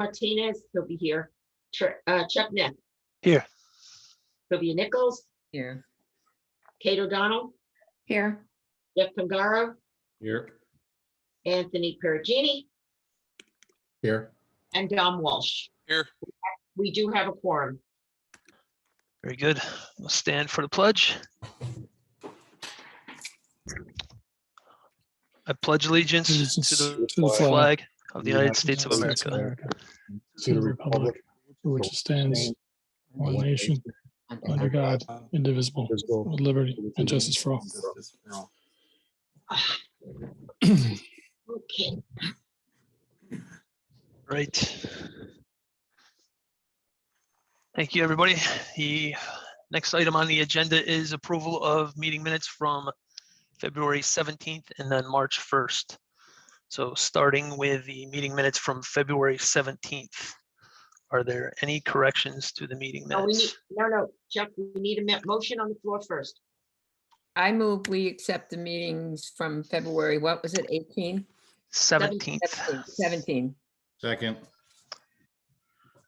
Martinez, he'll be here. Chapman, Here. Sylvia Nichols, Here. Kate O'Donnell, Here. Jeff Pangaro, Here. Anthony Perugini, Here. and Dom Walsh. Here. We do have a quorum. Very good. We'll stand for the pledge. I pledge allegiance to the flag of the United States of America, to the republic for which it stands, one nation, under God, indivisible, with liberty and justice for all. Okay. Right. Thank you, everybody. The next item on the agenda is approval of meeting minutes from February 17th and then March 1st. So starting with the meeting minutes from February 17th. Are there any corrections to the meeting No, minutes? no, Jeff, we need a motion on the floor first. I move we accept the meetings from February, what was it, 18? 17th. 17. Second.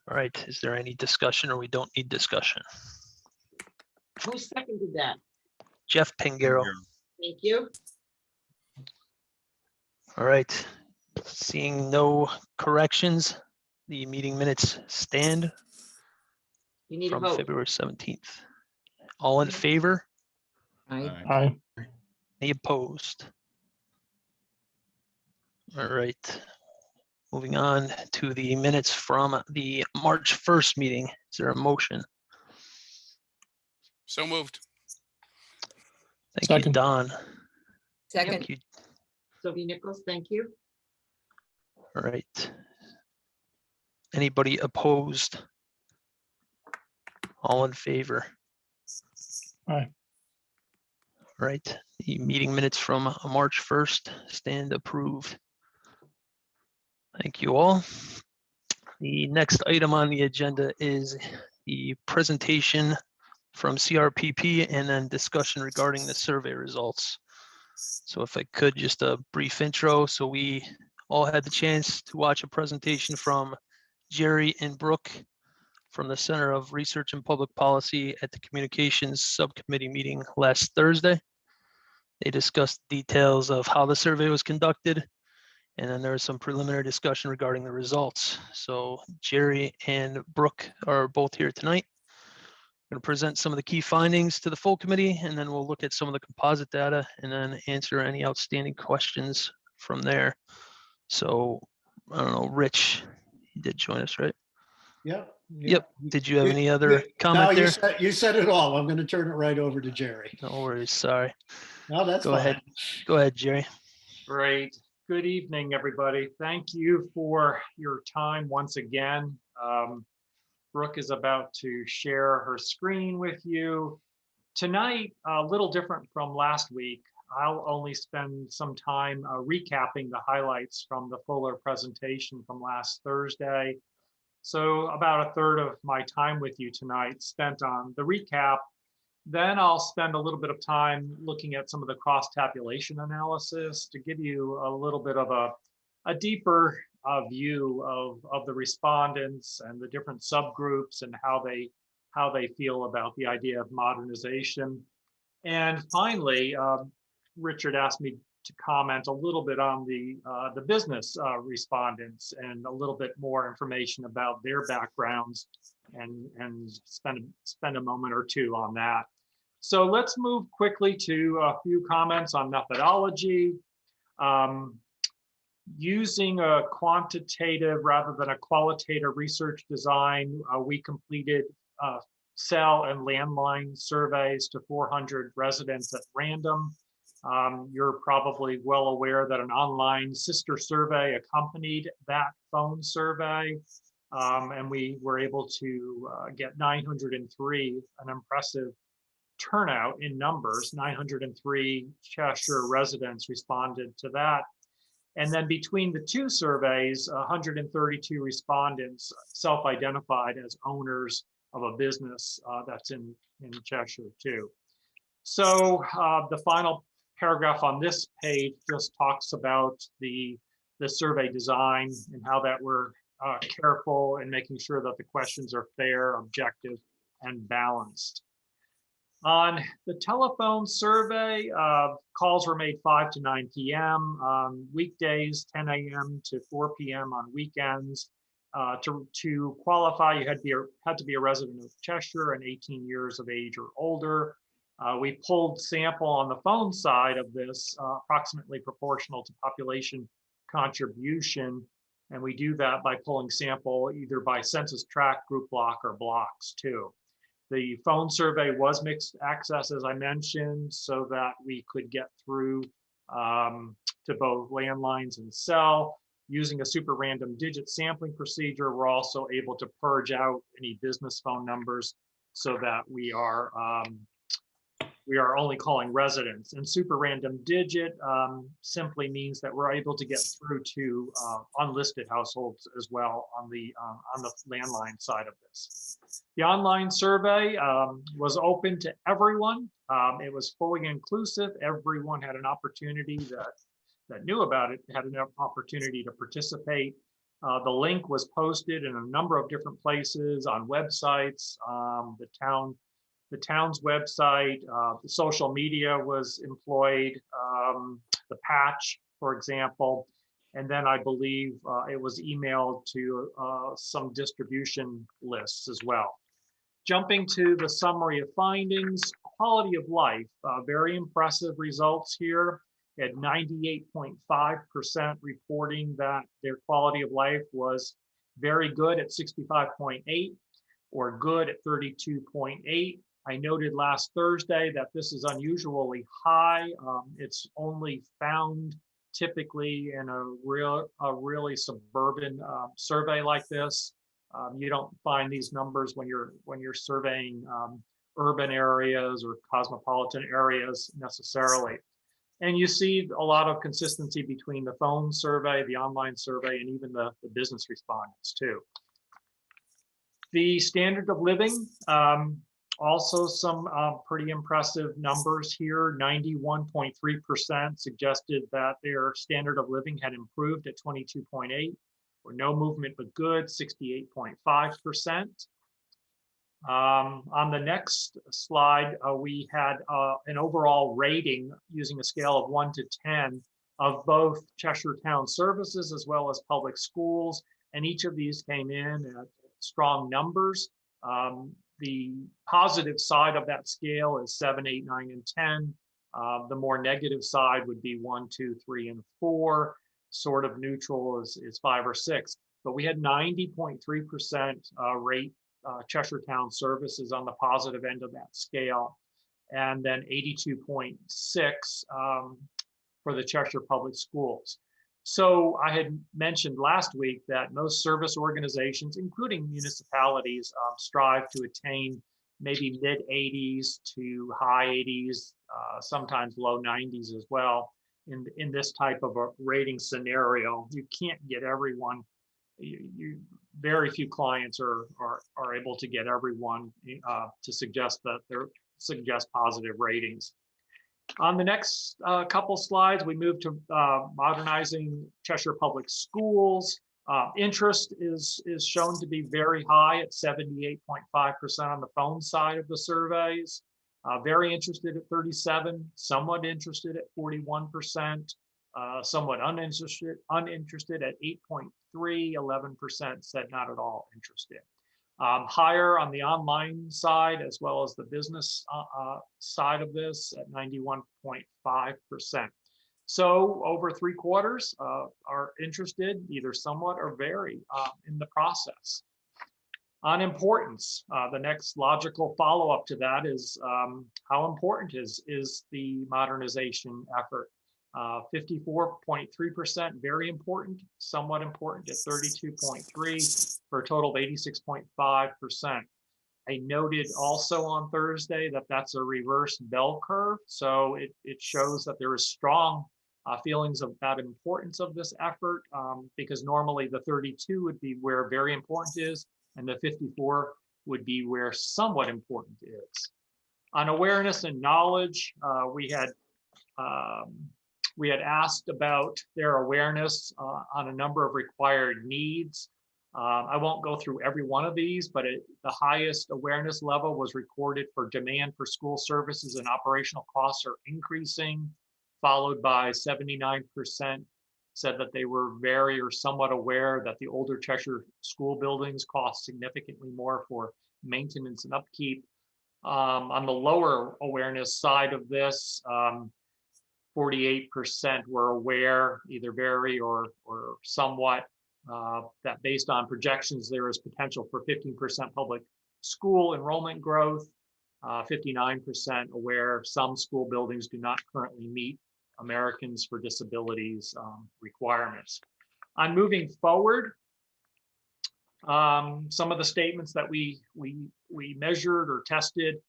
All right. Is there any discussion or we don't need discussion? Who seconded that? Jeff Pangaro. Thank you. All right. Seeing no corrections, the meeting minutes stand You need a from vote. February 17th. All in favor? Aye. Any opposed? All right. Moving on to the minutes from the March 1st meeting. Is there a motion? So moved. Thank you, Second. Don. Second. Thank you. Sylvia Nichols, thank you. All right. Anybody opposed? All in favor? Aye. All right. The meeting minutes from March 1st stand approved. Thank you all. The next item on the agenda is the presentation from CRPP and then discussion regarding the survey results. So if I could, just a brief intro. So we all had the chance to watch a presentation from Jerry and Brooke from the Center of Research and Public Policy at the Communications Subcommittee meeting last Thursday. They discussed details of how the survey was conducted, and then there was some preliminary discussion regarding the results. So Jerry and Brooke are both here tonight. I'm going to present some of the key findings to the full committee, and then we'll look at some of the composite data and then answer any outstanding questions from there. So I don't know, Rich, you did join us, right? Yep. Yep. Did you have any other comment No, there? you said it all. I'm going to turn it right over to Jerry. No worries, sorry. No, that's Go fine. ahead. Go ahead, Jerry. Great. Good evening, everybody. Thank you for your time once again. Brooke is about to share her screen with you. Tonight, a little different from last week, I'll only spend some time recapping the highlights from the fuller presentation from last Thursday. So about a third of my time with you tonight spent on the recap. Then I'll spend a little bit of time looking at some of the cross-tabulation analysis to give you a little bit of a deeper view of the respondents and the different subgroups and how they feel about the idea of modernization. And finally, Richard asked me to comment a little bit on the business respondents and a little bit more information about their backgrounds and spend a moment or two on that. So let's move quickly to a few comments on methodology. Using a quantitative rather than a qualitative research design, we completed cell and landline surveys to 400 residents at random. You're probably well aware that an online sister survey accompanied that phone survey, and we were able to get 903, an impressive turnout in numbers. 903 Cheshire residents responded to that. And then between the two surveys, 132 respondents self-identified as owners of a business that's in Cheshire too. So the final paragraph on this page just talks about the survey design and how that we're careful in making sure that the questions are fair, objective, and balanced. On the telephone survey, calls were made 5 to 9 p.m. Weekdays, 10 a.m. to 4 p.m. on weekends. To qualify, you had to be a resident of Cheshire and 18 years of age or older. We pulled sample on the phone side of this, approximately proportional to population contribution. And we do that by pulling sample either by census tract, group block, or blocks too. The phone survey was mixed access, as I mentioned, so that we could get through to both landlines and cell. Using a super random digit sampling procedure, we're also able to purge out any business phone numbers so that we are only calling residents. And super random digit simply means that we're able to get through to unlisted households as well on the landline side of this. The online survey was open to everyone. It was fully inclusive. Everyone had an opportunity that knew about it, had an opportunity to participate. The link was posted in a number of different places, on websites, the town's website, the social media was employed, the patch, for example, and then I believe it was emailed to some distribution lists as well. Jumping to the summary of findings, quality of life, very impressive results here. At 98.5% reporting that their quality of life was very good at 65.8 or good at 32.8. I noted last Thursday that this is unusually high. It's only found typically in a really suburban survey like this. You don't find these numbers when you're surveying urban areas or cosmopolitan areas necessarily. And you see a lot of consistency between the phone survey, the online survey, and even the business respondents too. The standard of living, also some pretty impressive numbers here. 91.3% suggested that their standard of living had improved at 22.8, or no movement but good, 68.5%. On the next slide, we had an overall rating using a scale of 1 to 10 of both Cheshire Town Services as well as public schools, and each of these came in at strong numbers. The positive side of that scale is 7, 8, 9, and 10. The more negative side would be 1, 2, 3, and 4. Sort of neutral is 5 or 6. But we had 90.3% rate Cheshire Town Services on the positive end of that scale, and then 82.6 for the Cheshire Public Schools. So I had mentioned last week that most service organizations, including municipalities, strive to attain maybe mid 80s to high 80s, sometimes low 90s as well in this type of a rating scenario. You can't get everyone. Very few clients are able to get everyone to suggest positive ratings. On the next couple slides, we move to modernizing Cheshire Public Schools. Interest is shown to be very high at 78.5% on the phone side of the surveys. Very interested at 37%, somewhat interested at 41%. Somewhat uninterested at 8.3, 11% said not at all interested. Higher on the online side as well as the business side of this at 91.5%. So over 3/4 are interested, either somewhat or very, in the process. On importance, the next logical follow-up to that is how important is the modernization effort. 54.3%, very important, somewhat important at 32.3 for a total of 86.5%. I noted also on Thursday that that's a reverse bell curve. So it shows that there is strong feelings about importance of this effort because normally the 32 would be where very important is and the 54 would be where somewhat important is. On awareness and knowledge, we had asked about their awareness on a number of required needs. I won't go through every one of these, but the highest awareness level was recorded for demand for school services and operational costs are increasing, followed by 79% said that they were very or somewhat aware that the older Cheshire school buildings cost significantly more for maintenance and upkeep. On the lower awareness side of this, 48% were aware, either very or somewhat, that based on projections, there is potential for 15% public school enrollment growth. 59% aware some school buildings do not currently meet Americans for Disabilities requirements. On moving forward, some of the statements that we measured or tested.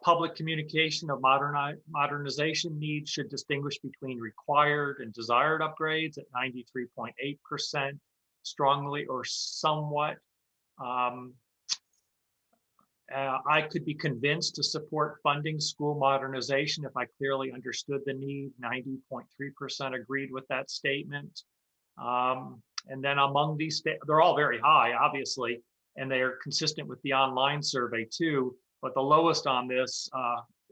Public communication of modernization needs should distinguish between required and desired upgrades at 93.8%, strongly or somewhat. I could be convinced to support funding school modernization if I clearly understood the need. 90.3% agreed with that statement. And then among these, they're all very high, obviously, and they are consistent with the online survey too. But the lowest on this,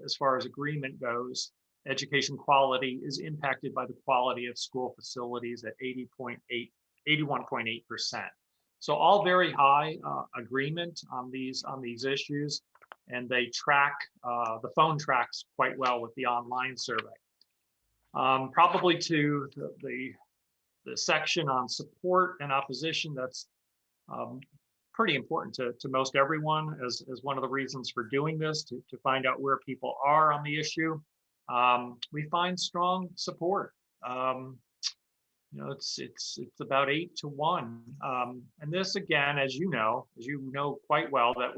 as far as agreement goes, education quality is impacted by the quality of school facilities at 81.8%. So all very high agreement on these issues, and they track, the phone tracks quite well with the online survey. Probably to the section on support and opposition, that's pretty important to most everyone as one of the reasons for doing this, to find out where people are on the issue. We find strong support. It's about 8-1. And this, again, as you know quite well, that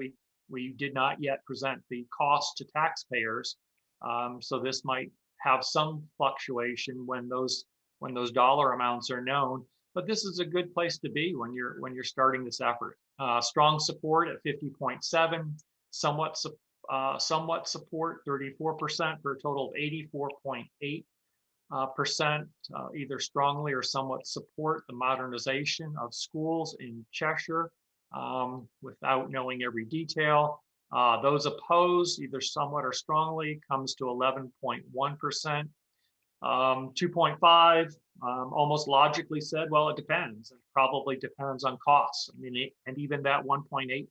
we did not yet present the cost to taxpayers. So this might have some fluctuation when those dollar amounts are known. But this is a good place to be when you're starting this effort. Strong support at 50.7, somewhat support 34% for a total of 84.8%, either strongly or somewhat support the modernization of schools in Cheshire without knowing every detail. Those opposed, either somewhat or strongly, comes to 11.1%. 2.5 almost logically said, well, it depends. It probably depends on costs. I mean, and even that 1.8%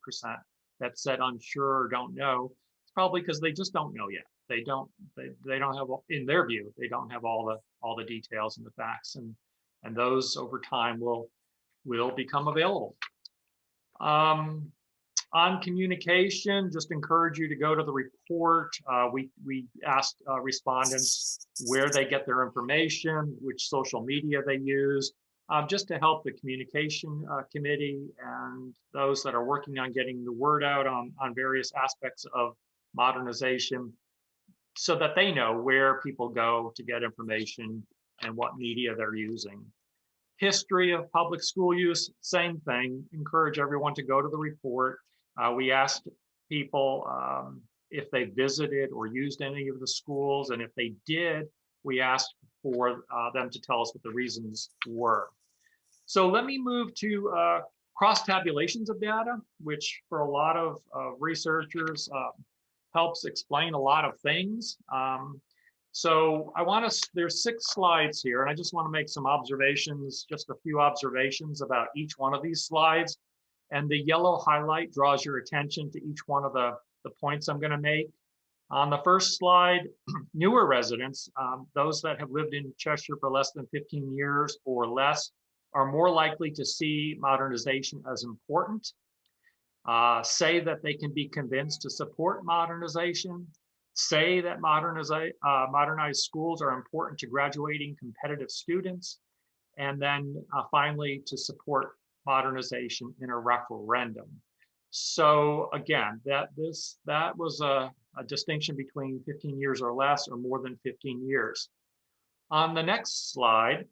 that said unsure or don't know, it's probably because they just don't know yet. They don't have, in their view, they don't have all the details and the facts, and those over time will become available. On communication, just encourage you to go to the report. We asked respondents where they get their information, which social media they use, just to help the communication committee and those that are working on getting the word out on various aspects of modernization, so that they know where people go to get information and what media they're using. History of public school use, same thing. Encourage everyone to go to the report. We asked people if they visited or used any of the schools, and if they did, we asked for them to tell us what the reasons were. So let me move to cross tabulations of data, which for a lot of researchers helps explain a lot of things. So there's 6 slides here, and I just want to make some observations, just a few observations about each one of these slides. And the yellow highlight draws your attention to each one of the points I'm going to make. On the first slide, newer residents, those that have lived in Cheshire for less than 15 years or less, are more likely to see modernization as important, say that they can be convinced to support modernization, say that modernized schools are important to graduating competitive students, and then finally to support modernization in a referendum. So again, that was a distinction between 15 years or less or more than 15 years. On the next slide,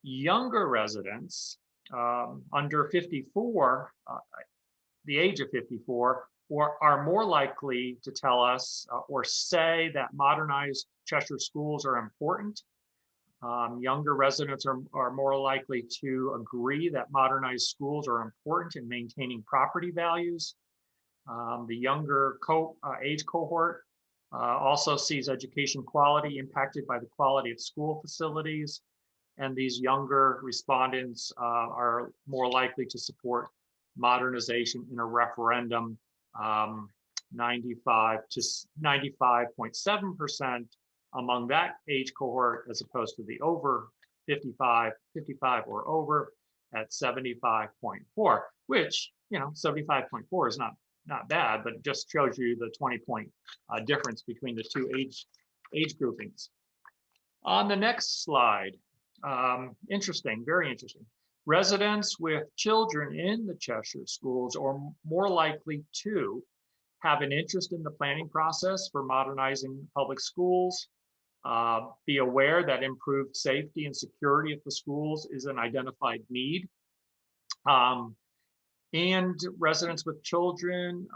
younger residents under 54, the age of 54, are more likely to tell us or say that modernized Cheshire schools are important. Younger residents are more likely to agree that modernized schools are important in maintaining property values. The younger age cohort also sees education quality impacted by the quality of school facilities. And these younger respondents are more likely to support modernization in a referendum, 95.7% among that age cohort, as opposed to the over 55 or over at 75.4, which, 75.4 is not bad, but it just shows you the 20-point difference between the two age groupings. On the next slide, interesting, very interesting. Residents with children in the Cheshire schools are more likely to have an interest in the planning process for modernizing public schools, be aware that improved safety and security at the schools is an identified need. And residents with children,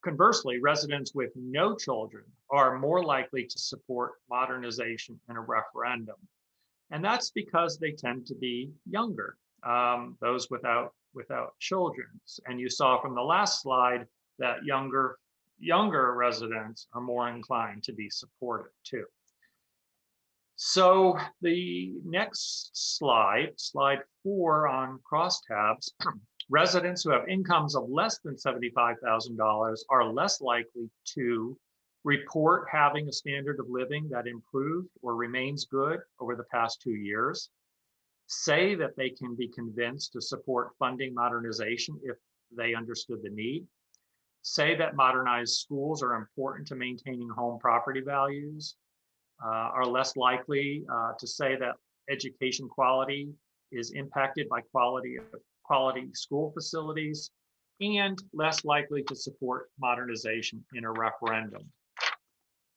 conversely, residents with no children are more likely to support modernization in a referendum. And that's because they tend to be younger, those without children. And you saw from the last slide that younger residents are more inclined to be supportive too. So the next slide 4 on crosstabs, residents who have incomes of less than $75,000 are less likely to report having a standard of living that improved or remains good over the past 2 years, say that they can be convinced to support funding modernization if they understood the need, say that modernized schools are important to maintaining home property values, are less likely to say that education quality is impacted by quality school facilities, and less likely to support modernization in a referendum.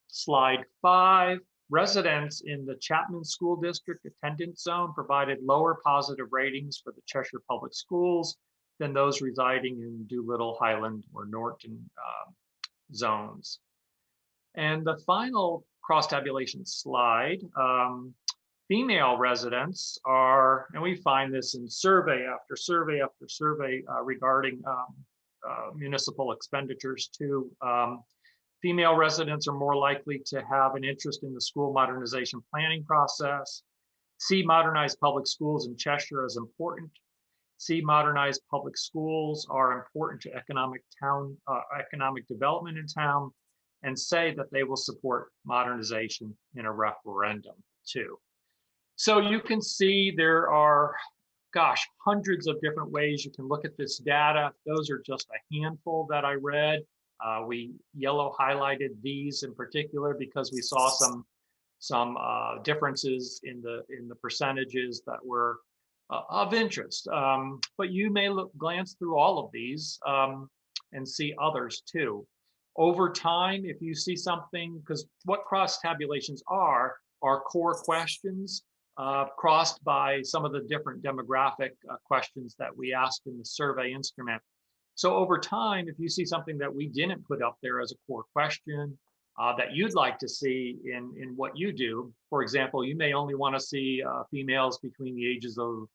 Slide 5, residents in the Chapman School District attendance zone provided lower positive ratings for the Cheshire Public Schools than those residing in Doolittle, Highland, or Norton zones. And the final cross-tabulation slide, female residents are, and we find this in survey after survey after survey regarding municipal expenditures too. Female residents are more likely to have an interest in the school modernization planning process, see modernized public schools in Cheshire as important, see modernized public schools are important to economic development in town, and say that they will support modernization in a referendum too. So you can see there are, hundreds of different ways you can look at this data. Those are just a handful that I read. We yellow highlighted these in particular because we saw some differences in the percentages that were of interest. But you may glance through all of these and see others too. Over time, if you see something, because what cross tabulations are core questions crossed by some of the different demographic questions that we asked in the survey instrument. So over time, if you see something that we didn't put up there as a core question that you'd like to see in what you do, for example, you may only want to see females between the ages of,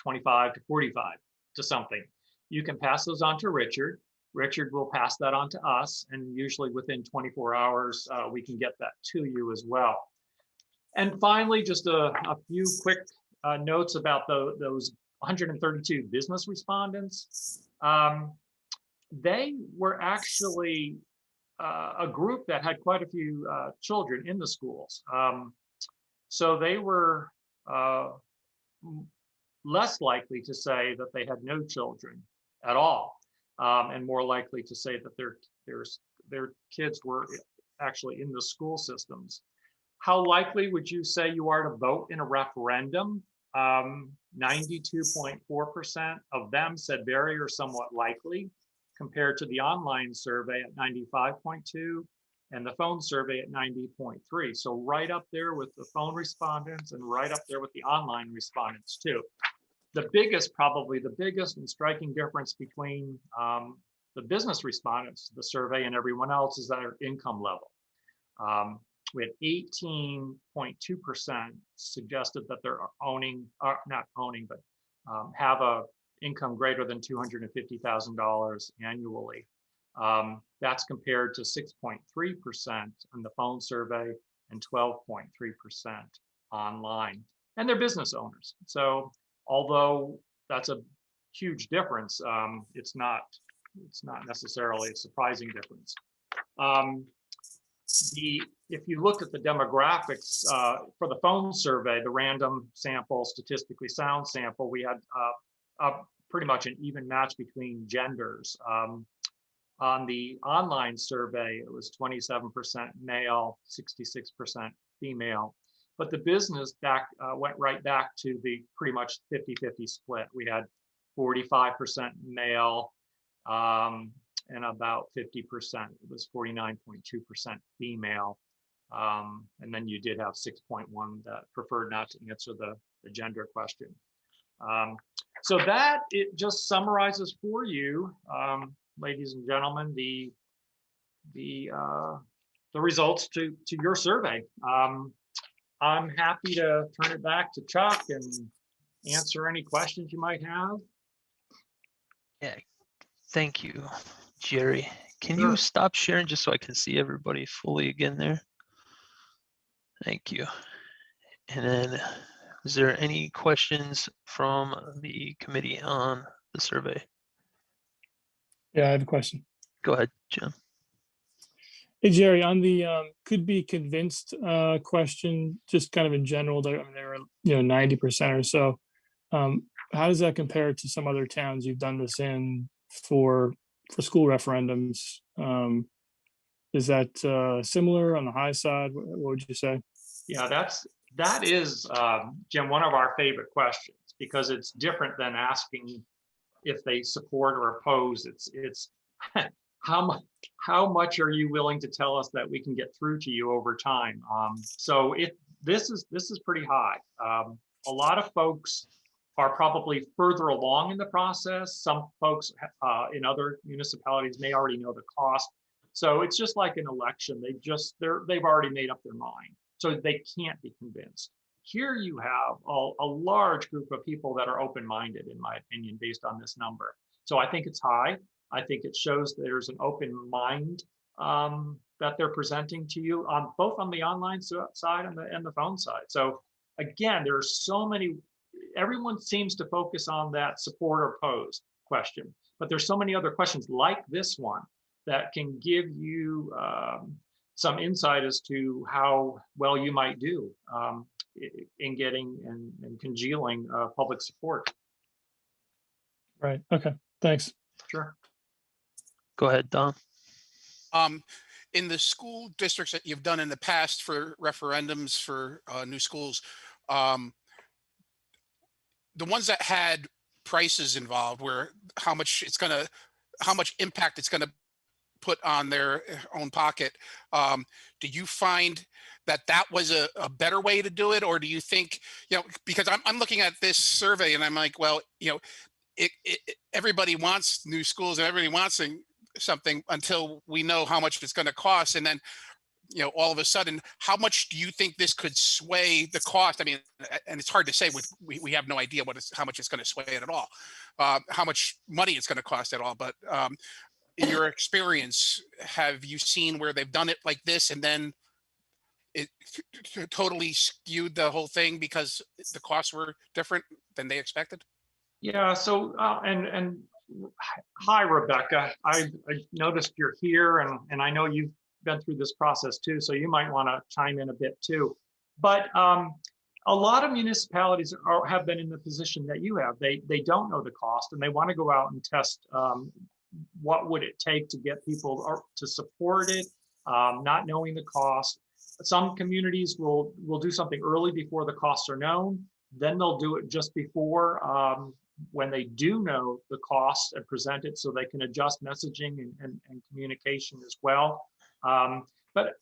25 to 45 to something. You can pass those on to Richard. Richard will pass that on to us, and usually within 24 hours, we can get that to you as well. And finally, just a few quick notes about those 132 business respondents. They were actually a group that had quite a few children in the schools. So they were less likely to say that they had no children at all, and more likely to say that their kids were actually in the school systems. How likely would you say you are to vote in a referendum? 92.4% of them said very or somewhat likely, compared to the online survey at 95.2 and the phone survey at 90.3. So right up there with the phone respondents and right up there with the online respondents too. Probably the biggest and striking difference between the business respondents to the survey and everyone else is their income level. we had 18.2% suggested that they're owning, not owning, but have a income greater than $250,000 annually. That's compared to 6.3% on the phone survey and 12.3% online. And they're business owners. So although that's a huge difference, it's not necessarily a surprising difference. If you look at the demographics for the phone survey, the random sample, statistically sound sample, we had pretty much an even match between genders. On the online survey, it was 27% male, 66% female. But the business went right back to the pretty much 50-50 split. We had 45% male and about 50%. It was 49.2% female. And then you did have 6.1 that preferred not to answer the gender question. So that it just summarizes for you, ladies and gentlemen, the results to your survey. I'm happy to turn it back to Chuck and answer any questions you might have. Yeah, thank you, Jerry. Can Sure. you stop sharing just so I can see everybody fully again there? Thank you. And then, is there any questions from the committee on the survey? Yeah, I have a question. Go ahead, Jim. Hey, Jerry, on the could be convinced question, just kind of in general, I mean, there are 90% or so. How does that compare to some other towns you've done this in for school referendums? Is that similar on the high side? What would you say? Yeah, that is, Jim, one of our favorite questions, because it's different than asking if they support or oppose. It's how much are you willing to tell us that we can get through to you over time? So this is pretty high. A lot of folks are probably further along in the process. Some folks in other municipalities may already know the cost. So it's just like an election. They've already made up their mind. So they can't be convinced. Here you have a large group of people that are open-minded, in my opinion, based on this number. So I think it's high. I think it shows there's an open mind that they're presenting to you on both on the online side and the phone side. So again, there are so many. Everyone seems to focus on that support or oppose question, but there's so many other questions like this one that can give you some insight as to how well you might do in getting and congealing public support. Right. Okay. Thanks. Sure. Go ahead, Don. In the school districts that you've done in the past for referendums for new schools, the ones that had prices involved, where how much impact it's gonna put on their own pocket, do you find that was a better way to do it, or do you think, because I'm looking at this survey and I'm like, well, everybody wants new schools and everybody wants something until we know how much it's going to cost, and then all of a sudden, how much do you think this could sway the cost? I mean, and it's hard to say we have no idea how much it's going to sway it at all, how much money it's going to cost at all. But in your experience, have you seen where they've done it like this and then it totally skewed the whole thing because the costs were different than they expected? Yeah. So and hi, Rebecca. I noticed you're here, and I know you've been through this process too, so you might want to chime in a bit too. But a lot of municipalities have been in the position that you have. They don't know the cost, and they want to go out and test what would it take to get people to support it, not knowing the cost. Some communities will do something early before the costs are known. Then they'll do it just before when they do know the cost and present it, so they can adjust messaging and communication as well. But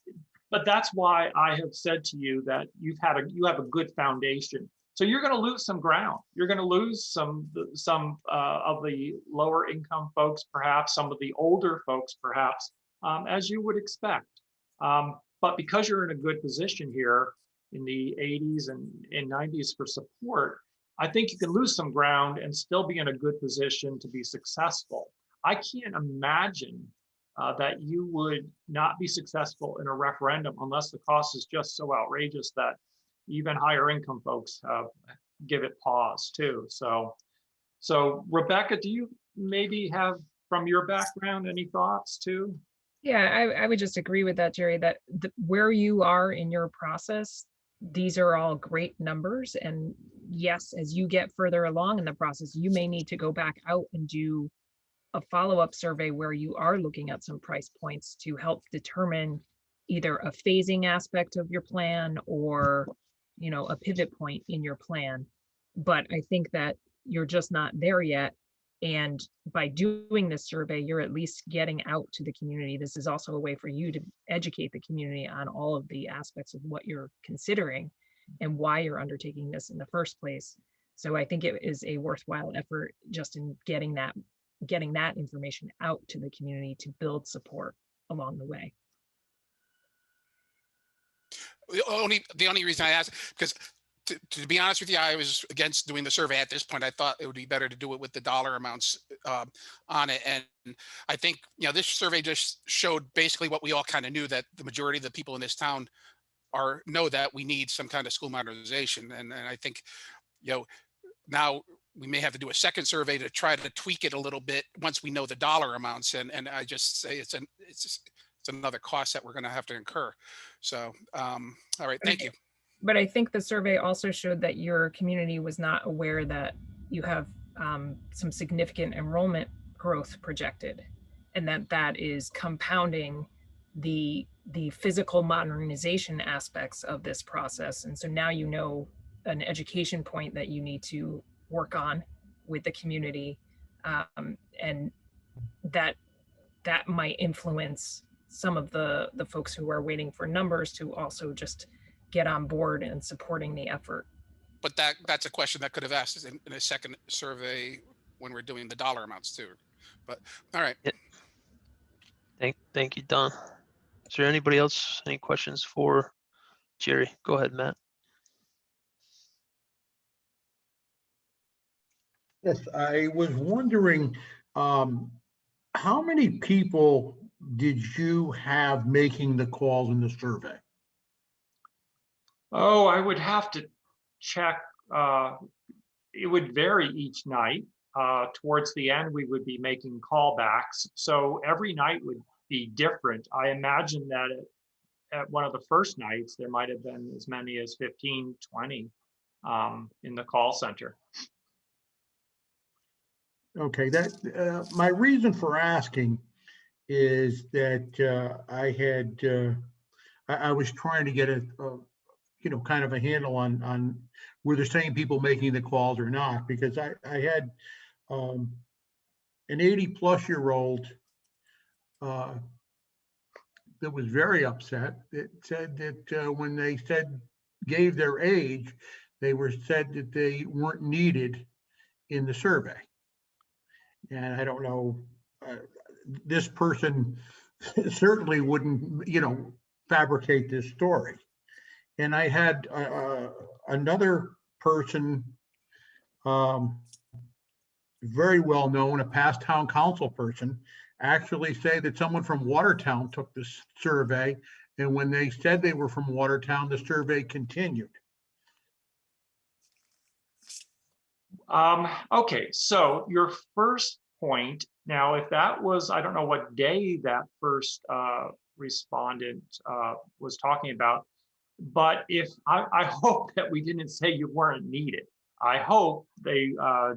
that's why I have said to you that you have a good foundation. So you're going to lose some ground. You're going to lose some of the lower income folks, perhaps some of the older folks, perhaps, as you would expect. But because you're in a good position here in the 80s and 90s for support, I think you can lose some ground and still be in a good position to be successful. I can't imagine that you would not be successful in a referendum unless the cost is just so outrageous that even higher income folks give it pause too. So Rebecca, do you maybe have, from your background, any thoughts too? Yeah, I would just agree with that, Jerry, that where you are in your process, these are all great numbers. And yes, as you get further along in the process, you may need to go back out and do a follow-up survey where you are looking at some price points to help determine either a phasing aspect of your plan or, you know, a pivot point in your plan. But I think that you're just not there yet. And by doing this survey, you're at least getting out to the community. This is also a way for you to educate the community on all of the aspects of what you're considering and why you're undertaking this in the first place. So I think it is a worthwhile effort just in getting that information out to the community to build support along the way. The only reason I asked, because to be honest with you, I was against doing the survey at this point. I thought it would be better to do it with the dollar amounts on it. And I think, this survey just showed basically what we all kind of knew, that the majority of the people in this town know that we need some kind of school modernization. And I think, now we may have to do a second survey to try to tweak it a little bit once we know the dollar amounts. And I just say it's another cost that we're going to have to incur. So, all right, thank you. But I think the survey also showed that your community was not aware that you have some significant enrollment growth projected, and that is compounding the physical modernization aspects of this process. And so now you know an education point that you need to work on with the community, and that might influence some of the folks who are waiting for numbers to also just get on board and supporting the effort. But that's a question that could have asked in a second survey when we're doing the dollar amounts too. But all right. Thank you, Don. Is there anybody else, any questions for Jerry? Go ahead, Matt. Yes, I was wondering, how many people did you have making the calls in the survey? Oh, I would have to check. It would vary each night. Towards the end, we would be making callbacks. So every night would be different. I imagine that at one of the first nights, there might have been as many as 15, 20 in the call center. Okay, my reason for asking is that I was trying to get a kind of a handle on were the same people making the calls or not, because I had an 80-plus-year-old that was very upset. It said that when they gave their age, they said that they weren't needed in the survey. And I don't know, this person certainly wouldn't, fabricate this story. And I had another person, very well known, a past town council person, actually say that someone from Watertown took this survey. And when they said they were from Watertown, the survey continued. Okay, so your first point, now, if that was, I don't know what day that first respondent was talking about, but if I hope that we didn't say you weren't needed. I hope they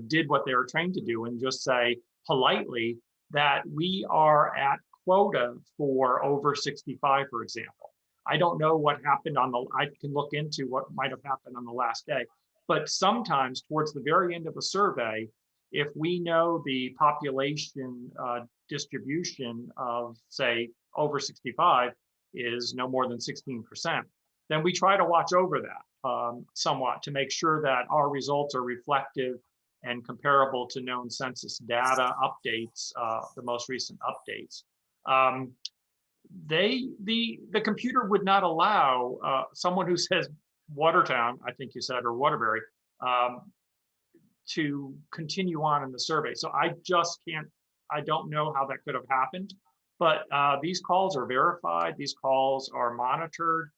did what they were trained to do and just say politely that we are at quota for over 65, for example. I don't know what happened I can look into what might have happened on the last day, but sometimes towards the very end of a survey, if we know the population distribution of, say, over 65 is no more than 16%, then we try to watch over that somewhat to make sure that our results are reflective and comparable to known census data updates, the most recent updates. the computer would not allow someone who says Watertown, I think you said, or Waterbury, to continue on in the survey. So I just can't, I don't know how that could have happened, but these calls are verified, these calls are monitored.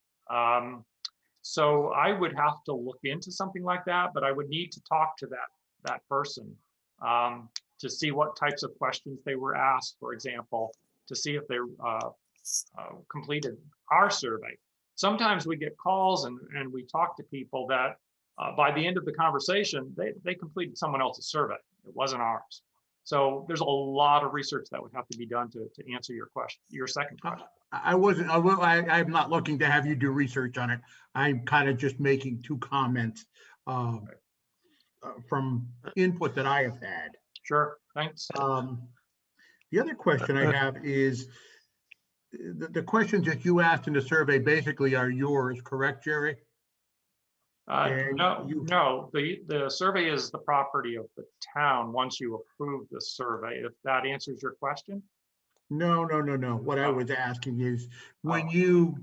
So I would have to look into something like that, but I would need to talk to that person to see what types of questions they were asked, for example, to see if they completed our survey. Sometimes we get calls and we talk to people that by the end of the conversation, they completed someone else's survey. It wasn't ours. So there's a lot of research that would have to be done to answer your question, your second question. I'm not looking to have you do research on it. I'm kind of just making two comments from input that I have had. Sure, thanks. The other question I have is the questions that you asked in the survey basically are yours, correct, Jerry? And No, the survey is the property of the town once you approve the survey, if that answers your question. No. What I was asking is when you,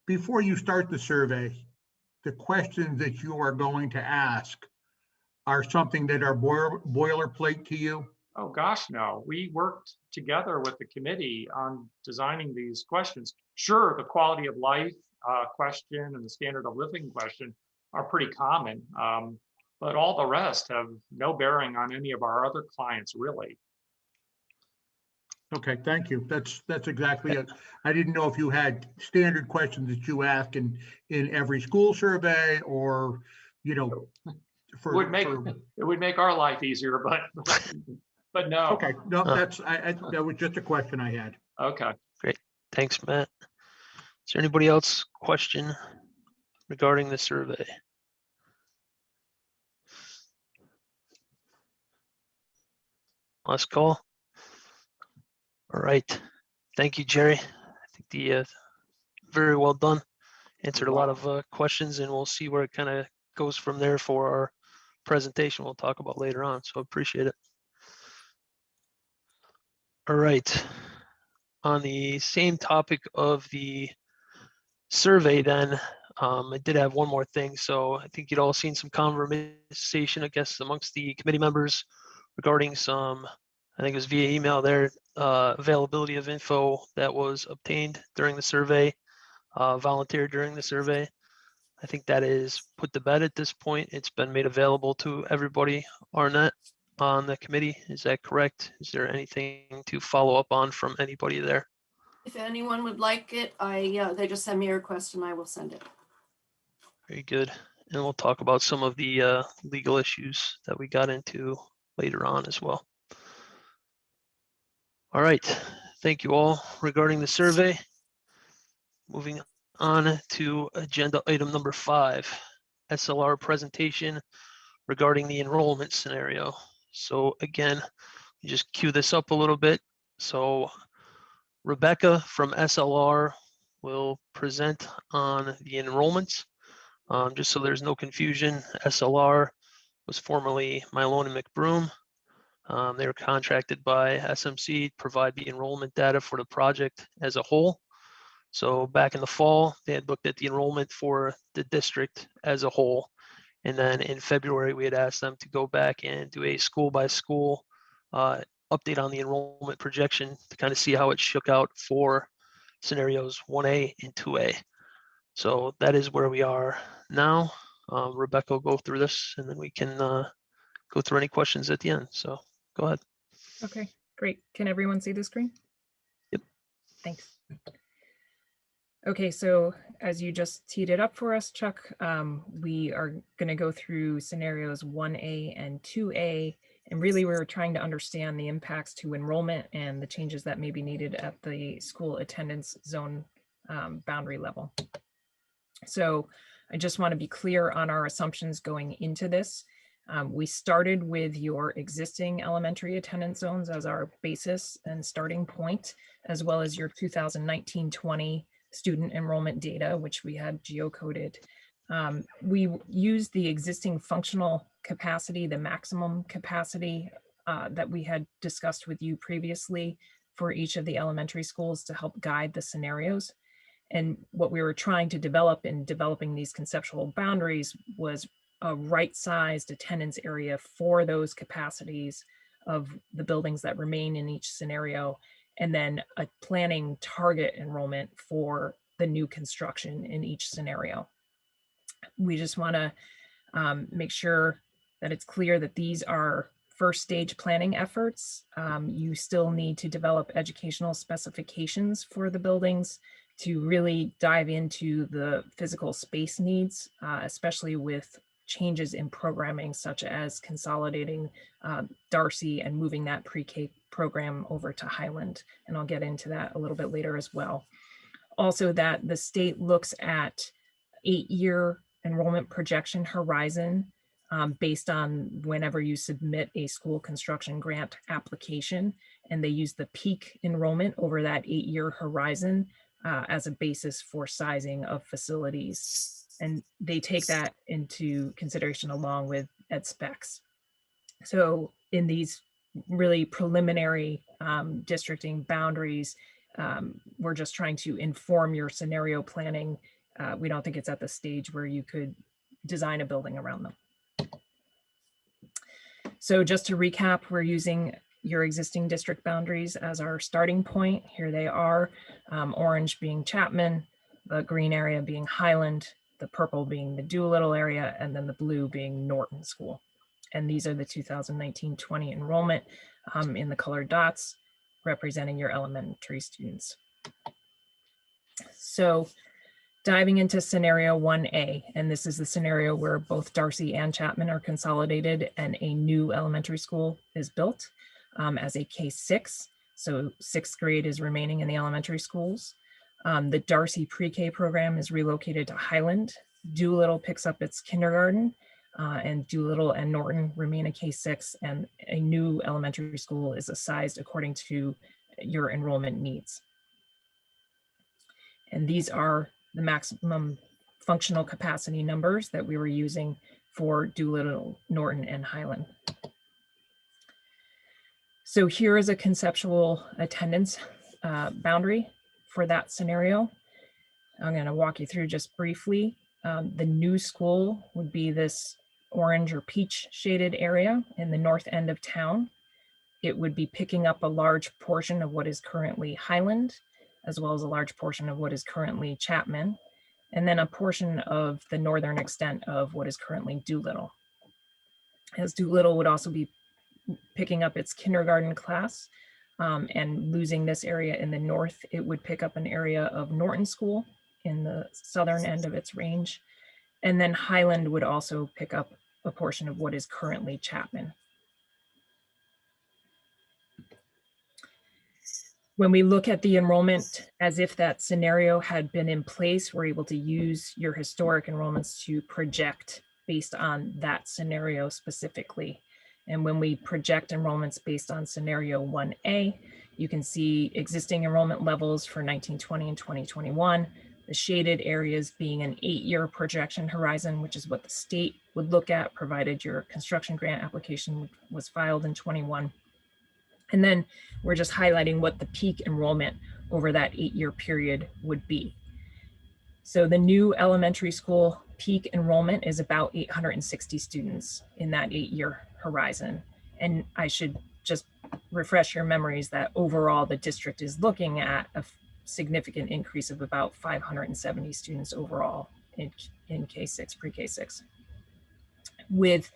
before you start the survey, the questions that you are going to ask are something that are boilerplate to you? Oh, gosh, no. We worked together with the committee on designing these questions. Sure, the quality of life question and the standard of living question are pretty common, but all the rest have no bearing on any of our other clients, really. Okay, thank you. That's exactly it. I didn't know if you had standard questions that you ask in every school survey, or, you know, it would make our life easier, but no. Okay, no, that was just a question I had. Okay. Great. Thanks, Matt. Is there anybody else question regarding the survey? Last call. All right. Thank you, Jerry. I think the very well done. Answered a lot of questions, and we'll see where it kind of goes from there for our presentation we'll talk about later on. So appreciate it. All right. On the same topic of the survey then, I did have one more thing. So I think you'd all seen some conversation, I guess, amongst the committee members regarding some, I think it was via email there, availability of info that was obtained during the survey, volunteered during the survey. I think that is put to bed at this point. It's been made available to everybody, Arnett, on the committee. Is that correct? Is there anything to follow up on from anybody there? If anyone would like it, they just send me a request and I will send it. Very good. And we'll talk about some of the legal issues that we got into later on as well. All right. Thank you all regarding the survey. Moving on to agenda item number 5, SLR presentation regarding the enrollment scenario. So again, just cue this up a little bit. So Rebecca from SLR will present on the enrollments. Just so there's no confusion, SLR was formerly Milone and McBroom. They were contracted by SMC to provide the enrollment data for the project as a whole. So back in the fall, they had looked at the enrollment for the district as a whole. And then in February, we had asked them to go back and do a school by school update on the enrollment projection to kind of see how it shook out for scenarios 1A and 2A. So that is where we are now. Rebecca will go through this, and then we can go through any questions at the end. So go ahead. Okay, great. Can everyone see the screen? Yep. Thanks. Okay, so as you just teed it up for us, Chuck, we are going to go through scenarios 1A and 2A, and really we're trying to understand the impacts to enrollment and the changes that may be needed at the school attendance zone boundary level. So I just want to be clear on our assumptions going into this. We started with your existing elementary attendance zones as our basis and starting point, as well as your 2019-20 student enrollment data, which we had geocoded. We used the existing functional capacity, the maximum capacity that we had discussed with you previously, for each of the elementary schools to help guide the scenarios. And what we were trying to develop in developing these conceptual boundaries was a right-sized attendance area for those capacities of the buildings that remain in each scenario, and then a planning target enrollment for the new construction in each scenario. We just want to make sure that it's clear that these are first stage planning efforts. You still need to develop educational specifications for the buildings to really dive into the physical space needs, especially with changes in programming, such as consolidating Darcy and moving that pre-K program over to Highland. And I'll get into that a little bit later as well. Also, that the state looks at 8-year enrollment projection horizon based on whenever you submit a school construction grant application, and they use the peak enrollment over that 8-year horizon as a basis for sizing of facilities. And they take that into consideration along with ed specs. So in these really preliminary districting boundaries, we're just trying to inform your scenario planning. We don't think it's at the stage where you could design a building around them. So just to recap, we're using your existing district boundaries as our starting point. Here they are, orange being Chapman, the green area being Highland, the purple being the Doolittle area, and then the blue being Norton School. And these are the 2019-20 enrollment in the colored dots, representing your elementary students. So diving into scenario 1A, and this is the scenario where both Darcy and Chapman are consolidated and a new elementary school is built as a K-6. So 6th grade is remaining in the elementary schools. The Darcy pre-K program is relocated to Highland. Doolittle picks up its kindergarten, and Doolittle and Norton remain a K-6, and a new elementary school is sized according to your enrollment needs. And these are the maximum functional capacity numbers that we were using for Doolittle, Norton, and Highland. So here is a conceptual attendance boundary for that scenario. I'm going to walk you through just briefly. The new school would be this orange or peach shaded area in the north end of town. It would be picking up a large portion of what is currently Highland, as well as a large portion of what is currently Chapman, and then a portion of the northern extent of what is currently Doolittle. As Doolittle would also be picking up its kindergarten class and losing this area in the north, it would pick up an area of Norton School in the southern end of its range. And then Highland would also pick up a portion of what is currently Chapman. When we look at the enrollment as if that scenario had been in place, we're able to use your historic enrollments to project based on that scenario specifically. And when we project enrollments based on scenario 1A, you can see existing enrollment levels for 1920 and 2021, the shaded areas being an 8-year projection horizon, which is what the state would look at provided your construction grant application was filed in 21. And then we're just highlighting what the peak enrollment over that 8-year period would be. So the new elementary school peak enrollment is about 860 students in that 8-year horizon. And I should just refresh your memories that overall the district is looking at a significant increase of about 570 students overall in K-6, pre-K-6. With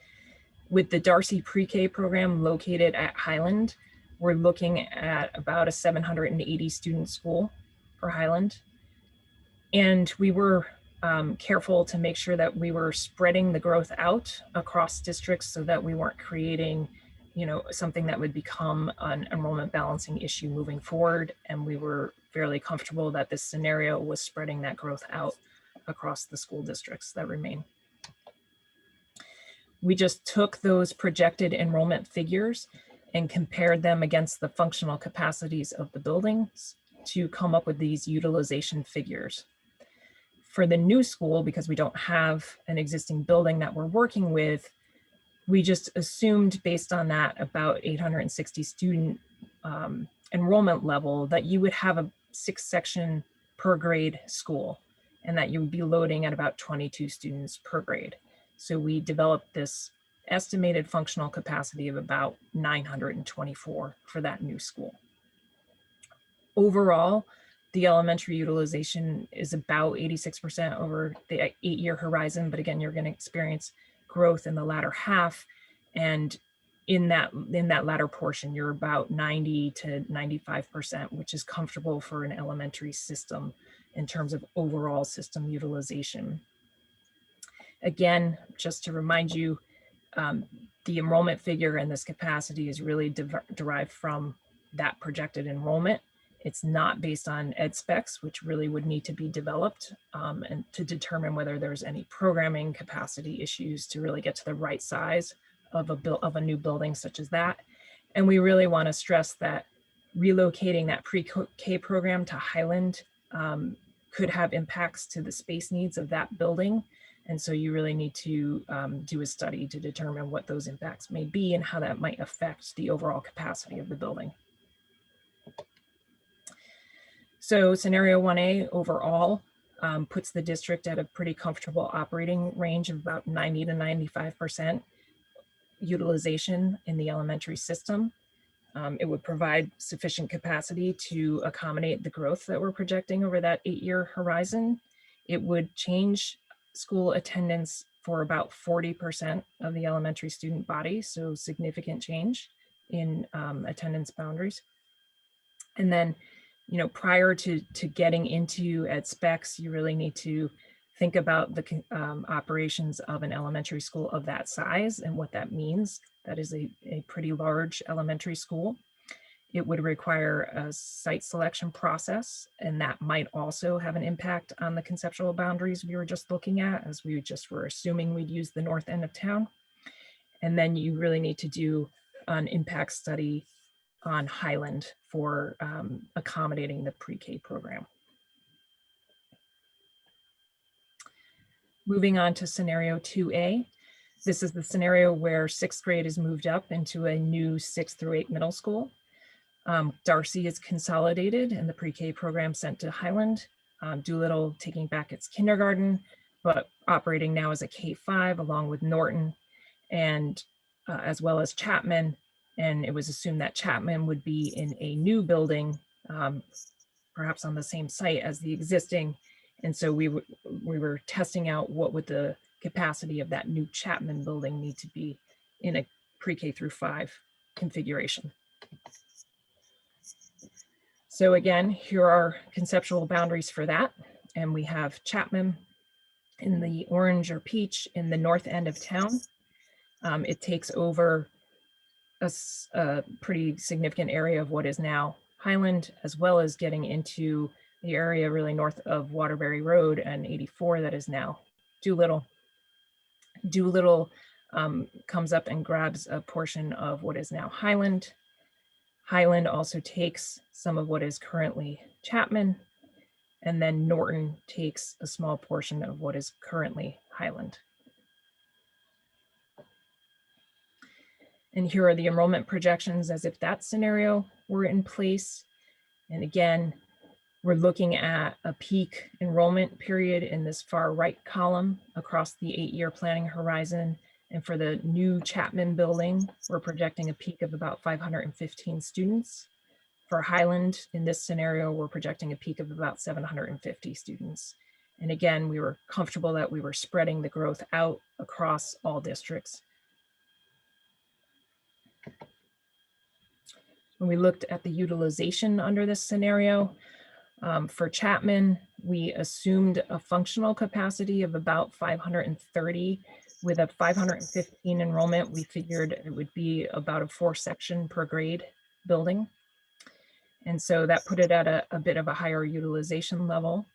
the Darcy pre-K program located at Highland, we're looking at about a 780 student school for Highland. And we were careful to make sure that we were spreading the growth out across districts so that we weren't creating, something that would become an enrollment balancing issue moving forward. And we were fairly comfortable that this scenario was spreading that growth out across the school districts that remain. We just took those projected enrollment figures and compared them against the functional capacities of the buildings to come up with these utilization figures. For the new school, because we don't have an existing building that we're working with, we just assumed based on that about 860 student enrollment level that you would have a 6-section per grade school, and that you would be loading at about 22 students per grade. So we developed this estimated functional capacity of about 924 for that new school. Overall, the elementary utilization is about 86% over the 8-year horizon, but again, you're going to experience growth in the latter half, and in that latter portion, you're about 90 to 95%, which is comfortable for an elementary system in terms of overall system utilization. Again, just to remind you, the enrollment figure and this capacity is really derived from that projected enrollment. It's not based on ed specs, which really would need to be developed and to determine whether there's any programming capacity issues to really get to the right size of a new building such as that. And we really want to stress that relocating that pre-K program to Highland could have impacts to the space needs of that building. And so you really need to do a study to determine what those impacts may be and how that might affect the overall capacity of the building. So scenario 1A overall puts the district at a pretty comfortable operating range of about 90 to 95% utilization in the elementary system. It would provide sufficient capacity to accommodate the growth that we're projecting over that 8-year horizon. It would change school attendance for about 40% of the elementary student body, so significant change in attendance boundaries. And then, you know, prior to getting into ed specs, you really need to think about the operations of an elementary school of that size and what that means. That is a pretty large elementary school. It would require a site selection process, and that might also have an impact on the conceptual boundaries we were just looking at, as we just were assuming we'd use the north end of town. And then you really need to do an impact study on Highland for accommodating the pre-K program. Moving on to scenario 2A. This is the scenario where 6th grade is moved up into a new 6th through 8 middle school. Darcy is consolidated and the pre-K program sent to Highland. Doolittle taking back its kindergarten, but operating now as a K-5 along with Norton and as well as Chapman. And it was assumed that Chapman would be in a new building, perhaps on the same site as the existing. And so we were testing out what would the capacity of that new Chapman building need to be in a pre-K through 5 configuration. So again, here are conceptual boundaries for that. And we have Chapman in the orange or peach in the north end of town. It takes over a pretty significant area of what is now Highland, as well as getting into the area really north of Waterbury Road and 84 that is now Doolittle. Doolittle comes up and grabs a portion of what is now Highland. Highland also takes some of what is currently Chapman, and then Norton takes a small portion of what is currently Highland. And here are the enrollment projections as if that scenario were in place. And again, we're looking at a peak enrollment period in this far right column across the 8-year planning horizon. And for the new Chapman building, we're projecting a peak of about 515 students. For Highland, in this scenario, we're projecting a peak of about 750 students. And again, we were comfortable that we were spreading the growth out across all districts. When we looked at the utilization under this scenario, for Chapman, we assumed a functional capacity of about 530. With a 515 enrollment, we figured it would be about a 4-section per grade building. And so that put it at a bit of a higher utilization level.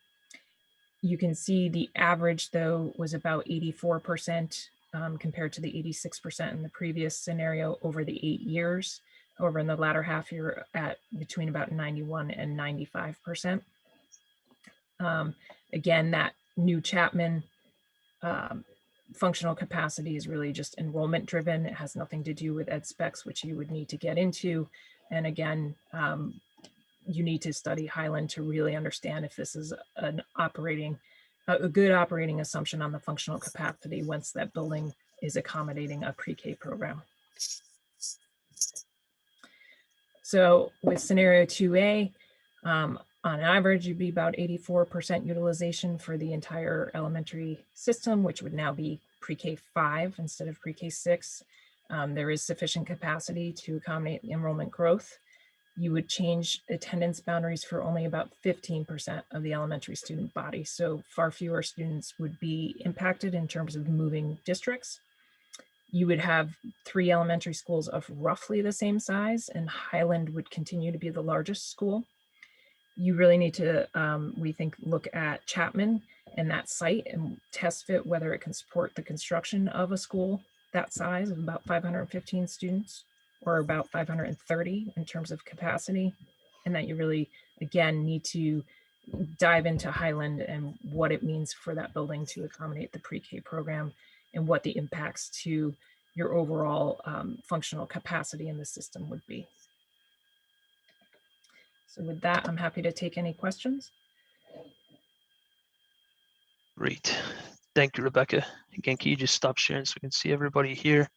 You can see the average, though, was about 84% compared to the 86% in the previous scenario over the 8 years. Over in the latter half, you're at between about 91 and 95%. Again, that new Chapman functional capacity is really just enrollment driven. It has nothing to do with ed specs, which you would need to get into. And again, you need to study Highland to really understand if this is a good operating assumption on the functional capacity once that building is accommodating a pre-K program. So with scenario 2A, on average, you'd be about 84% utilization for the entire elementary system, which would now be pre-K 5 instead of pre-K 6. There is sufficient capacity to accommodate the enrollment growth. You would change attendance boundaries for only about 15% of the elementary student body. So far fewer students would be impacted in terms of moving districts. You would have 3 elementary schools of roughly the same size, and Highland would continue to be the largest school. You really need to, we think, look at Chapman and that site and test fit whether it can support the construction of a school that size of about 515 students or about 530 in terms of capacity. And that you really, again, need to dive into Highland and what it means for that building to accommodate the pre-K program and what the impacts to your overall functional capacity in the system would be. So with that, I'm happy to take any questions. Great. Thank you, Rebecca. Again, can you just stop sharing so we can see everybody here?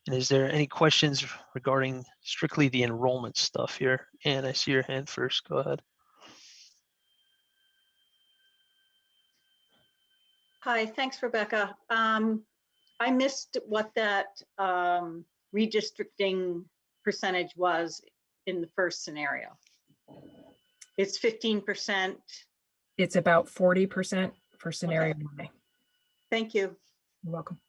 And is there any questions regarding strictly the enrollment stuff here? And I see your hand first. Go ahead. Hi, thanks, Rebecca. I missed what that redistricting percentage was in the first scenario. It's 15%. It's about 40% for scenario 1A. Thank you. You're welcome.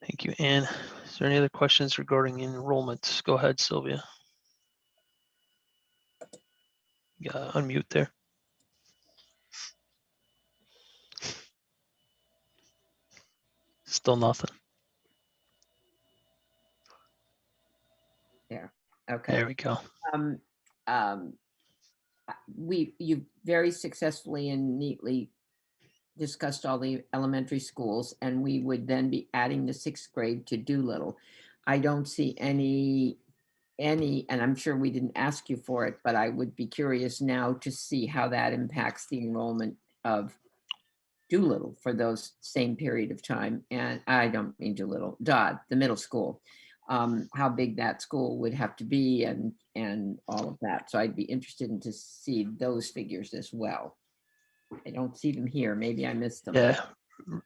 Thank you, Anne. Is there any other questions regarding enrollment? Go ahead, Sylvia. You gotta unmute there. Still nothing. There, okay. There we go. You've very successfully and neatly discussed all the elementary schools, and we would then be adding the 6th grade to Doolittle. I don't see any, and I'm sure we didn't ask you for it, but I would be curious now to see how that impacts the enrollment of Doolittle for those same period of time. And I don't mean Doolittle, Dodd, the middle school. How big that school would have to be and all of that. So I'd be interested in to see those figures as well. I don't see them here. Maybe I missed them. Yeah,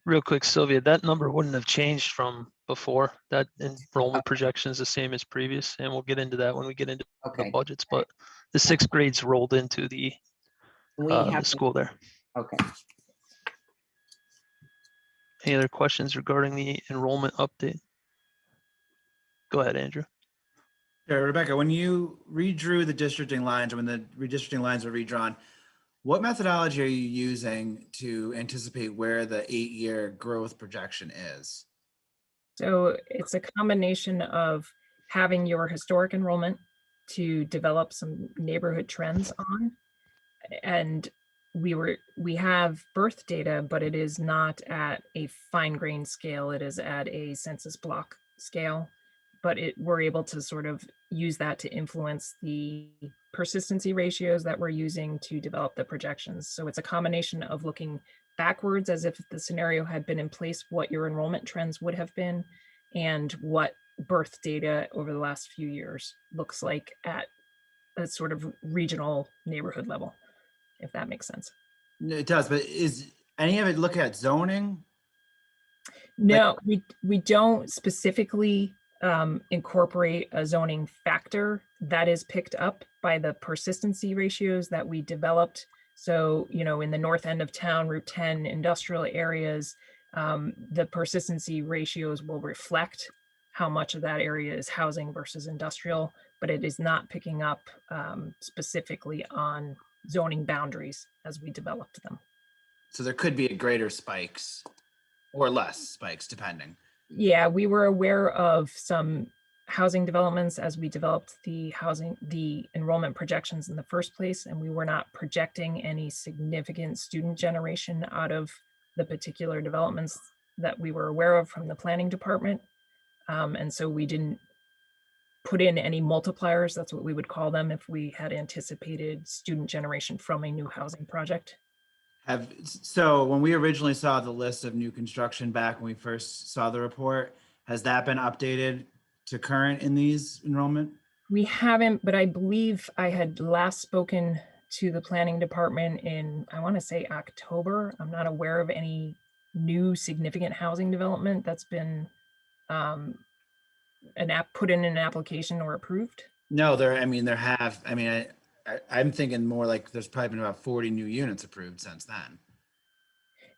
real quick, Sylvia, that number wouldn't have changed from before. That enrollment projection is the same as previous, and we'll get into that when we get into the budgets. But the 6th grades rolled into the school there. Okay. Any other questions regarding the enrollment update? Go ahead, Andrew. Yeah, Rebecca, when you redrew the districting lines, or when the redistricting lines were redrawn, what methodology are you using to anticipate where the 8-year growth projection is? So it's a combination of having your historic enrollment to develop some neighborhood trends on. And we have birth data, but it is not at a fine-grained scale. It is at a census block scale. But we're able to sort of use that to influence the persistency ratios that we're using to develop the projections. So it's a combination of looking backwards as if the scenario had been in place, what your enrollment trends would have been, and what birth data over the last few years looks like at a sort of regional neighborhood level, if that makes sense. It does, but is any of it look at zoning? No, we don't specifically incorporate a zoning factor. That is picked up by the persistency ratios that we developed. So, you know, in the north end of town, Route 10 industrial areas, the persistency ratios will reflect how much of that area is housing versus industrial, but it is not picking up specifically on zoning boundaries as we developed them. So there could be a greater spikes or less spikes depending. Yeah, we were aware of some housing developments as we developed the enrollment projections in the first place, and we were not projecting any significant student generation out of the particular developments that we were aware of from the planning department. And so we didn't put in any multipliers. That's what we would call them if we had anticipated student generation from a new housing project. So when we originally saw the list of new construction back when we first saw the report, has that been updated to current in these enrollment? We haven't, but I believe I had last spoken to the planning department in, I want to say October. I'm not aware of any new significant housing development that's been put in an application or approved. No, I'm thinking more like there's probably been about 40 new units approved since then.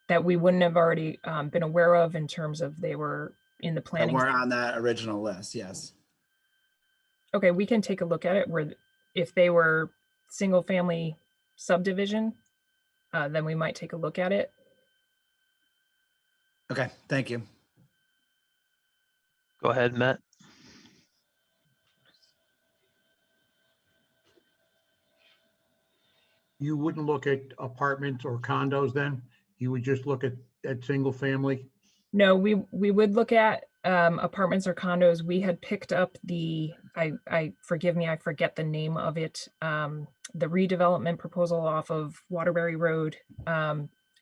That we wouldn't have already been aware of in terms of they were in the That planning. weren't on that original list, yes. Okay, we can take a look at it where if they were single family subdivision, then we might take a look at it. Okay, thank you. Go ahead, Matt. You wouldn't look at apartments or condos then? You would just look at single family? No, we would look at apartments or condos. We had picked up I forgive me, I forget the name of it. The redevelopment proposal off of Waterbury Road.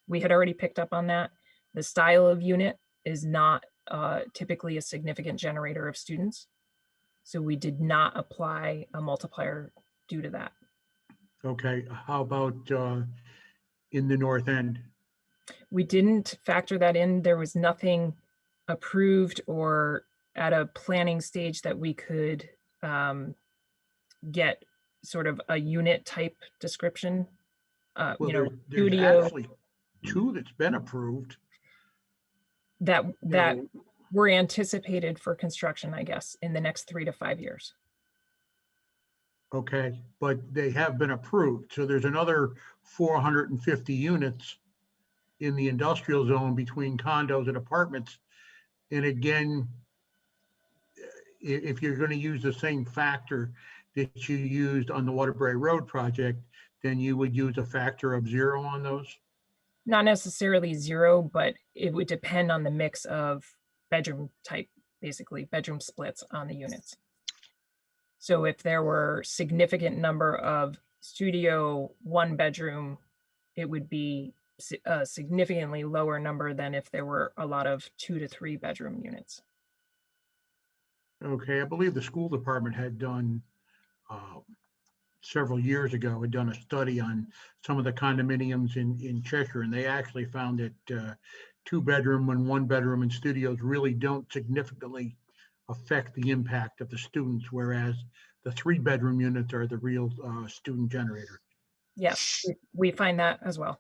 We had already picked up on that. The style of unit is not typically a significant generator of students. So we did not apply a multiplier due to that. Okay, how about in the north end? We didn't factor that in. There was nothing approved or at a planning stage that we could get sort of a unit type description. Well, there's studio actually two that's been approved. that know- were anticipated for construction, I guess, in the next 3 to 5 years. Okay, but they have been approved. So there's another 450 units in the industrial zone between condos and apartments. And again, if you're going to use the same factor that you used on the Waterbury Road project, then you would use a factor of 0 on those? Not necessarily 0, but it would depend on the mix of bedroom type, basically bedroom splits on the units. So if there were significant number of studio 1 bedroom, it would be a significantly lower number than if there were a lot of 2 to 3 bedroom units. Okay, I believe the school department had done several years ago, had done a study on some of the condominiums in Cheshire, and they actually found that 2 bedroom and 1 bedroom and studios really don't significantly affect the impact of the students, whereas the 3 bedroom units are the real student generator. Yeah, we find that as well.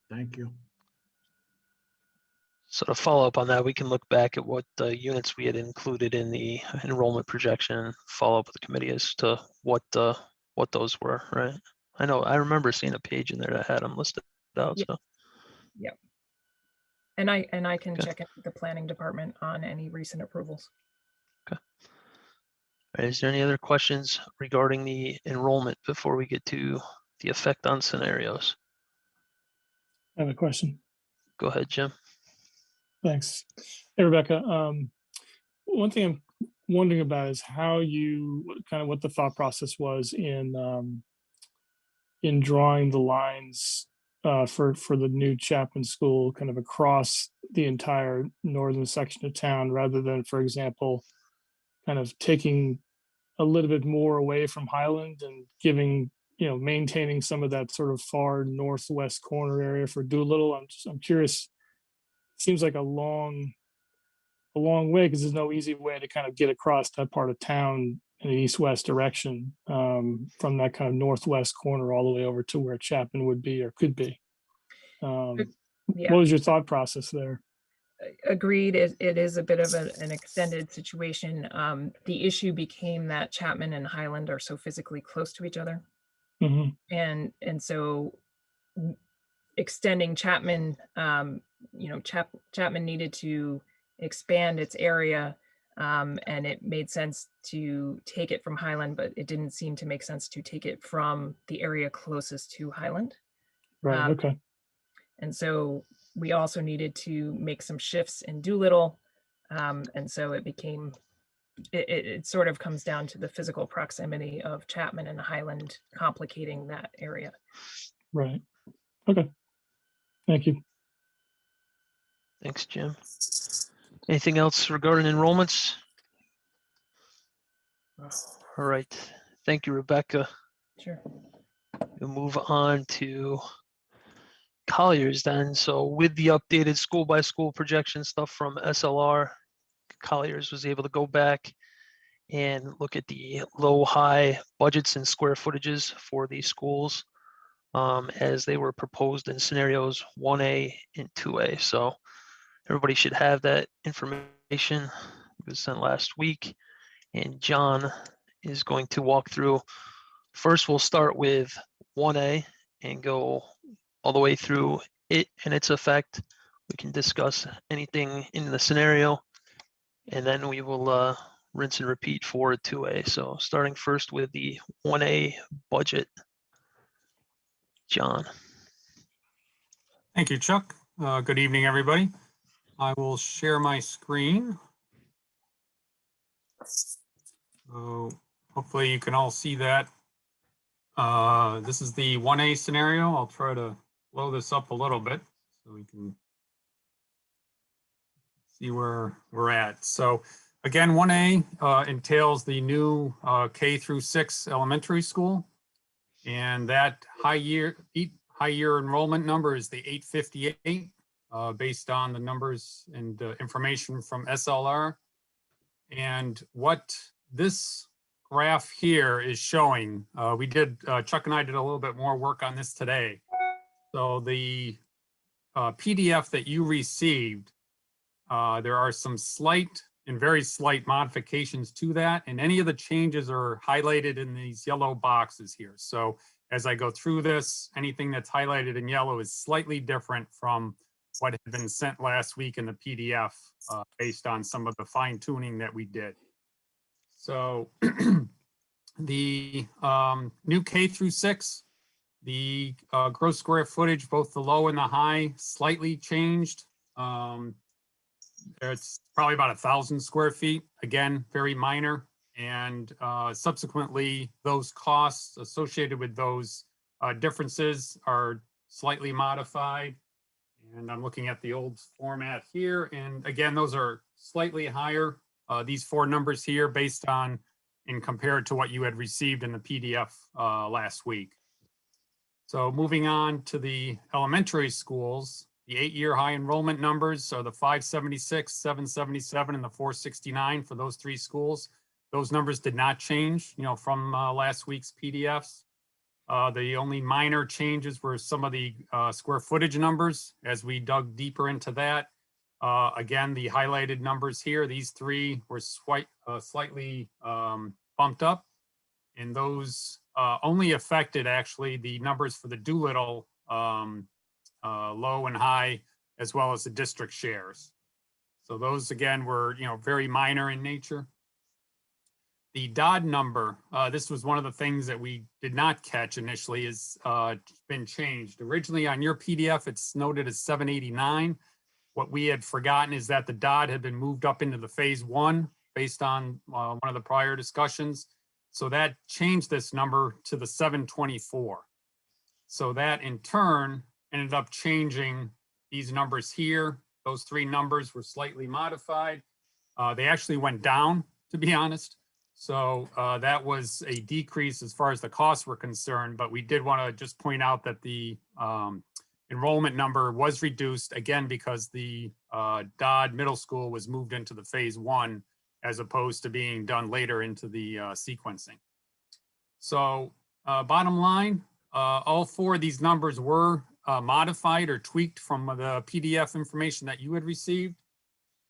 Thank you. So to follow up on that, we can look back at what units we had included in the enrollment projection, follow up with the committee as to what those were, right? I remember seeing a page in there that had them listed out. Yeah. So Yeah. And I can Okay. check in with the planning department on any recent approvals. all right, is there any other questions regarding the enrollment before we get to the effect on scenarios? I have a question. Go ahead, Jim. Thanks. Hey, Rebecca. One thing I'm wondering about is how what the thought process was in drawing the lines for the new Chapman School kind of across the entire northern section of town, rather than, for example, kind of taking a little bit more away from Highland and giving, maintaining some of that sort of far northwest corner area for Doolittle. I'm curious. Seems like a long way, because there's no easy way to kind of get across that part of town in an east-west direction, from that kind of northwest corner all the way over to where Chapman would be or could be. Yeah. What was your thought process there? Agreed. It is a bit of an extended situation. The issue became that Chapman and Highland are so physically close to each other. Mhm. And so extending Chapman, Chapman needed to expand its area, and it made sense to take it from Highland, but it didn't seem to make sense to take it from the area closest to Highland. Right, okay. And so we also needed to make some shifts in Doolittle. And so it became it sort of comes down to the physical proximity of Chapman and Highland complicating that area. Right. Okay. Thank you. Thanks, Jim. Anything else regarding enrollments? All right. Thank you, Rebecca. Sure. We'll move on to Colliers then. So with the updated school by school projection stuff from SLR, Colliers was able to go back and look at the low high budgets and square footages for these schools as they were proposed in scenarios 1A and 2A. So everybody should have that information. It was sent last week, and John is going to walk through. First, we'll start with 1A and go all the way through it and its effect. We can discuss anything in the scenario, and then we will rinse and repeat for 2A. So starting first with the 1A budget. John. Thank you, Chuck. Good evening, everybody. I will share my screen. Hopefully you can all see that. This is the 1A scenario. I'll try to blow this up a little bit so we can see where we're at. So again, 1A entails the new K through 6 elementary school. And that high year enrollment number is the 858 based on the numbers and information from SLR. And what this graph here is showing, Chuck and I did a little bit more work on this today. So the PDF that you received, there are some slight and very slight modifications to that. And any of the changes are highlighted in these yellow boxes here. So as I go through this, anything that's highlighted in yellow is slightly different from what had been sent last week in the PDF based on some of the fine tuning that we did. So the new K through 6, the gross square footage, both the low and the high, slightly changed. It's probably about 1,000 square feet, again, very minor. And subsequently, those costs associated with those differences are slightly modified. And I'm looking at the old format here. And again, those are slightly higher. These 4 numbers here based on and compared to what you had received in the PDF last week. So moving on to the elementary schools, the 8-year high enrollment numbers are the 576, 777, and the 469 for those 3 schools. Those numbers did not change, from last week's PDFs. The only minor changes were some of the square footage numbers as we dug deeper into that. Again, the highlighted numbers here, these 3 were slightly bumped up, and those only affected actually the numbers for the Doolittle low and high, as well as the district shares. So those again were, very minor in nature. The DOD number, this was one of the things that we did not catch initially, is been changed. Originally on your PDF, it's noted as 789. What we had forgotten is that the DOD had been moved up into the phase 1 based on one of the prior discussions. So that changed this number to the 724. So that in turn ended up changing these numbers here. Those 3 numbers were slightly modified. They actually went down, to be honest. So that was a decrease as far as the costs were concerned, but we did want to just point out that the enrollment number was reduced again because the Dodd Middle School was moved into the phase 1 as opposed to being done later into the sequencing. So bottom line, all 4 of these numbers were modified or tweaked from the PDF information that you had received.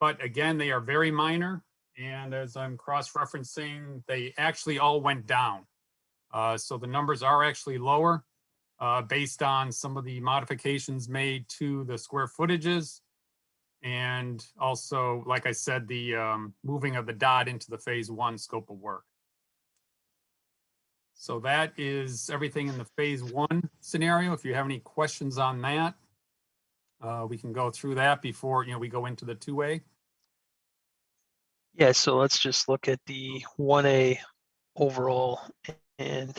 But again, they are very minor. And as I'm cross-referencing, they actually all went down. So the numbers are actually lower based on some of the modifications made to the square footages. And also, like I said, the moving of the DOD into the phase 1 scope of work. So that is everything in the phase 1 scenario. If you have any questions on that, we can go through that before we go into the 2A. Yeah, so let's just look at the 1A overall and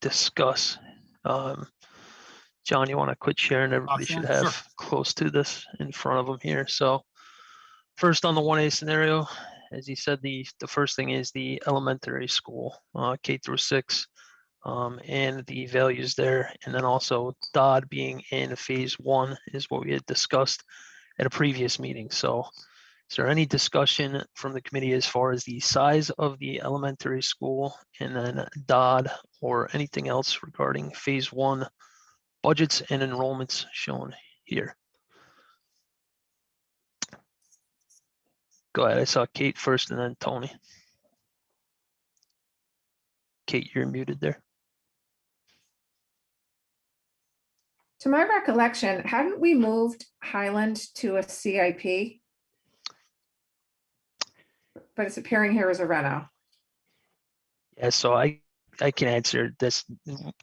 discuss. John, you want to quit sharing? Everybody should Sharon? have Sure. close to this in front of them here. So first on the 1A scenario, as you said, the first thing is the elementary school, K through 6, and the values there. And then also Dodd being in phase 1 is what we had discussed at a previous meeting. So is there any discussion from the committee as far as the size of the elementary school and then Dodd or anything else regarding phase 1 budgets and enrollments shown here? Go ahead. I saw Kate first and then Tony. Kate, you're muted there. To my recollection, hadn't we moved Highland to a CIP? But it's appearing here as a reno. Yeah, so I can answer this.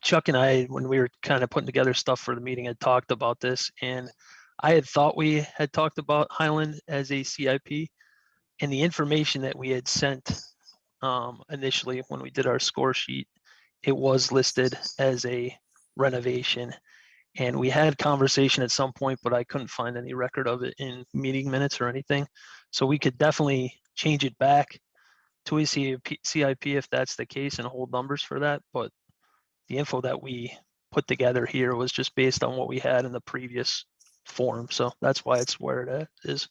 Chuck and I, when we were kind of putting together stuff for the meeting, had talked about this, and I had thought we had talked about Highland as a CIP, and the information that we had sent initially when we did our score sheet, it was listed as a renovation. And we had conversation at some point, but I couldn't find any record of it in meeting minutes or anything. So we could definitely change it back to a CIP if that's the case and hold numbers for that. But the info that we put together here was just based on what we had in the previous form. So that's why it's where it is.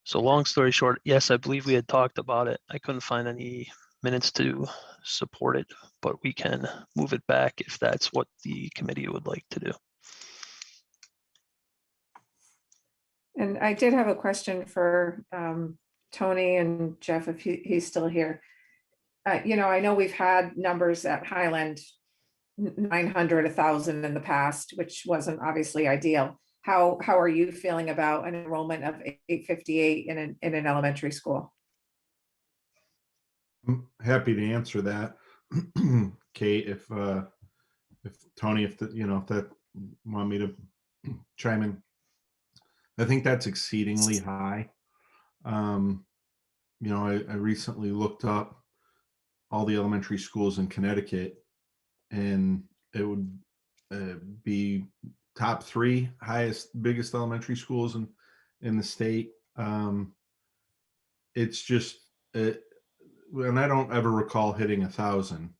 So long story short, yes, I believe we had talked about it. I couldn't find any minutes to support it, but we can move it back if that's what the committee would like to do. And I did have a question for Tony and Jeff, if he's still here. You know, I know we've had numbers at Highland, 900, 1,000 in the past, which wasn't obviously ideal. How are you feeling about an enrollment of 858 in an elementary school? I'm happy to answer that. Kate, if Tony, if that want me to chime in, I think that's exceedingly high. I recently looked up all the elementary schools in Connecticut, and it would be top 3 biggest elementary schools in the state. It's just, and I don't ever recall hitting 1,000.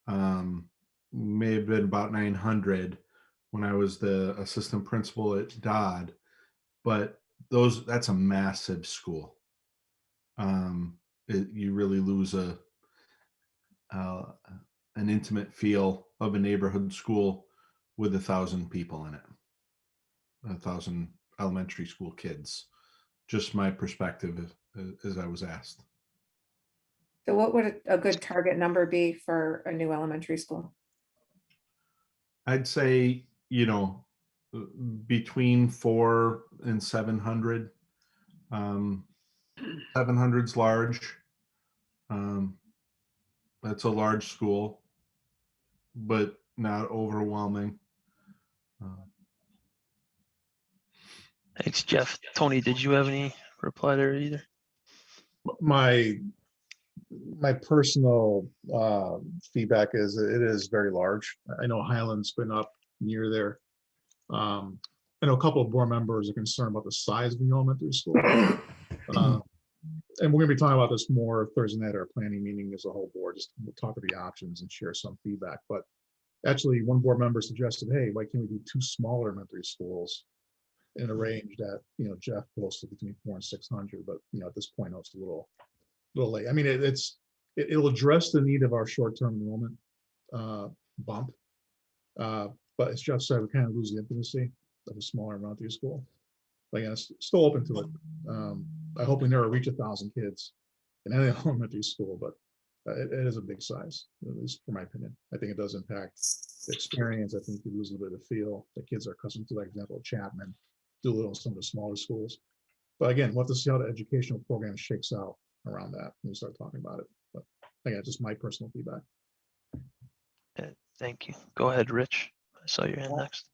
May have been about 900 when I was the assistant principal at Dodd, but that's a massive school. You really lose an intimate feel of a neighborhood school with 1,000 people in it, 1,000 elementary school kids. Just my perspective as I was asked. So what would a good target number be for a new elementary school? I'd say, between 400 and 700. 700's large. That's a large school, but not overwhelming. Thanks, Jeff. Tony, did you have any reply there either? My personal feedback is it is very large. I know Highland's been up near there. I know a couple of board members are concerned about the size of the elementary school. And we're going to be talking about this more Thursday night at our planning meeting as a whole board. Just we'll talk about the options and share some feedback. But actually, one board member suggested, hey, why can't we do 2 smaller elementary schools in a range that, Jeff posted between 400 and 600. But, at this point, it's a little late. I mean, it'll address the need of our short-term enrollment bump. But as Jeff said, we kind of lose the intimacy of a smaller elementary school. But yeah, still open to it. I hope we never reach 1,000 kids in any elementary school, but it is a big size, at least for my opinion. I think it does impact the experience. I think you lose a little bit of feel. The kids are accustomed to, like, example, Chapman, Doolittle, and some of the smaller schools. But again, we'll have to see how the educational program shakes out around that when we start talking about it. But again, just my personal feedback. Thank you. Go ahead, Rich. I saw your hand next.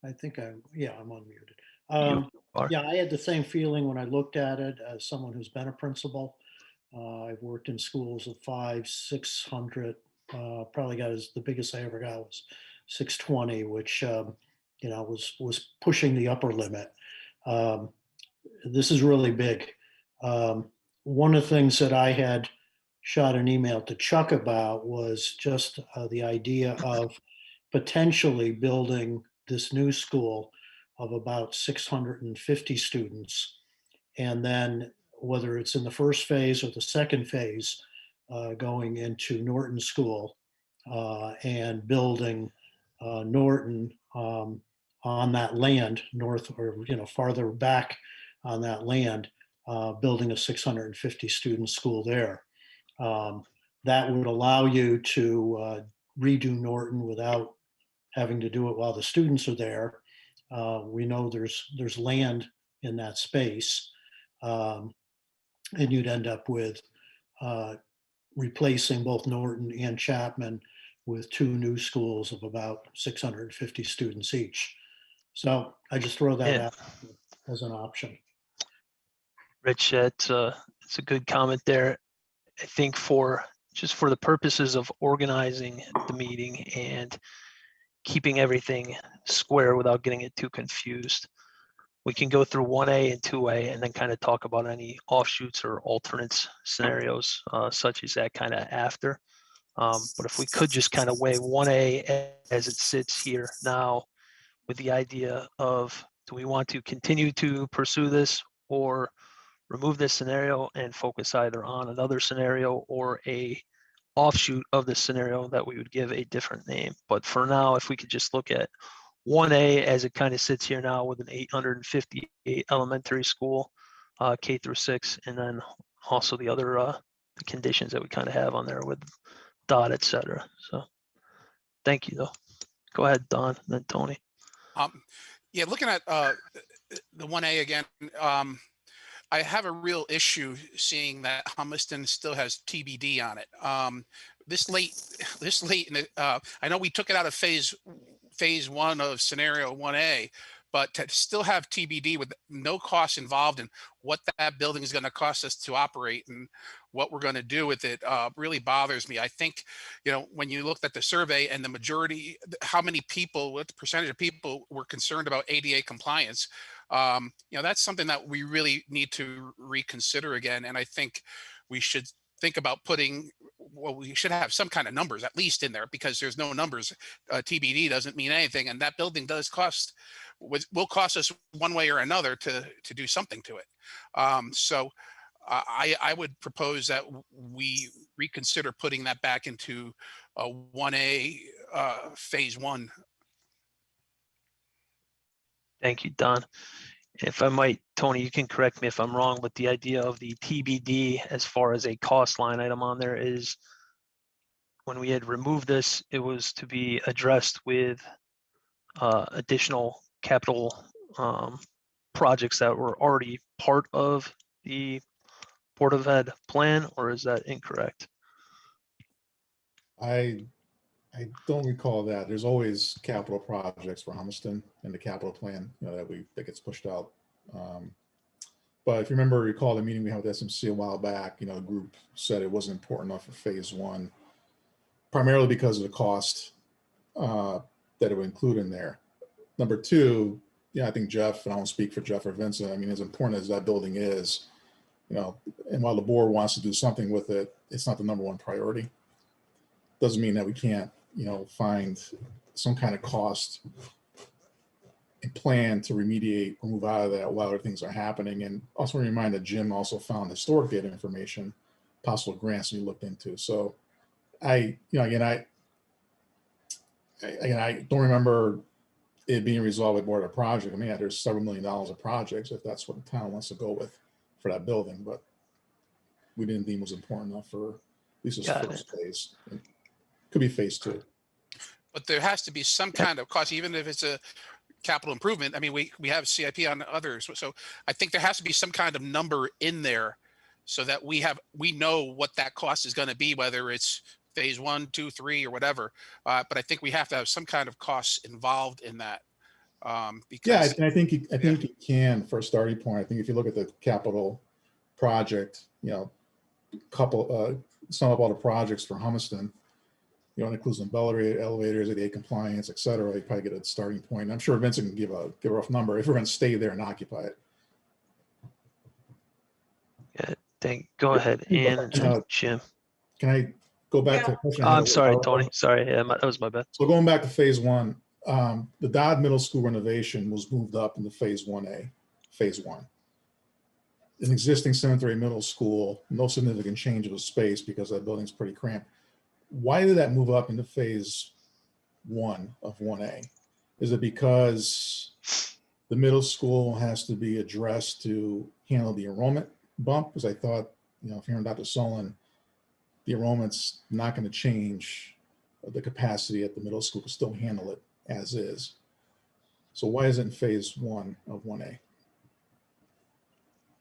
I think I'm unmuted. You are. Yeah, I had the same feeling when I looked at it as someone who's been a principal. I've worked in schools of 500, 600, probably the biggest I ever got was 620, which, was pushing the upper limit. This is really big. One of the things that I had shot an email to Chuck about was just the idea of potentially building this new school of about 650 students. And then whether it's in the first phase or the second phase, going into Norton School and building Norton on that land, north or farther back on that land, building a 650 student school there. That would allow you to redo Norton without having to do it while the students are there. We know there's land in that space, and you'd end up with replacing both Norton and Chapman with two new schools of about 650 students each. So I just throw that Yeah. out as an option. Rich, it's a good comment there. I think for the purposes of organizing the meeting and keeping everything square without getting it too confused, we can go through 1A and 2A and then kind of talk about any offshoots or alternates scenarios such as that kind of after. But if we could just kind of weigh 1A as it sits here now with the idea of, do we want to continue to pursue this or remove this scenario and focus either on another scenario or a offshoot of the scenario that we would give a different name. But for now, if we could just look at 1A as it kind of sits here now with an 858 elementary school, K through 6, and then also the other the conditions that we kind of have on there with dot, et cetera. So thank you though. Go ahead, Don, and then Tony. Yeah, looking at the 1A again, I have a real issue seeing that Humiston still has TBD on it. This late in the, I know we took it out of phase one of scenario 1A, but to still have TBD with no costs involved in what that building is going to cost us to operate and what we're going to do with it really bothers me. I think, when you looked at the survey and the majority, how many people, what the percentage of people were concerned about ADA compliance, that's something that we really need to reconsider again. And I think we should think about we should have some kind of numbers at least in there, because there's no numbers. TBD doesn't mean anything. And that building will cost us one way or another to do something to it. So I would propose that we reconsider putting that back into 1A phase one. Thank you, Don. If I might, Tony, you can correct me if I'm wrong, but the idea of the TBD as far as a cost line item on there is, when we had removed this, it was to be addressed with additional capital projects that were already part of the Board of Ed plan, or is that incorrect? I don't recall that. There's always capital projects for Humiston in the capital plan, that gets pushed out. But if you recall the meeting we had with SMC a while back, the group said it wasn't important enough for phase one, primarily because of the cost that it would include in there. Number two, I think Jeff, and I won't speak for Jeff or Vincent, as important as that building is, and while the board wants to do something with it, it's not the number one priority. Doesn't mean that we can't, find some kind of cost and plan to remediate or move out of that while other things are happening. And also remind that Jim also found historic data information, possible grants he looked into. So I don't remember it being resolved with more of a project. There's several $1 million of projects if that's what the town wants to go with for that building, but we didn't deem it was important enough for at least this first phase. It could be phase two. But there has to be some kind of cost, even if it's a capital improvement. We have CIP on others. So I think there has to be some kind of number in there so that we know what that cost is going to be, whether it's phase 1, 2, 3, or whatever. But I think we have to have some kind of costs involved in that. Yeah, Because and I think you can, for a starting point. I think if you look at the capital project, sum up all the projects for Humiston, it includes elevators, ADA compliance, et cetera. You probably get a starting point. I'm sure Vincent can give a rough number if we're going to stay there and occupy it. Yeah, go ahead, and Jim. Can I go back to the question? I had I'm a sorry, while ago? Tony. Sorry, yeah, that was my bad. So going back to phase 1, the Dodd Middle School renovation was moved up into phase 1A, phase 1. An existing 7th grade middle school, no significant change of space because that building's pretty cramped. Why did that move up into phase 1 of 1A? Is it because the middle school has to be addressed to handle the enrollment bump? Because I thought, if you're in Dr. Solon, the enrollment's not going to change. The capacity at the middle school can still handle it as is. So why is it in phase 1 of 1A?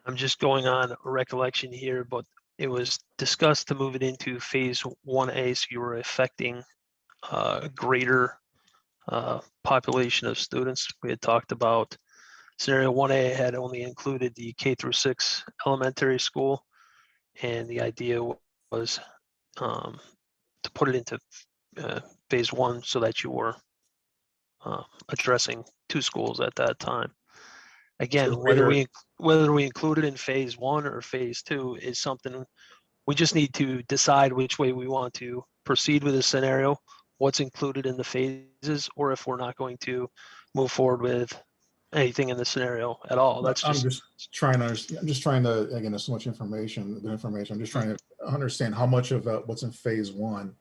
I'm just going on a recollection here, but it was discussed to move it into phase 1A, so you were affecting a greater population of students. We had talked about scenario 1A had only included the K through 6 elementary school, and the idea was to put it into phase 1 so that you were addressing 2 schools at that time. Again, whether we include it in phase 1 or phase 2 is something we just need to decide which way we want to proceed with this scenario, what's included in the phases, or if we're not going to move forward with anything in the scenario at all. That's I'm just trying to, again, there's so much information, good information. I'm just trying to understand how much of what's in phase 1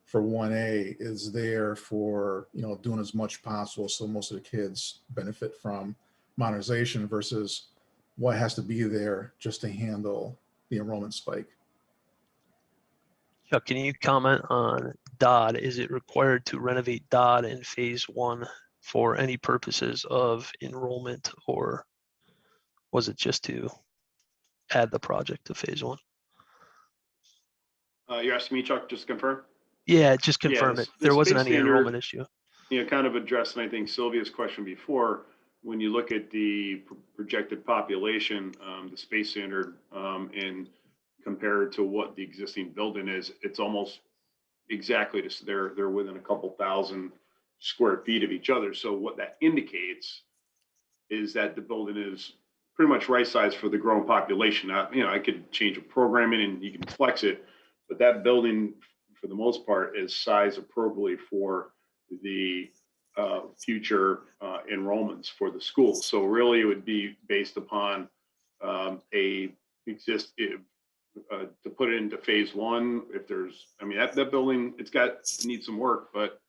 for 1A is there for, doing as much possible so most of the kids benefit from modernization versus what has to be there just to handle the enrollment spike. Chuck, can you comment on Dodd? Is it required to renovate Dodd in phase 1 for any purposes of enrollment, or was it just to add the project to phase 1? You're asking me, Chuck, just to confirm? Yeah, just confirm it. There wasn't any enrollment issue. Kind of addressing, I think, Sylvia's question before. When you look at the projected population, the space standard, and compared to what the existing building is, it's almost exactly just they're within a couple thousand square feet of each other. So what that indicates is that the building is pretty much right size for the growing population. I could change a programming and you can flex it, but that building, for the most part, is sized appropriately for the future enrollments for the school. So really, it would be based upon to put it into phase 1. If there's, that building, needs some work, but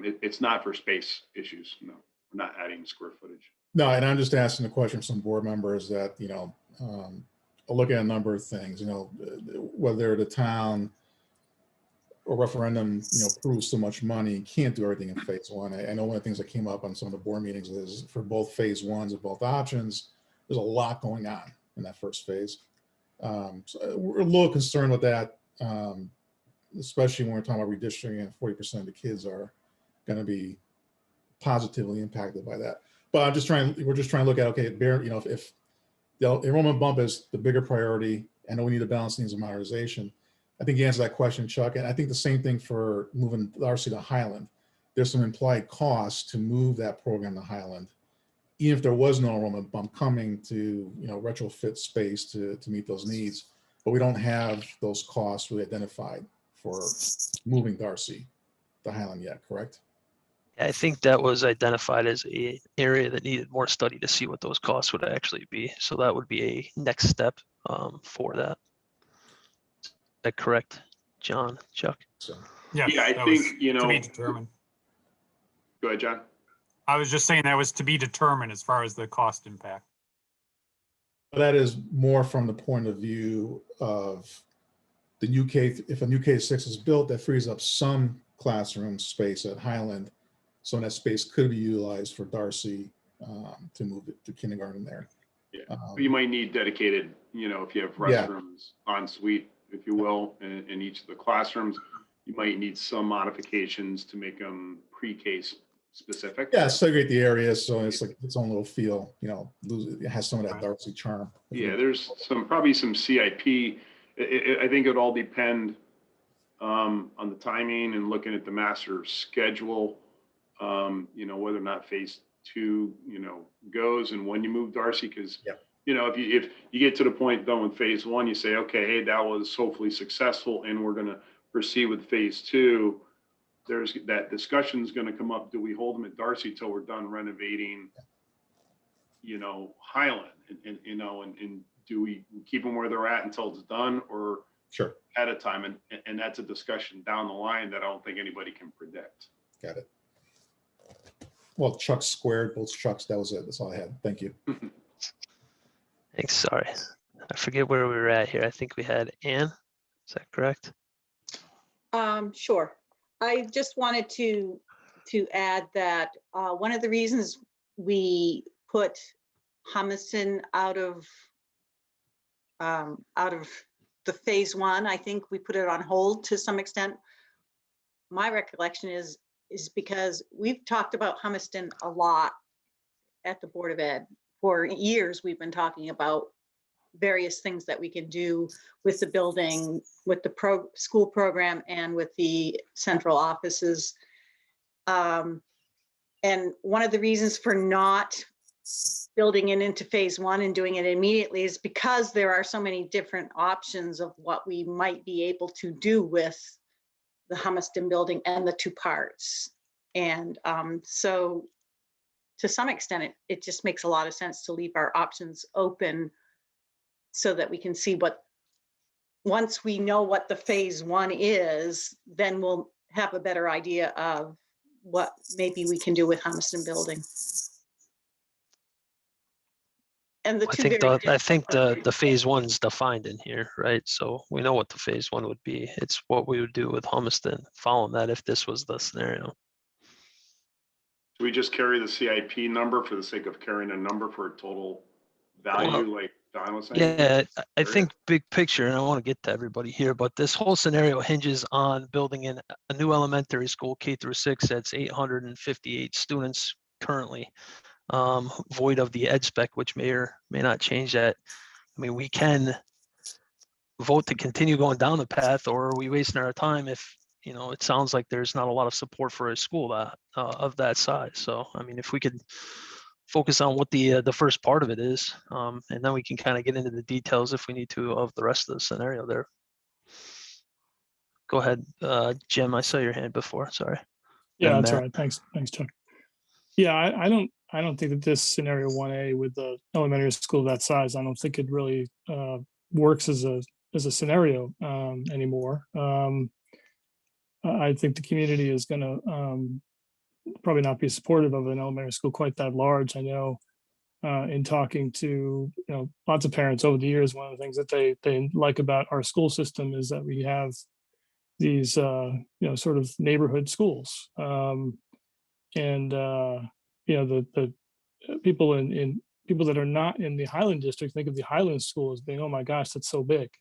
it's not for space issues. No, we're not adding square footage. No, and I'm just asking the question from some board members that, I'll look at a number of things, whether the town or referendum, approves so much money, can't do everything in phase 1. I know one of the things that came up on some of the board meetings is for both phase 1s of both options, there's a lot going on in that first phase. So we're a little concerned with that, especially when we're talking about redistricting and 40% of the kids are going to be positively impacted by that. But we're just trying to look at, okay, if the enrollment bump is the bigger priority, I know we need to balance things with modernization. I think you answered that question, Chuck. And I think the same thing for moving RC to Highland. There's some implied costs to move that program to Highland, even if there was no enrollment bump coming to, retrofit space to meet those needs. But we don't have those costs really identified for moving Darcy to Highland yet, correct? I think that was identified as an area that needed more study to see what those costs would actually be. So that would be a next step for that. Is that correct, John, Chuck? So Yes, yeah, I that think, was to be determined. Go ahead, John. I was just saying that was to be determined as far as the cost impact. That is more from the point of view of the new K. If a new K-6 is built, that frees up some classroom space at Highland. So that space could be utilized for Darcy to move it to kindergarten there. Yeah, but you might need dedicated, if you have restrooms en suite, if you will, in each of the classrooms. you might need some modifications to make them pre-K specific. Yeah, segregate the areas so it's like its own little feel, it has some of that Darcy charm. Yeah, there's probably some CIP. I think it all depend on the timing and looking at the master schedule, whether or not phase 2, goes and when you move Darcy, because, if you get to the point done with phase 1, you say, okay, hey, that was hopefully successful and we're going to proceed with phase 2. There's that discussion is going to come up. Do we hold them at Darcy till we're done renovating, Highland and do we keep them where they're at until it's done or sure at a time? And that's a discussion down the line that I don't think anybody can predict. Got it. Well, Chuck squared, both Chucks, that was it. That's all I had. Thank you. Thanks, sorry. I forget where we were at here. I think we had Ann. Is that correct? Sure. I just wanted to add that one of the reasons we put Humiston out of the phase 1, I think we put it on hold to some extent. My recollection is because we've talked about Humiston a lot at the Board of Ed. For years, we've been talking about various things that we can do with the building, with the school program, and with the central offices. And one of the reasons for not building it into phase 1 and doing it immediately is because there are so many different options of what we might be able to do with the Humiston building and the 2 parts. And so to some extent, it just makes a lot of sense to leave our options open so that we can see once we know what the phase 1 is, then we'll have a better idea of what maybe we can do with Humiston building. And the two I think the phase 1's defined in here, right? So we know what the phase 1 would be. It's what we would do with Humiston following that if this was the scenario. Do we just carry the CIP number for the sake of carrying a number for a total value, like Don was saying? Yeah, I think big picture, and I want to get to everybody here, but this whole scenario hinges on building in a new elementary school, K through 6, that's 858 students currently, void of the ed spec, which may or may not change that. I mean, we can vote to continue going down the path, or are we wasting our time if, it sounds like there's not a lot of support for a school that of that size. So, I mean, if we could focus on what the first part of it is, and then we can kind of get into the details if we need to of the rest of the scenario there. Go ahead, Jim. I saw your hand before. Sorry. Yeah, And that's Matt. all right. Thanks, Chuck. Yeah, I don't think that this scenario 1A with the elementary school of that size, I don't think it really works as a scenario anymore. I think the community is going to probably not be supportive of an elementary school quite that large. I know in talking to lots of parents over the years, one of the things that they like about our school system is that we have these sort of neighborhood schools, and the people in people that are not in the Highland district think of the Highland school as being, oh my gosh, that's so big.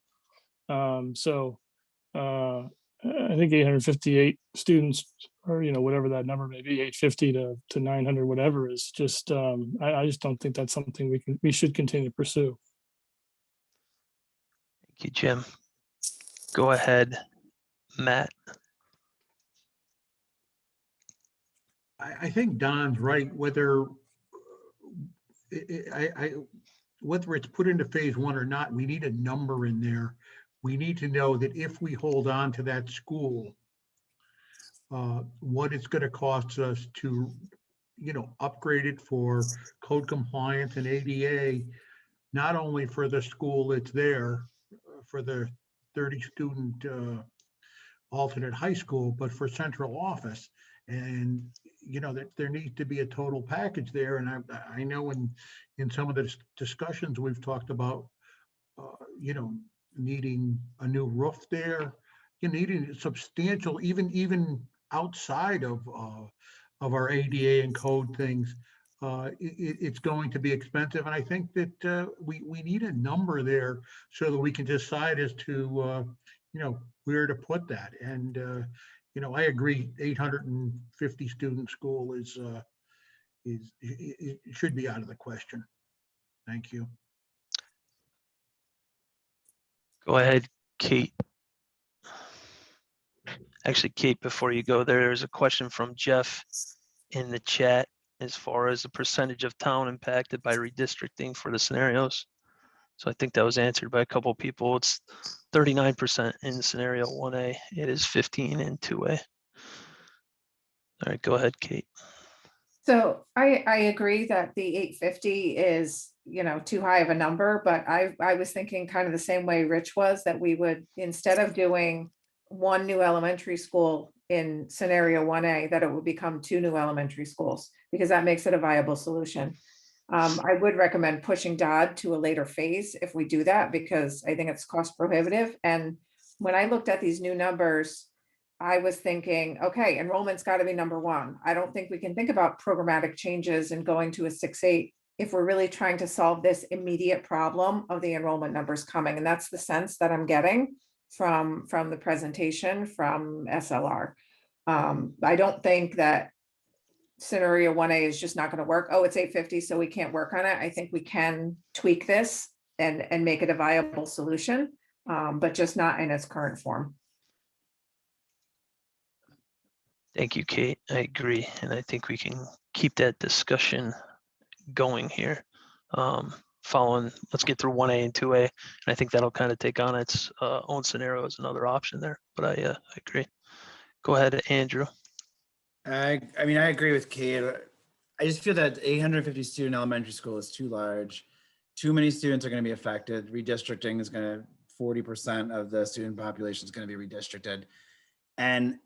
I think 858 students, or whatever that number may be, 850 to 900, whatever, is just I just don't think that's something we should continue to pursue. Thank you, Jim. Go ahead, Matt. I think Don's right, whether whether it's put into phase 1 or not, we need a number in there. We need to know that if we hold on to that school, what it's going to cost us to, upgrade it for code compliance and ADA, not only for the school that's there, for the 30 student alternate high school, but for central office. And, that there needs to be a total package there. And I know in some of the discussions we've talked about, needing a new roof there, needing substantial, even outside of our ADA and code things, it's going to be expensive. And I think that we need a number there so that we can decide as to, where to put that. And, I agree, 850 student school it should be out of the question. Thank you. Go ahead, Kate. Actually, Kate, before you go, there's a question from Jeff in the chat as far as the percentage of town impacted by redistricting for the scenarios. So I think that was answered by a couple of people. It's 39% in scenario 1A. It is 15 in 2A. All right, go ahead, Kate. So I agree that the 850 is, too high of a number, but I was thinking kind of the same way Rich was, that we would, instead of doing one new elementary school in scenario 1A, that it would become 2 new elementary schools, because that makes it a viable solution. I would recommend pushing Dodd to a later phase if we do that, because I think it's cost prohibitive. And when I looked at these new numbers, I was thinking, okay, enrollment's got to be number one. I don't think we can think about programmatic changes and going to a 6-8 if we're really trying to solve this immediate problem of the enrollment numbers coming. And that's the sense that I'm getting from the presentation from SLR. I don't think that scenario 1A is just not going to work. Oh, it's 850, so we can't work on it. I think we can tweak this and make it a viable solution, but just not in its current form. Thank you, Kate. I agree. And I think we can keep that discussion going here. Let's get through 1A and 2A. And I think that'll kind of take on its own scenario as another option there. But I agree. Go ahead, Andrew. I mean, I agree with Kate. I just feel that 850 student elementary school is too large. Too many students are going to be affected. Redistricting is going to, 40% of the student population is going to be redistricted. And,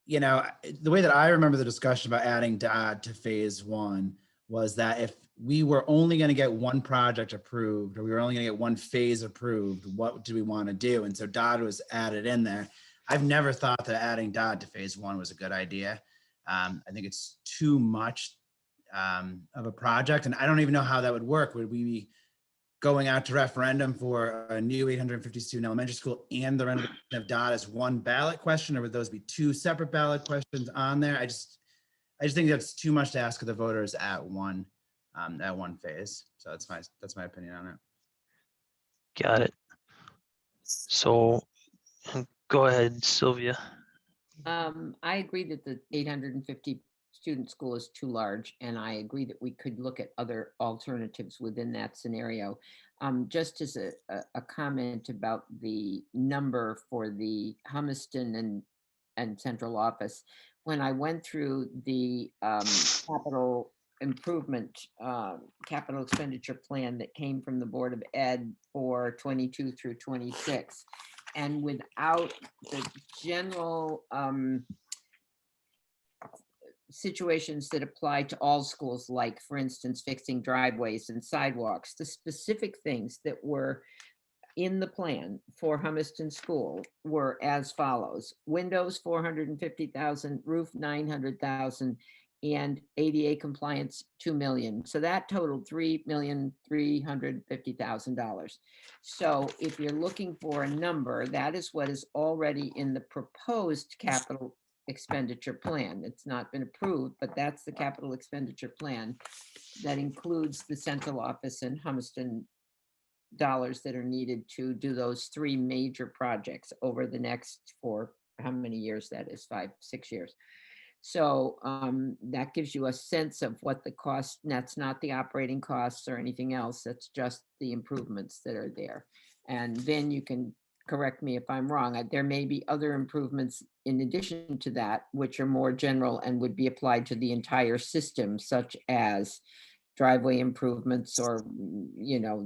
the way that I remember the discussion about adding Dodd to phase 1 was that if we were only going to get one project approved, or we were only going to get one phase approved, what do we want to do? And so Dodd was added in there. I've never thought that adding Dodd to phase 1 was a good idea. I think it's too much of a project, and I don't even know how that would work. Would we be going out to referendum for a new 850 student elementary school and the renovation of Dodd as one ballot question, or would those be 2 separate ballot questions on there? I just think that's too much to ask of the voters at one phase. So that's my opinion on it. Got it. So go ahead, Sylvia. I agree that the 850 student school is too large, and I agree that we could look at other alternatives within that scenario. Just as a comment about the number for the Humiston and central office, when I went through the capital improvement, capital expenditure plan that came from the Board of Ed for 22 through 26, and without the general situations that apply to all schools, like, for instance, fixing driveways and sidewalks, the specific things that were in the plan for Humiston School were as follows: windows, 450,000, roof, 900,000, and ADA compliance, 2 million. So that totaled $3,350,000. So if you're looking for a number, that is what is already in the proposed capital expenditure plan. It's not been approved, but that's the capital expenditure plan that includes the central office and Humiston dollars that are needed to do those 3 major projects over the next, for how many years that is, 5-6 years. So that gives you a sense of what the cost, and that's not the operating costs or anything else. That's just the improvements that are there. And then you can correct me if I'm wrong. There may be other improvements in addition to that, which are more general and would be applied to the entire system, such as driveway improvements or,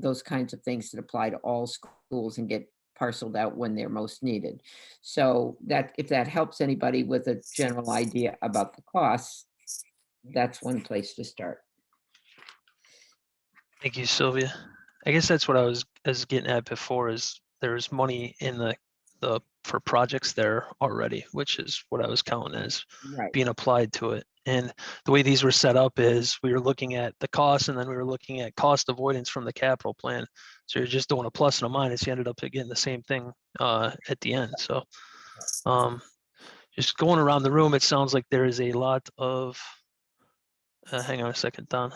those kinds of things that apply to all schools and get parceled out when they're most needed. So that, if that helps anybody with a general idea about the costs, that's one place to start. Thank you, Sylvia. I guess that's what I was getting at before, is there's money in the for projects there already, which is what I was counting as Right. being applied to it. And the way these were set up is we were looking at the cost and then we were looking at cost avoidance from the capital plan. So you're just doing a plus and a minus. You ended up getting the same thing at the end. So just going around the room, it sounds like there is a lot of, hang on a second, Don.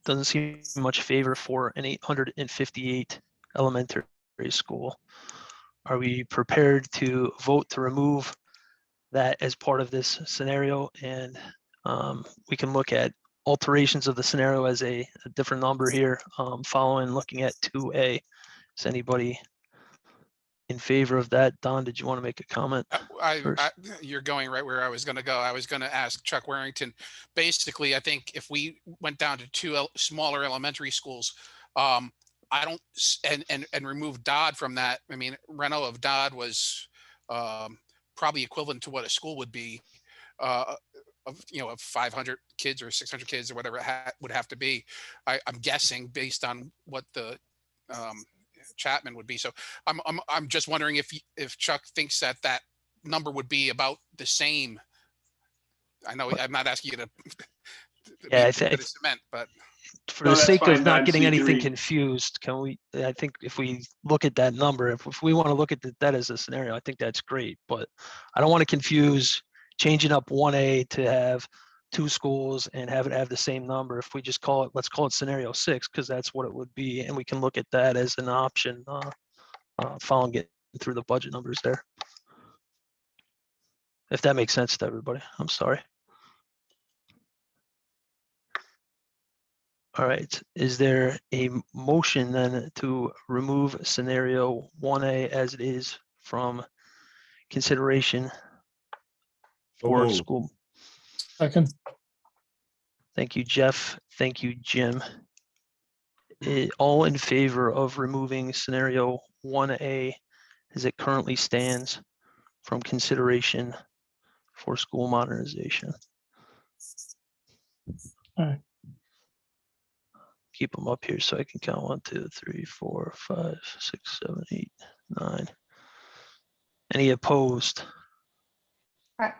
Doesn't seem much favor for an 858 elementary school. Are we prepared to vote to remove that as part of this scenario? And we can look at alterations of the scenario as a different number here, following looking at 2A. Is anybody in favor of that? Don, did you want to make a comment? You're going right where I was going to go. I was going to ask Chuck Warrington. Basically, I think if we went down to two smaller elementary schools, I don't and remove Dodd from that. I mean, Reno of Dodd was probably equivalent to what a school would be, of 500 kids or 600 kids or whatever it would have to be. I'm guessing based on what the Chapman would be. So I'm just wondering if Chuck thinks that number would be about the same. I know I'm not asking you to Yeah, I think cement, but for the sake of not getting anything confused, can we, I think if we look at that number, if we want to look at that as a scenario, I think that's great, but I don't want to confuse changing up 1A to have two schools and have it have the same number. If we just call it, let's call it scenario 6, because that's what it would be. And we can look at that as an option following getting through the budget numbers there. If that makes sense to everybody, I'm sorry. All right, is there a motion then to remove scenario 1A as it is from consideration for moved. school? Second. Thank you, Jeff. Thank you, Jim. All in favor of removing scenario 1A as it currently stands from consideration for school modernization? All right. Keep them up here so I can count 1, 2, 3, 4, 5, 6, 7, 8, 9. Any opposed? I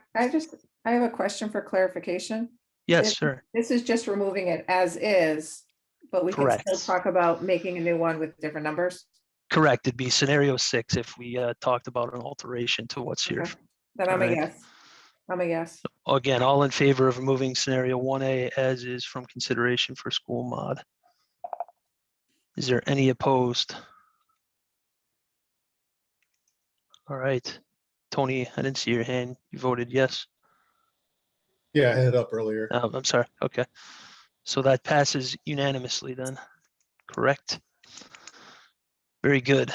have a question for clarification. Yes, sir. This is just removing it as is, but we can Correct. still talk about making a new one with different numbers. Correct. It'd be scenario 6 if we talked about an alteration to what's here. Okay. Then I'm a All right. yes. I'm a yes. Again, all in favor of removing scenario 1A as is from consideration for school mod. Is there any opposed? All right. Tony, I didn't see your hand. You voted yes? Yeah, I had it up earlier. I'm sorry. Okay. So that passes unanimously then, correct? Very good.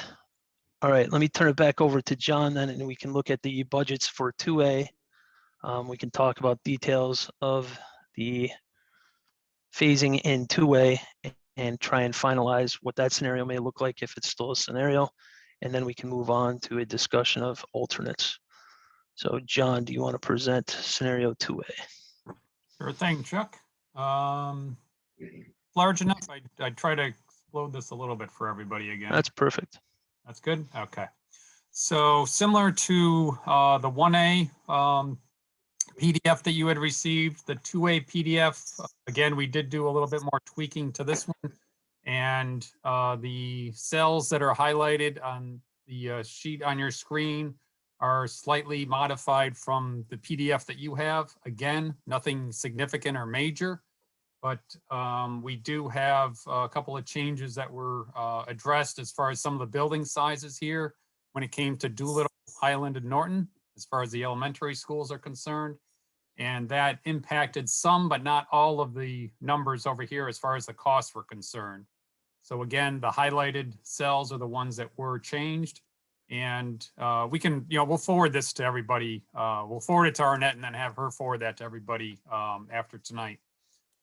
All right, let me turn it back over to John then, and we can look at the budgets for 2A. We can talk about details of the phasing in 2A and try and finalize what that scenario may look like if it's still a scenario. And then we can move on to a discussion of alternates. So John, do you want to present scenario 2A? Sure thing, Chuck. Large enough. I'd try to explode this a little bit for everybody again. That's perfect. That's good. Okay. So similar to the 1A PDF that you had received, the 2A PDF, again, we did do a little bit more tweaking to this one. And the cells that are highlighted on the sheet on your screen are slightly modified from the PDF that you have. Again, nothing significant or major, but we do have a couple of changes that were addressed as far as some of the building sizes here when it came to Doolittle, Highland, and Norton, as far as the elementary schools are concerned. And that impacted some, but not all of the numbers over here as far as the costs were concerned. So again, the highlighted cells are the ones that were changed. And we can, we'll forward this to everybody. We'll forward it to Arnett and then have her forward that to everybody after tonight.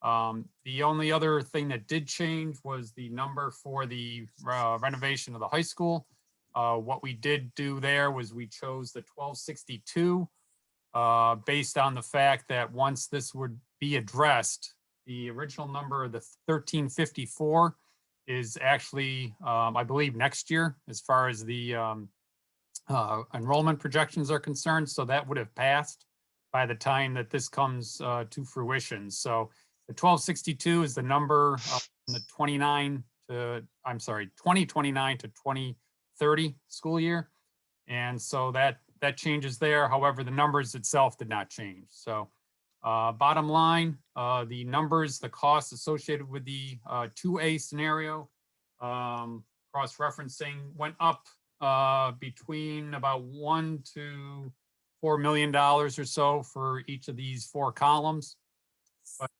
The only other thing that did change was the number for the renovation of the high school. What we did do there was we chose the 1262 based on the fact that once this would be addressed, the original number of the 1354 is actually, I believe, next year as far as the enrollment projections are concerned. So that would have passed. by the time that this comes to fruition. So the 1262 is the number in the 2029 to 2030 school year. And so that changes there. However, the numbers itself did not change. So bottom line, the numbers, the costs associated with the 2A scenario, cross-referencing went up between about $1 to $4 million or so for each of these 4 columns. But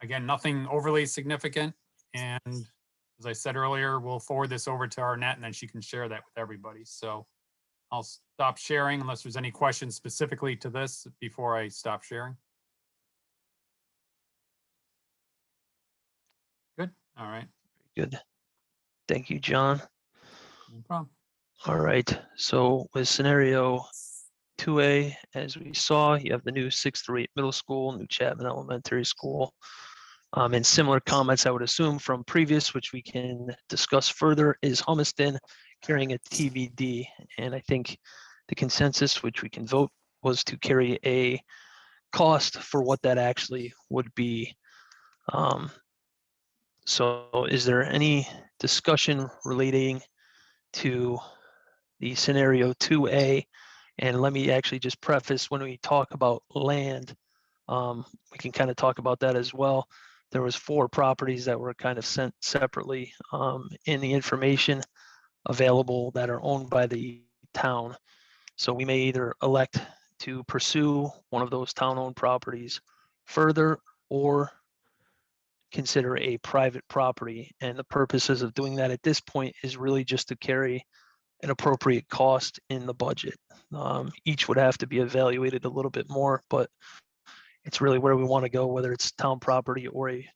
again, nothing overly significant. And as I said earlier, we'll forward this over to Arnett and then she can share that with everybody. So I'll stop sharing unless there's any questions specifically to this before I stop sharing. Good. All right. Good. Thank you, John. No problem. All right. So with scenario 2A, as we saw, you have the new 6 through 8 middle school, new Chapman Elementary School. And similar comments, I would assume, from previous, which we can discuss further, is Humiston carrying a TVD. And I think the consensus, which we can vote, was to carry a cost for what that actually would be. So is there any discussion relating to the scenario 2A? And let me actually just preface, when we talk about land, we can kind of talk about that as well. There was 4 properties that were kind of sent separately in the information available that are owned by the town. So we may either elect to pursue one of those town-owned properties further or consider a private property. And the purposes of doing that at this point is really just to carry an appropriate cost in the budget. Each would have to be evaluated a little bit more, but it's really where we want to go, whether it's town property or a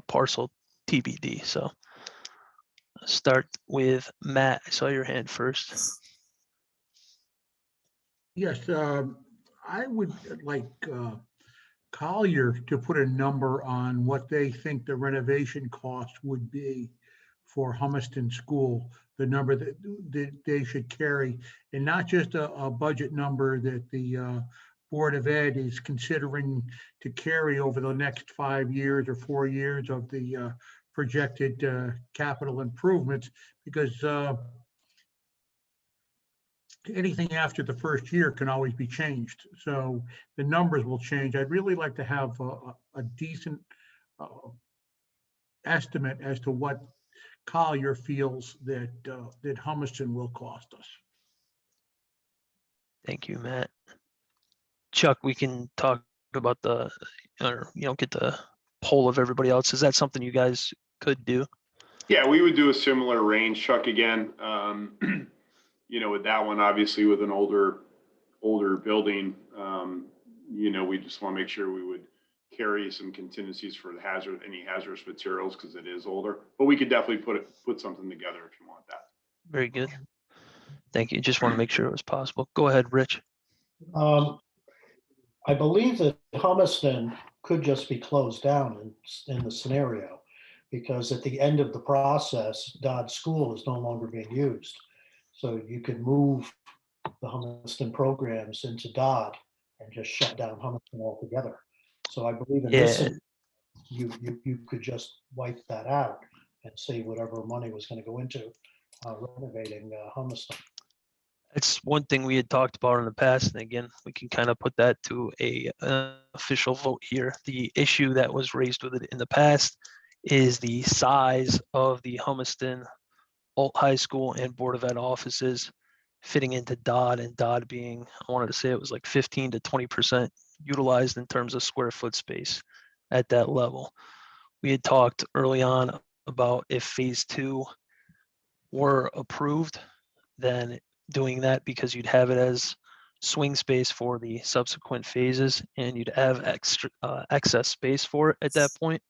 parcel TBD. So start with Matt. I saw your hand first. Yes, I would like Collier to put a number on what they think the renovation cost would be for Humiston School, the number that they should carry, and not just a budget number that the Board of Ed is considering to carry over the next 5 years or 4 years of the projected capital improvements, because anything after the first year can always be changed. So the numbers will change. I'd really like to have a decent estimate as to what Collier feels that that Humiston will cost us. Thank you, Matt. Chuck, we can talk about the, or get the poll of everybody else. Is that something you guys could do? Yeah, we would do a similar range, Chuck, again. With that one, obviously with an older building, we just want to make sure we would carry some contingencies for the any hazardous materials because it is older, but we could definitely put something together if you want that. Very good. Thank you. Just want to make sure it was possible. Go ahead, Rich. I believe that Humiston could just be closed down in the scenario, because at the end of the process, Dodd School is no longer being used. So you could move the Humiston programs into Dodd and just shut down Humiston altogether. So I believe in this, you could just wipe that out and save whatever money was going to go into renovating Humiston. It's one thing we had talked about in the past, and again, we can kind of put that to a official vote here. The issue that was raised with it in the past is the size of the Humiston Alt High School and Board of Ed offices fitting into Dodd, and Dodd being, I wanted to say it was like 15 to 20% utilized in terms of square foot space at that level. We had talked early on about if phase 2 were approved, then doing that, because you'd have it as swing space for the subsequent phases and you'd have excess space for it at that point.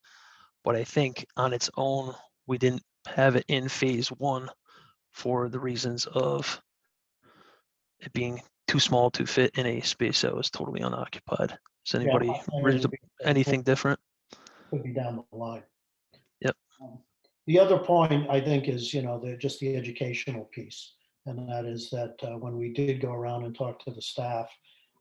But I think on its own, we didn't have it in phase 1 for the reasons of it being too small to fit in a space that was totally unoccupied. Does anybody anything different? Could be down the line. Yep. The other point I think is, just the educational piece. And that is that when we did go around and talk to the staff,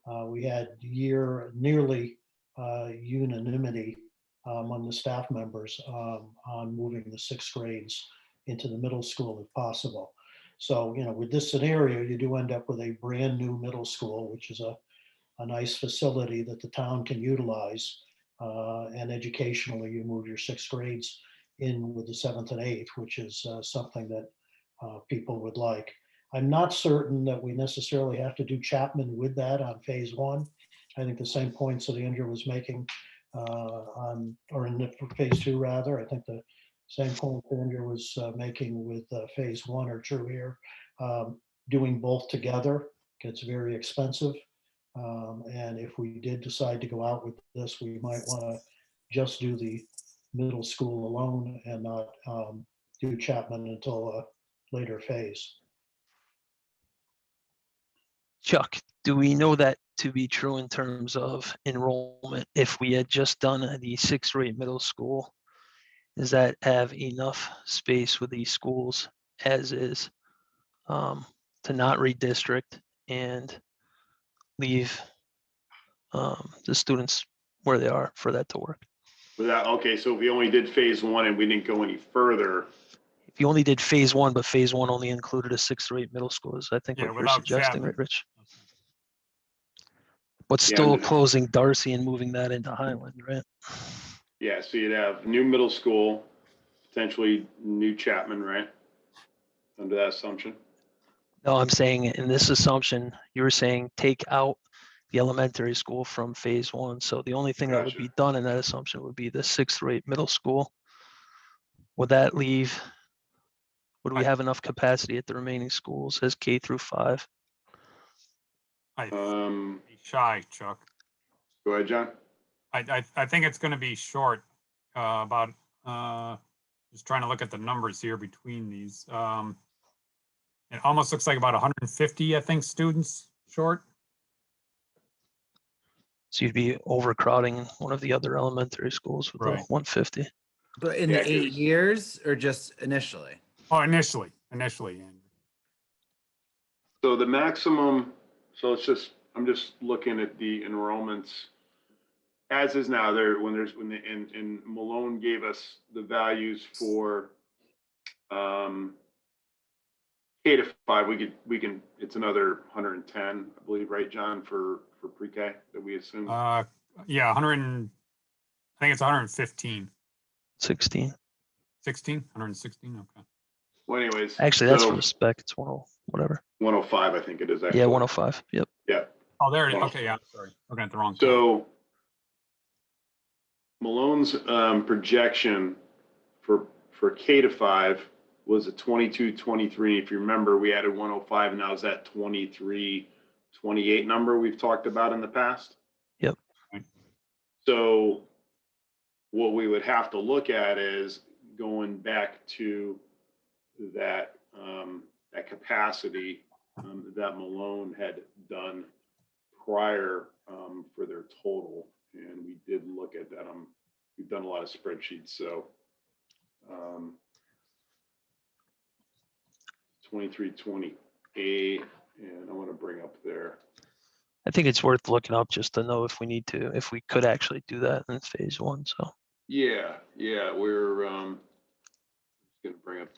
We had nearly unanimity among the staff members on moving the 6th grades into the middle school if possible. So, with this scenario, you do end up with a brand new middle school, which is a nice facility that the town can utilize. And educationally, you move your 6th grades in with the 7th and 8th, which is something that people would like. I'm not certain that we necessarily have to do Chapman with that on phase 1. I think the same points that Andrew was making in phase 2 rather. I think the same point Andrew was making with phase 1 are true here. Doing both together gets very expensive. And if we did decide to go out with this, we might want to just do the middle school alone and not do Chapman until a later phase. Chuck, do we know that to be true in terms of enrollment? If we had just done the 6th grade middle school, does that have enough space with these schools as is to not redistrict and leave the students where they are for that to work? Okay, so if we only did phase 1 and we didn't go any further, If you only did phase 1, but phase 1 only included a 6th grade middle school, is I think Yeah, what you're without suggesting, Chapman. right, Rich? But Yeah, still and the- closing Darcy and moving that into Highland, right? yeah, so you'd have new middle school, potentially new Chapman, right? Under that assumption. No, I'm saying in this assumption, you were saying take out the elementary school from phase 1. So the only thing that would Gotcha. be done in that assumption would be the 6th grade middle school. Would that leave, would we have enough capacity at the remaining schools as K through 5? Be shy, Chuck. Go ahead, John. I think it's going to be short. About just trying to look at the numbers here between these. It almost looks like about 150, I think, students short. So you'd be overcrowding one of the other elementary schools with the Right. 150. But in Yeah, the 8 years or just initially? Oh, initially, Andrew. So the maximum, so I'm just looking at the enrollments as is now there, and Malone gave us the values for K to 5, we can, it's another 110, I believe, right, John, for pre-K that we assume? Yeah, 100. I think it's 115. 16. 16? 116. Okay. Well, anyways. Actually, that's so for the spec. It's 10, whatever. 105, I think it is actually. Yeah, 105. Yep. Yeah. Oh, there it is. Okay, yeah, sorry. Looking at the wrong. So Malone's projection for K to 5 was a 22, 23. If you remember, we added 105, and now is that 23, 28 number we've talked about in the past. Yep. So what we would have to look at is going back to that that capacity that Malone had done prior for their total, and we did look at that. We've done a lot of spreadsheets, so 23, 28, and I want to bring up there. I think it's worth looking up just to know if we could actually do that in phase 1. So Yeah, we're going to bring up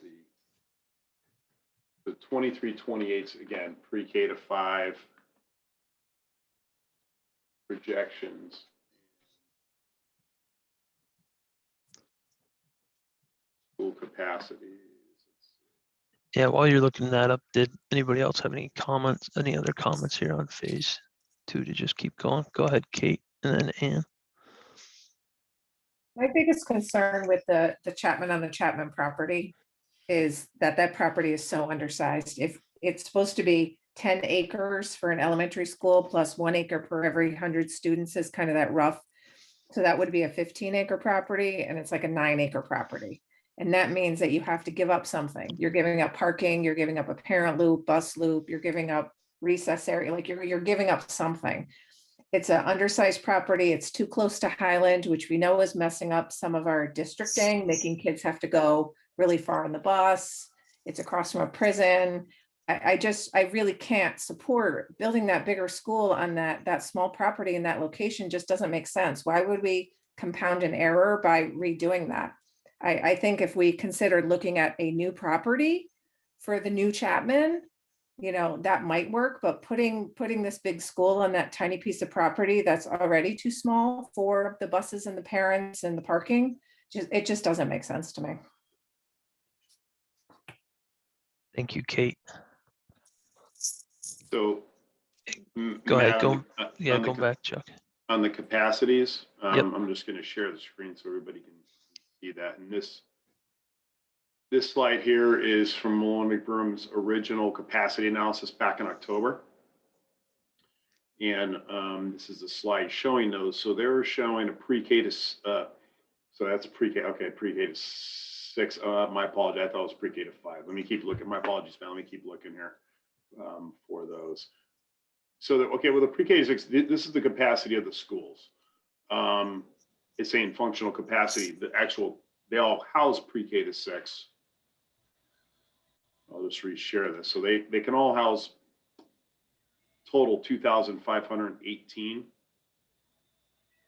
the 23, 28's again, pre-K to 5 projections. School capacities. yeah, while you're looking that up, did anybody else have any other comments here on phase 2 to just keep going? Go ahead, Kate, and then Ann. My biggest concern with the Chapman on the Chapman property is that property is so undersized. If it's supposed to be 10 acres for an elementary school plus 1 acre per every 100 students is kind of that rough. So that would be a 15-acre property, and it's like a 9-acre property. And that means that you have to give up something. You're giving up parking, you're giving up a parent loop, bus loop, you're giving up recess area, like you're giving up something. It's an undersized property. It's too close to Highland, which we know is messing up some of our districting, making kids have to go really far on the bus. It's across from a prison. I really can't support building that bigger school on that small property in that location. Just doesn't make sense. Why would we compound an error by redoing that? I think if we considered looking at a new property for the new Chapman, that might work, but putting this big school on that tiny piece of property that's already too small for the buses and the parents and the parking, it just doesn't make sense to me. Thank you, Kate. So. Go ahead, Matt, go, on the- yeah, on the go ca- back, Chuck. On the capacities, Yep. I'm just going to share the screen so everybody can see that. And this slide here is from Malone McBroom's original capacity analysis back in October. And this is a slide showing those. So they were showing a pre-K to, so that's pre-K, okay, pre-K to 6. My apologies, I thought it was pre-K to 5. Let me keep looking, my apologies, man, let me keep looking here for those. So that, okay, with the pre-K to 6, this is the capacity of the schools. It's saying functional capacity, the actual, they all house pre-K to 6. I'll just reshare this. So they can all house total 2,518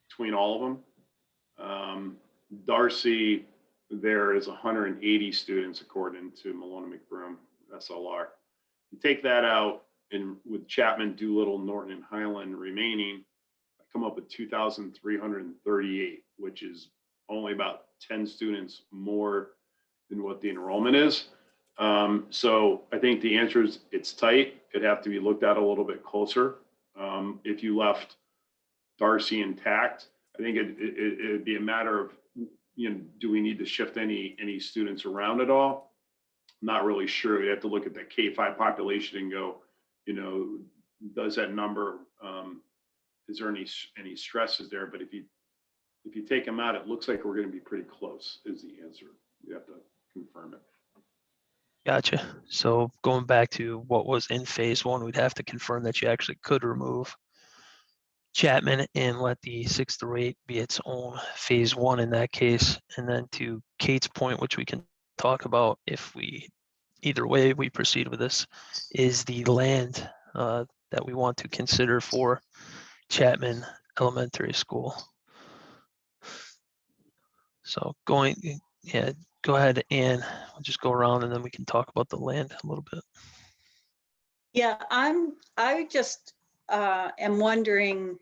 between all of them. Darcy, there is 180 students according to Malone McBroom SLR. You take that out, and with Chapman, Doolittle, Norton, and Highland remaining, I come up with 2,338, which is only about 10 students more than what the enrollment is. So I think the answer is it's tight. It'd have to be looked at a little bit closer. If you left Darcy intact, I think it'd be a matter of, do we need to shift any students around at all? Not really sure. You have to look at the K-5 population and go, does that number, is there any stresses there? But if you take them out, it looks like we're going to be pretty close is the answer. You have to confirm it. Gotcha. So going back to what was in phase 1, we'd have to confirm that you actually could remove Chapman and let the 6 through 8 be its own phase 1 in that case. And then to Kate's point, which we can talk about if either way we proceed with this, is the land that we want to consider for Chapman Elementary School. So go ahead, and we'll just go around and then we can talk about the land a little bit. Yeah, I just am wondering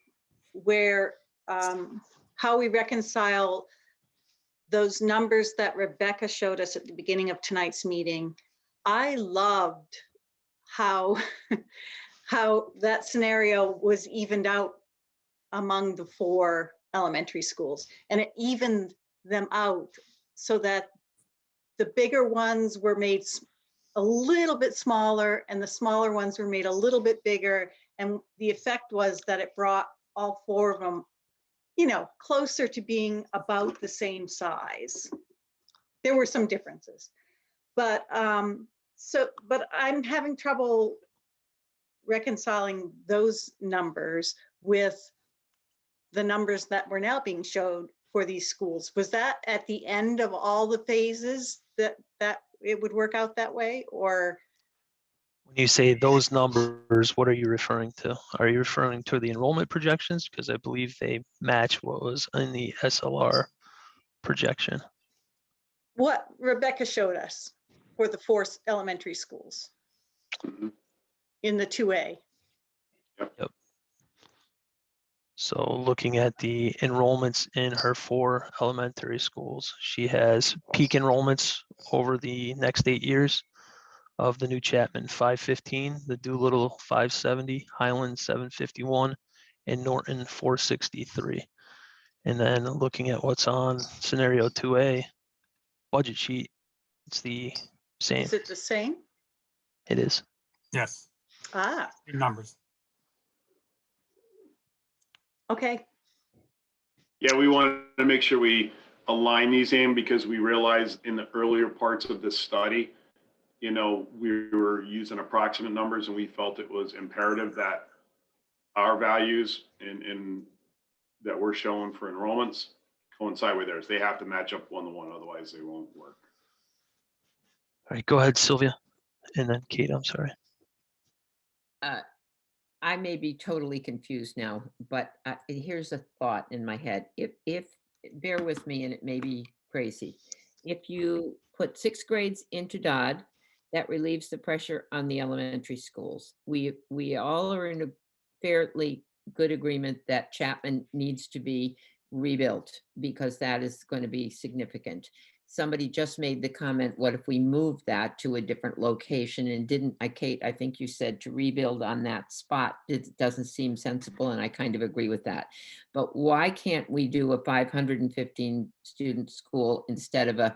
where, how we reconcile those numbers that Rebecca showed us at the beginning of tonight's meeting. I loved how that scenario was evened out among the 4 elementary schools, and it evened them out so that the bigger ones were made a little bit smaller and the smaller ones were made a little bit bigger. And the effect was that it brought all 4 of them, closer to being about the same size. There were some differences, but but I'm having trouble reconciling those numbers with the numbers that were now being showed for these schools. Was that at the end of all the phases that it would work out that way, or? When you say those numbers, what are you referring to? Are you referring to the enrollment projections? Because I believe they match what was in the SLR projection. What Rebecca showed us for the 4 elementary schools in the 2A. Yep. So looking at the enrollments in her 4 elementary schools, she has peak enrollments over the next 8 years of the new Chapman 515, the Doolittle 570, Highland 751, and Norton 463. And then looking at what's on scenario 2A budget sheet, it's the same. Is it the same? It is. Yes, Ah, same numbers. okay. Yeah, we wanted to make sure we align these in because we realized in the earlier parts of this study, we were using approximate numbers and we felt it was imperative that our values and that we're showing for enrollments coincide with theirs. They have to match up 1-to-1, otherwise they won't work. All right, go ahead, Sylvia. And then Kate, I'm sorry. I may be totally confused now, but here's a thought in my head. If, bear with me, and it may be crazy. If you put 6 grades into Dodd, that relieves the pressure on the elementary schools. We all are in a fairly good agreement that Chapman needs to be rebuilt because that is going to be significant. Somebody just made the comment, what if we move that to a different location and didn't, Kate, I think you said to rebuild on that spot. It doesn't seem sensible, and I kind of agree with that. But why can't we do a 515 student school instead of a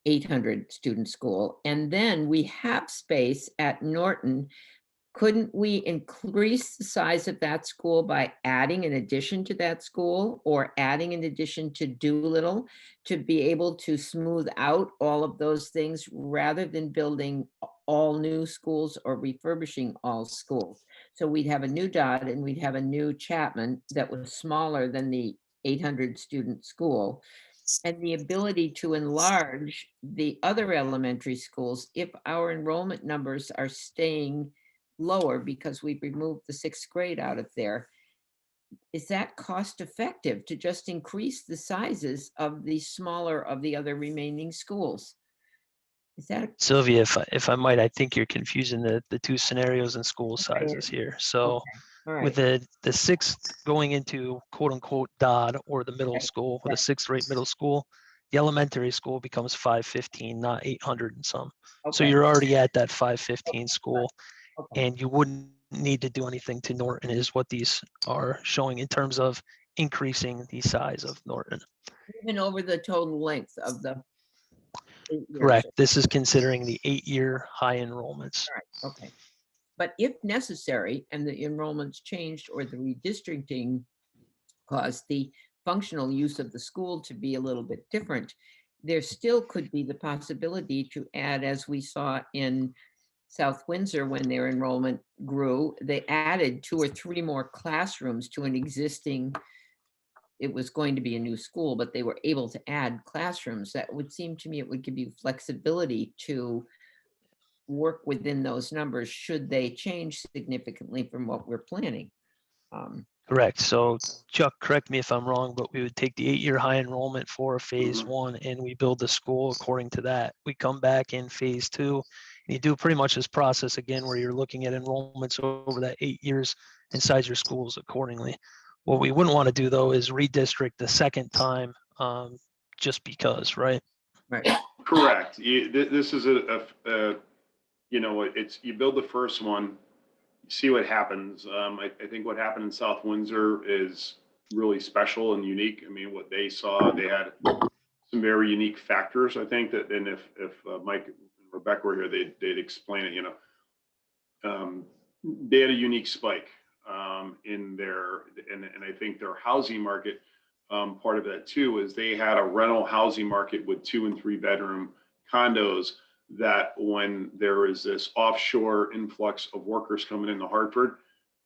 800 student school? And then we have space at Norton. Couldn't we increase the size of that school by adding an addition to that school or adding an addition to Doolittle to be able to smooth out all of those things rather than building all new schools or refurbishing all schools? So we'd have a new Dodd and we'd have a new Chapman that was smaller than the 800 student school, and the ability to enlarge the other elementary schools if our enrollment numbers are staying lower because we've removed the 6th grade out of there. Is that cost effective to just increase the sizes of the smaller of the other remaining schools? Is that Sylvia, if I might, I think you're confusing the two scenarios and school sizes here. So all right? with the 6th going into quote unquote Dodd or the middle school with a 6th rate middle school, the elementary school becomes 515, not 800 and some. So Okay. you're already at that 515 school. Okay. And you wouldn't need to do anything to Norton is what these are showing in terms of increasing the size of Norton. Even over the total length of the 8 years. Correct. This is considering the 8-year high enrollments. All right, okay. But if necessary, and the enrollments changed or the redistricting caused the functional use of the school to be a little bit different, there still could be the possibility to add, as we saw in South Windsor when their enrollment grew, they added 2 or 3 more classrooms to an existing, it was going to be a new school, but they were able to add classrooms. That would seem to me it would give you flexibility to work within those numbers should they change significantly from what we're planning. Correct. So Chuck, correct me if I'm wrong, but we would take the 8-year high enrollment for phase 1 and we build the school according to that. We come back in phase 2 and you do pretty much this process again where you're looking at enrollments over that 8 years and size your schools accordingly. What we wouldn't want to do though is redistrict the second time just because, right? Right. Correct. This is you know, it's, you build the first one, see what happens. I think what happened in South Windsor is really special and unique. I mean, what they saw, they had some very unique factors, I think, that, and if Mike and Rebecca were here, they'd explain it, you know. They had a unique spike in their, and I think their housing market, part of that too, is they had a rental housing market with 2 and 3 bedroom condos that when there is this offshore influx of workers coming into Hartford,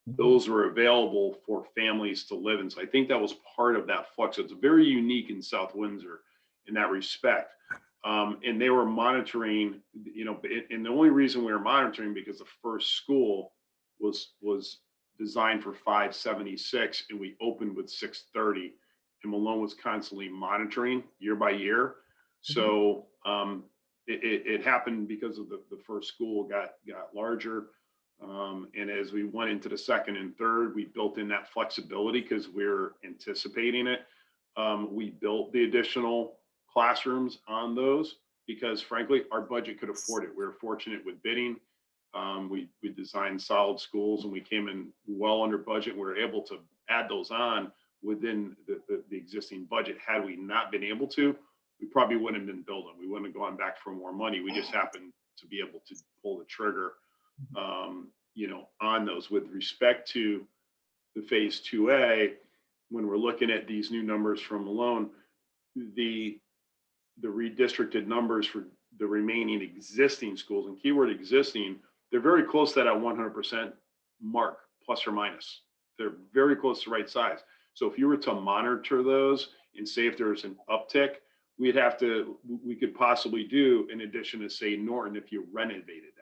those were available for families to live in. So I think that was part of that flux. It's very unique in South Windsor in that respect. And they were monitoring, you know, and the only reason we were monitoring because the first school was designed for 576 and we opened with 630, and Malone was constantly monitoring year by year. So it happened because of the first school got larger. And as we went into the second and third, we built in that flexibility because we're anticipating it. We built the additional classrooms on those because frankly, our budget could afford it. We were fortunate with bidding. We designed solid schools and we came in well under budget. We were able to add those on within the existing budget. Had we not been able to, we probably wouldn't have been building. We wouldn't have gone back for more money. We just happened to be able to pull the trigger, you know, on those. With respect to the phase 2A, when we're looking at these new numbers from Malone, the redistricted numbers for the remaining existing schools, and keyword existing, they're very close to that 100% mark, plus or minus. They're very close to right size. So if you were to monitor those and say if there's an uptick, we could possibly do in addition to say Norton if you renovated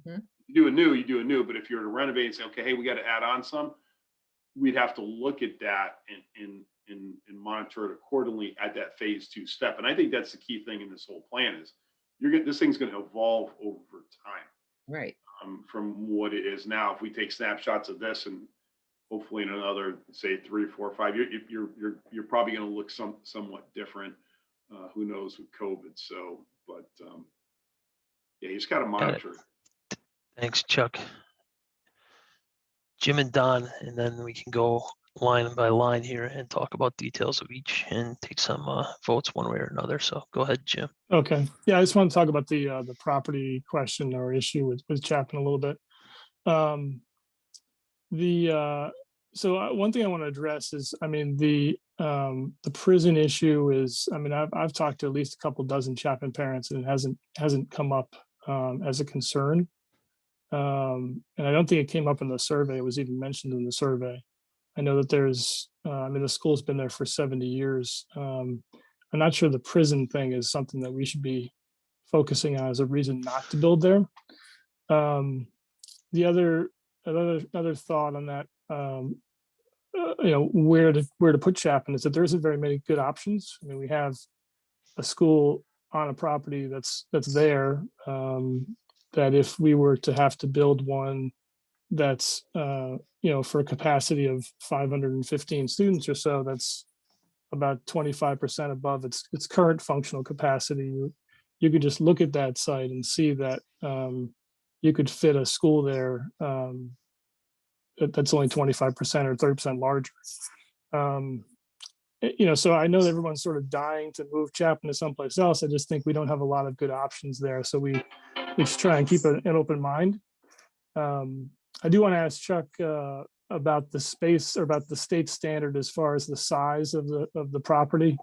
that. You do a new, but if you're to renovate and say, okay, hey, we got to add on some, we'd have to look at that and monitor it accordingly at that phase 2 step. And I think that's the key thing in this whole plan is this thing's going to evolve over time. Right. From what it is now. If we take snapshots of this and hopefully in another, say 3, 4, 5 years, you're probably going to look somewhat different. Who knows with COVID? So, but yeah, you just got to monitor it. Thanks, Chuck. Jim and Don, and then we can go line by line here and talk about details of each and take some votes one way or another. So go ahead, Jim. Okay, yeah, I just want to talk about the property question or issue with Chapman a little bit. So one thing I want to address is, I mean, the prison issue is, I mean, I've talked to at least a couple dozen Chapman parents, and it hasn't come up as a concern. And I don't think it came up in the survey. It was even mentioned in the survey. I know that there's, I mean, the school's been there for 70 years. I'm not sure the prison thing is something that we should be focusing on as a reason not to build there. The other thought on that, you know, where to put Chapman is that there isn't very many good options. I mean, we have a school on a property that's there, that if we were to have to build one that's, you know, for a capacity of 515 students or so, that's about 25% above its current functional capacity. You could just look at that site and see that you could fit a school there that's only 25% or 30% larger. You know, so I know that everyone's sort of dying to move Chapman to someplace else. I just think we don't have a lot of good options there. So we should try and keep an open mind. I do want to ask Chuck about the space, or about the state standard as far as the size of the property.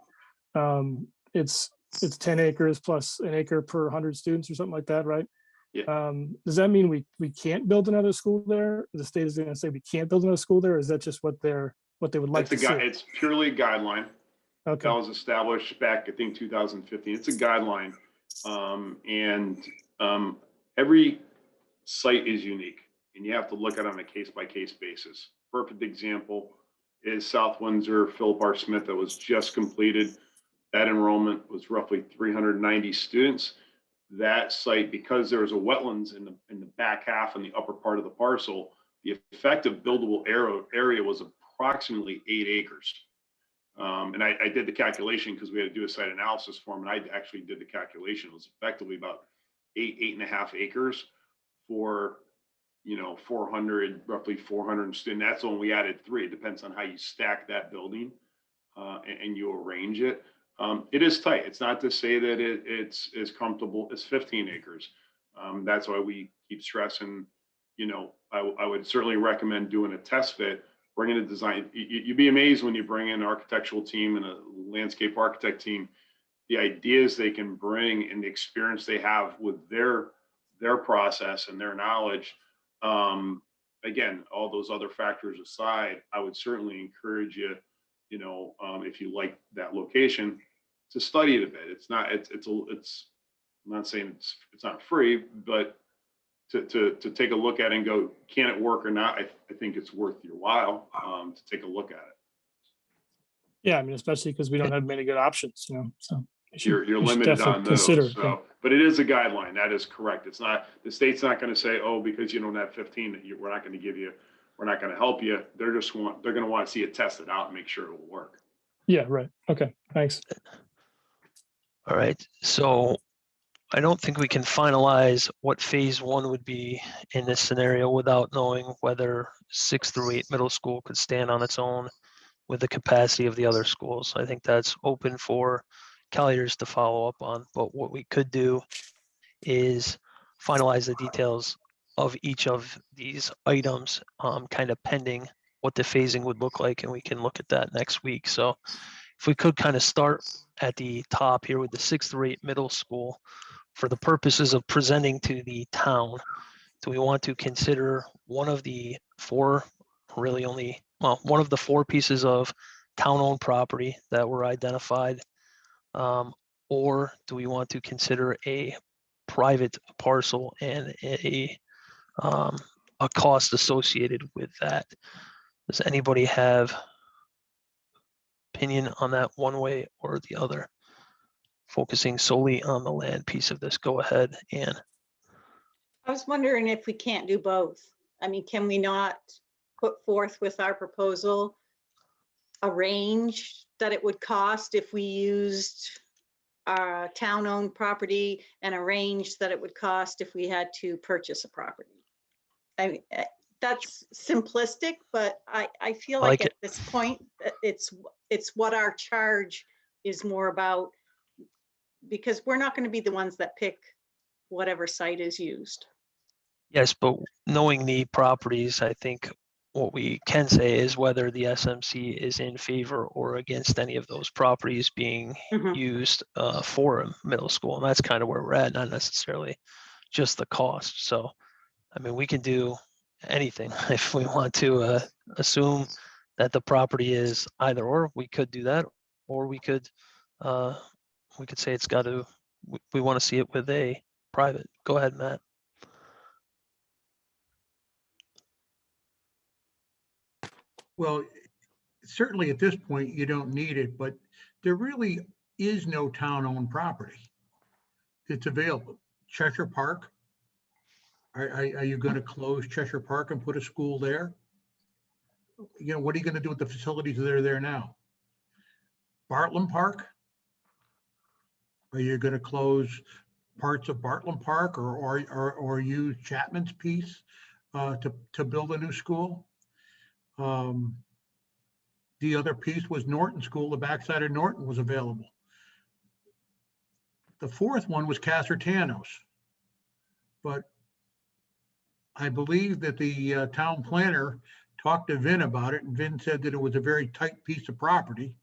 It's 10 acres plus an acre per 100 students or something like that, right? Yeah. Does that mean we can't build another school there? The state is going to say we can't build another school there, or is that just what they would like to see? It's purely a guideline. Okay. That was established back, I think, 2015. It's a guideline. Every site is unique, and you have to look at it on a case-by-case basis. Perfect example is South Windsor, Philip R. Smith, that was just completed. That enrollment was roughly 390 students. That site, because there was a wetlands in the back half and the upper part of the parcel, the effective buildable area was approximately 8 acres. And I did the calculation because we had to do a site analysis form, and I actually did the calculation. It was effectively about 8.5 acres for, you know, roughly 400 students. That's when we added 3. It depends on how you stack that building and you arrange it. It is tight. It's not to say that it's as comfortable as 15 acres. That's why we keep stressing, you know, I would certainly recommend doing a test fit, bringing a design. You'd be amazed when you bring in an architectural team and a landscape architect team, the ideas they can bring and the experience they have with their process and their knowledge. Again, all those other factors aside, I would certainly encourage you, you know, if you like that location, to study it a bit. It's I'm not saying it's not free, but to take a look at it and go, can it work or not? I think it's worth your while to take a look at it. Yeah, I mean, especially because we don't have many good options, you know. So You're we should limited definitely on those. consider, So, yeah. but it is a guideline. That is correct. It's not, the state's not going to say, oh, because you don't have 15, that we're not going to give you, we're not going to help you. They're going to want to see it tested out and make sure it will work. Yeah, right. Okay, thanks. All right, so I don't think we can finalize what phase 1 would be in this scenario without knowing whether 6 through 8 middle school could stand on its own with the capacity of the other schools. I think that's open for Colliers to follow up on, but what we could do is finalize the details of each of these items, kind of pending what the phasing would look like, and we can look at that next week. So if we could kind of start at the top here with the 6 through 8 middle school, for the purposes of presenting to the town, do we want to consider one of the 4, really only, well, one of the 4 pieces of town-owned property that were identified, or do we want to consider a private parcel and a a cost associated with that. Does anybody have opinion on that one way or the other? Focusing solely on the land piece of this. Go ahead, Ann. I was wondering if we can't do both. I mean, can we not put forth with our proposal a range that it would cost if we used town-owned property, and a range that it would cost if we had to purchase a property? I mean, that's simplistic, but I feel I like like it. at this point, it's what our charge is more about, because we're not going to be the ones that pick whatever site is used. Yes, but knowing the properties, I think what we can say is whether the SMC is in favor or against any of those properties being used for a middle school. And that's kind of where we're at, not necessarily just the cost. So, I mean, we can do anything if we want to assume that the property is either or. We could do that, or we could say it's got to. We want to see it with a private. Go ahead, Matt. Well, certainly at this point, you don't need it, but there really is no town-owned property that's available. Cheshire Park, are you going to close Cheshire Park and put a school there? You know, what are you going to do with the facilities that are there now? Bartlam Park? Are you going to close parts of Bartlam Park or use Chapman's piece to build a new school? The other piece was Norton School. The backside of Norton was available. The fourth one was Casertanos. But I believe that the town planner talked to Vin about it, and Vin said that it was a very tight piece of property.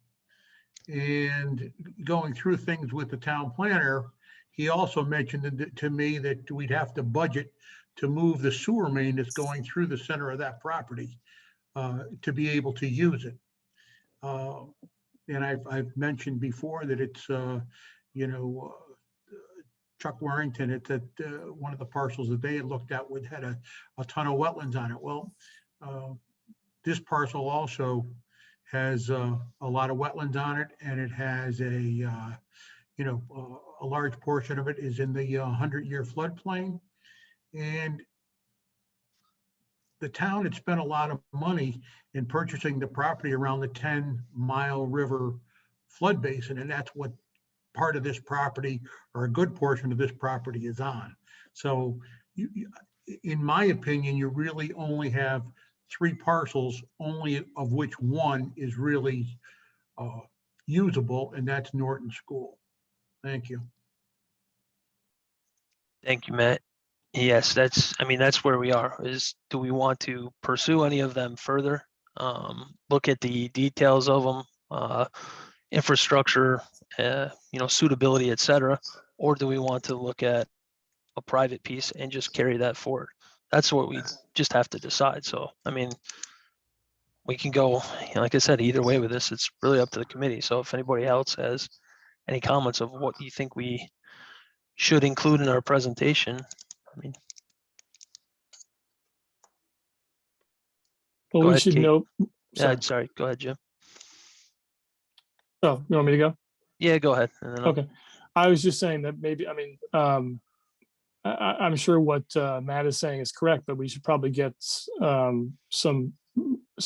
And going through things with the town planner, he also mentioned to me that we'd have to budget to move the sewer main that's going through the center of that property to be able to use it. And I've mentioned before that it's, Chuck Warrington, it's at one of the parcels that they had looked at had a ton of wetlands on it. Well, this parcel also has a lot of wetlands on it, and it has a large portion of it is in the 100-year floodplain. And the town had spent a lot of money in purchasing the property around the 10-mile river flood basin, and that's what part of this property, or a good portion of this property, is on. So in my opinion, you really only have 3 parcels, only of which one is really usable, and that's Norton School. Thank you. Thank you, Matt. Yes, that's where we are, is do we want to pursue any of them further? Look at the details of them, infrastructure, suitability, et cetera, or do we want to look at a private piece and just carry that forward? That's what we just have to decide. So, I mean, we can go, like I said, either way with this. It's really up to the committee. So if anybody else has any comments of what you think we should include in our presentation, I mean, Well, go we ahead, should Kate. note. Yeah, sorry. Go ahead, Jim. Oh, you want me to go? Yeah, go ahead. And then Okay. I was just saying that maybe, I'm sure what Matt is saying is correct, but we should probably get some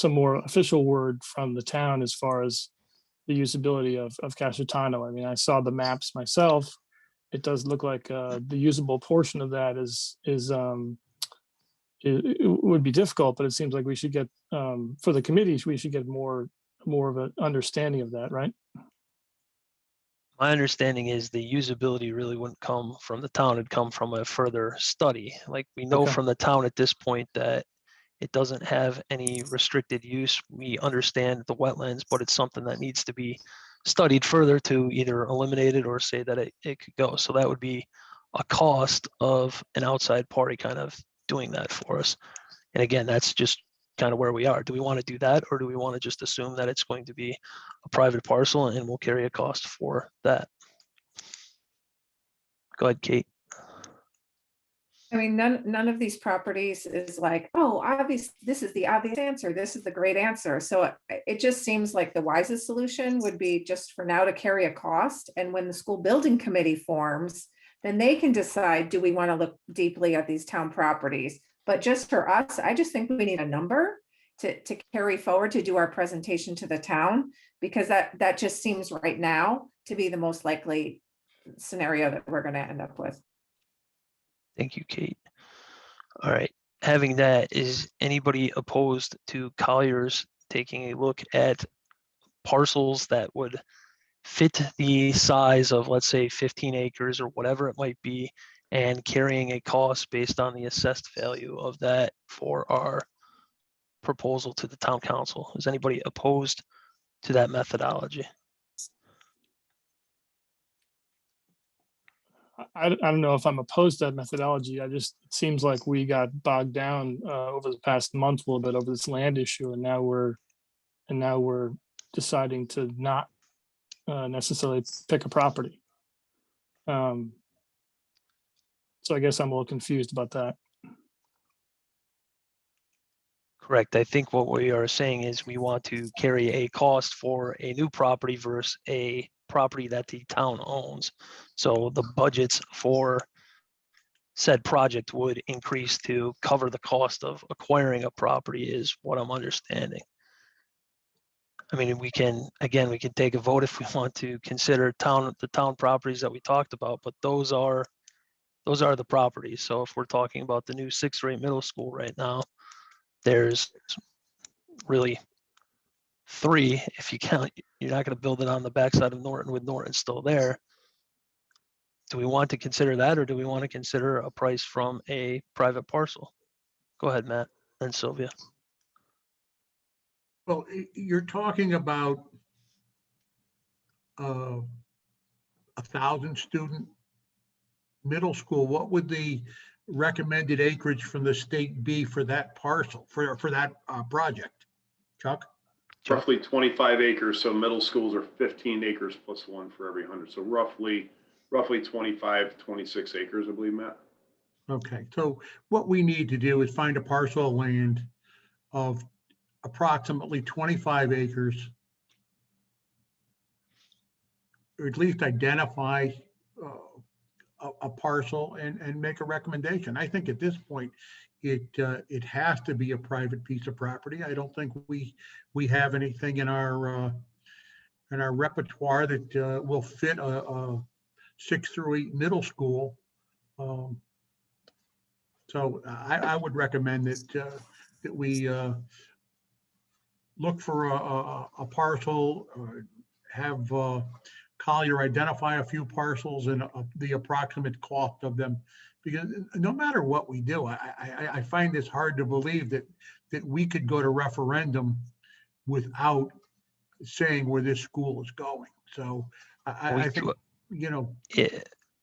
more official word from the town as far as the usability of Casitano. I mean, I saw the maps myself. It does look like the usable portion of that it would be difficult, but it seems like we should get, for the committees, we should get more of an understanding of that, right? my understanding is the usability really wouldn't come from the town, it'd come from a further study. Like we know Okay. from the town at this point that it doesn't have any restricted use. We understand the wetlands, but it's something that needs to be studied further to either eliminate it or say that it could go. So that would be a cost of an outside party kind of doing that for us. And again, that's just kind of where we are. Do we want to do that, or do we want to just assume that it's going to be a private parcel and we'll carry a cost for that? Go ahead, Kate. I mean, none of these properties is like, oh, obvious, this is the obvious answer. This is the great answer. So it just seems like the wisest solution would be just for now to carry a cost. And when the school building committee forms, then they can decide, do we want to look deeply at these town properties? But just for us, I just think we need a number to carry forward to do our presentation to the town, because that just seems right now to be the most likely scenario that we're going to end up with. Thank you, Kate. All right, having that, is anybody opposed to Collier's taking a look at parcels that would fit the size of, let's say, 15 acres or whatever it might be, and carrying a cost based on the assessed value of that for our proposal to the town council? Is anybody opposed to that methodology? I don't know if I'm opposed to that methodology. It seems like we got bogged down over the past month a little bit over this land issue, and now we're deciding to not necessarily pick a property. So I guess I'm a little confused about that. Correct. I think what we are saying is we want to carry a cost for a new property versus a property that the town owns. So the budgets for said project would increase to cover the cost of acquiring a property, is what I'm understanding. I mean, we can take a vote if we want to consider the town properties that we talked about, but those are the properties. So if we're talking about the new 6th grade middle school right now, there's really 3, if you count. You're not going to build it on the backside of Norton with Norton still there. Do we want to consider that, or do we want to consider a price from a private parcel? Go ahead, Matt, and Sylvia. Well, you're talking about 1,000 student middle school. What would the recommended acreage from the state be for that parcel, for that project? Chuck? Roughly 25 acres, so middle schools are 15 acres plus 1 for every 100. So roughly 25, 26 acres, I believe, Matt. Okay, so what we need to do is find a parcel of land of approximately 25 acres, or at least identify a parcel and make a recommendation. I think at this point, it has to be a private piece of property. I don't think we have anything in our repertoire that will fit a 6 through 8 middle school. So I would recommend that we look for a parcel, have Collier identify a few parcels and the approximate cost of them. Because no matter what we do, I find this hard to believe that we could go to referendum without saying where this school is going. So I think, Yeah, we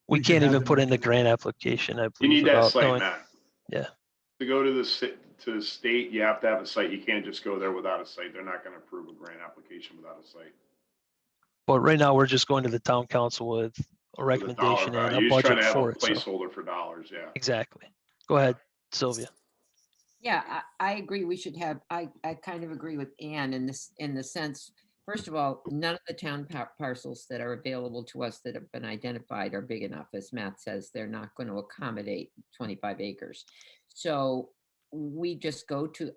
we should can't have even them put look in the at it. grant application, I You believe. need that without site, knowing- Matt. Yeah. To go to the state, you have to have a site. You can't just go there without a site. They're not going to approve a grant application without a site. But right now, we're just going to the town council with a With a dollar recommendation and value. a You're just trying budget to have a for it. So placeholder for dollars, yeah. exactly. Go ahead, Sylvia. Yeah, I agree. We should have, I kind of agree with Ann in the sense, first of all, none of the town parcels that are available to us that have been identified are big enough. As Matt says, they're not going to accommodate 25 acres. So we just go to,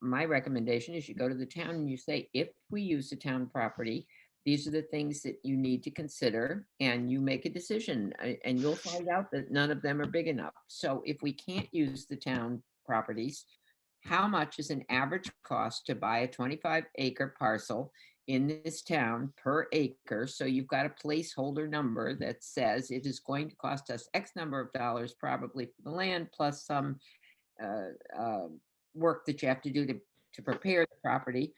my recommendation is you go to the town and you say, if we use the town property, these are the things that you need to consider, and you make a decision, and you'll find out that none of them are big enough. So if we can't use the town properties, how much is an average cost to buy a 25-acre parcel in this town per acre? So you've got a placeholder number that says it is going to cost us X number of dollars probably for the land, plus some work that you have to do to prepare the property.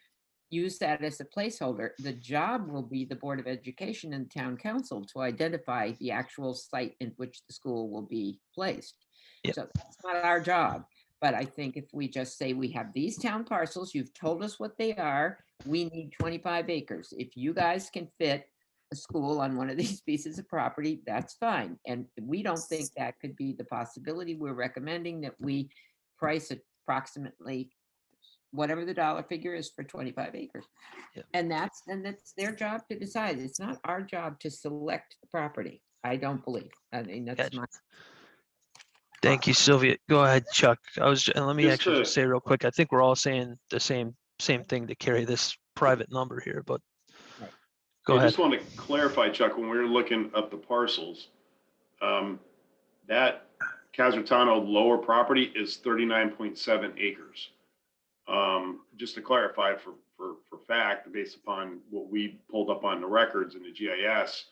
Use that as a placeholder. The job will be the Board of Education and Town Council to identify the actual site in which the school will be placed. Yep. So that's not our job. But I think if we just say we have these town parcels, you've told us what they are, we need 25 acres. If you guys can fit a school on one of these pieces of property, that's fine. And we don't think that could be the possibility. We're recommending that we price it approximately whatever the dollar figure is for 25 acres. Yep. And that's their job to decide. It's not our job to select the property. I don't believe. I mean, that's Gotcha. my. Thank you, Sylvia. Go ahead, Chuck. And let me Just actually to- just say real quick, I think we're all saying the same thing to carry this private number here, but Right. go I ahead. just want to clarify, Chuck, when we were looking up the parcels, that Casartano lower property is 39.7 acres. Just to clarify for fact, based upon what we pulled up on the records in the GIS,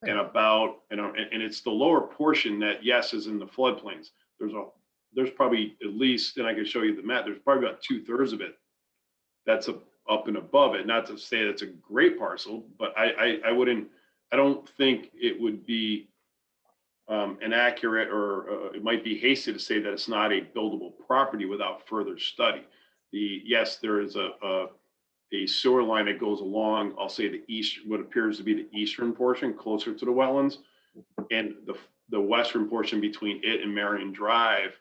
and and it's the lower portion that, yes, is in the floodplains. There's probably at least, and I can show you the map, there's probably about 2/3 of it that's up and above it. Not to say it's a great parcel, but I don't think it would be inaccurate, or it might be hasty to say that it's not a buildable property without further study. Yes, there is a sewer line that goes along, I'll say what appears to be the eastern portion, closer to the wetlands, and the western portion between it and Marion Drive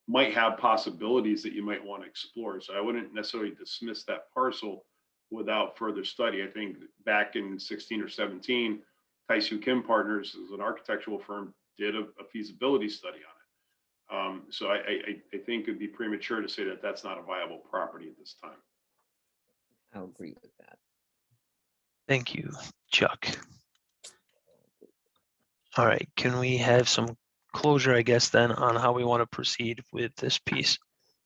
might have possibilities that you might want to explore. So I wouldn't necessarily dismiss that parcel without further study. I think back in 16 or 17, Taisu Kim Partners, as an architectural firm, did a feasibility study on it. So I think it'd be premature to say that that's not a viable property at this time. I'll agree with that. Thank you, Chuck. All right, can we have some closure, I guess, then on how we want to proceed with this piece?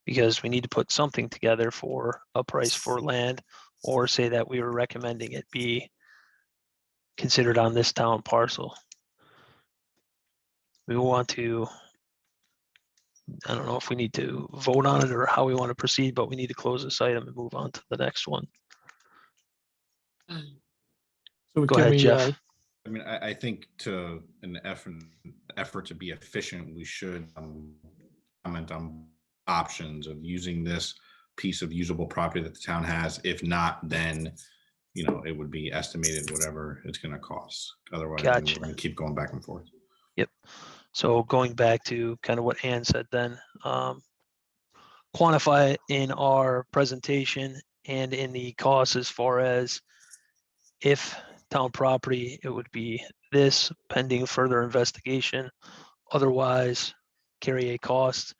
Because we need to put something together for a price for land, or say that we were recommending it be considered on this town parcel. We want to, I don't know if we need to vote on it or how we want to proceed, but we need to close this item and move on to the next one. So Go can ahead, we, Jeff. I mean, I think to an effort to be efficient, we should comment on options of using this piece of usable property that the town has. If not, then, you know, it would be estimated whatever it's going to cost. Otherwise, Gotcha. we're going to keep going back and forth. Yep. So going back to kind of what Ann said then, quantify it in our presentation and in the cost as far as if town property, it would be this pending further investigation. Otherwise, carry a cost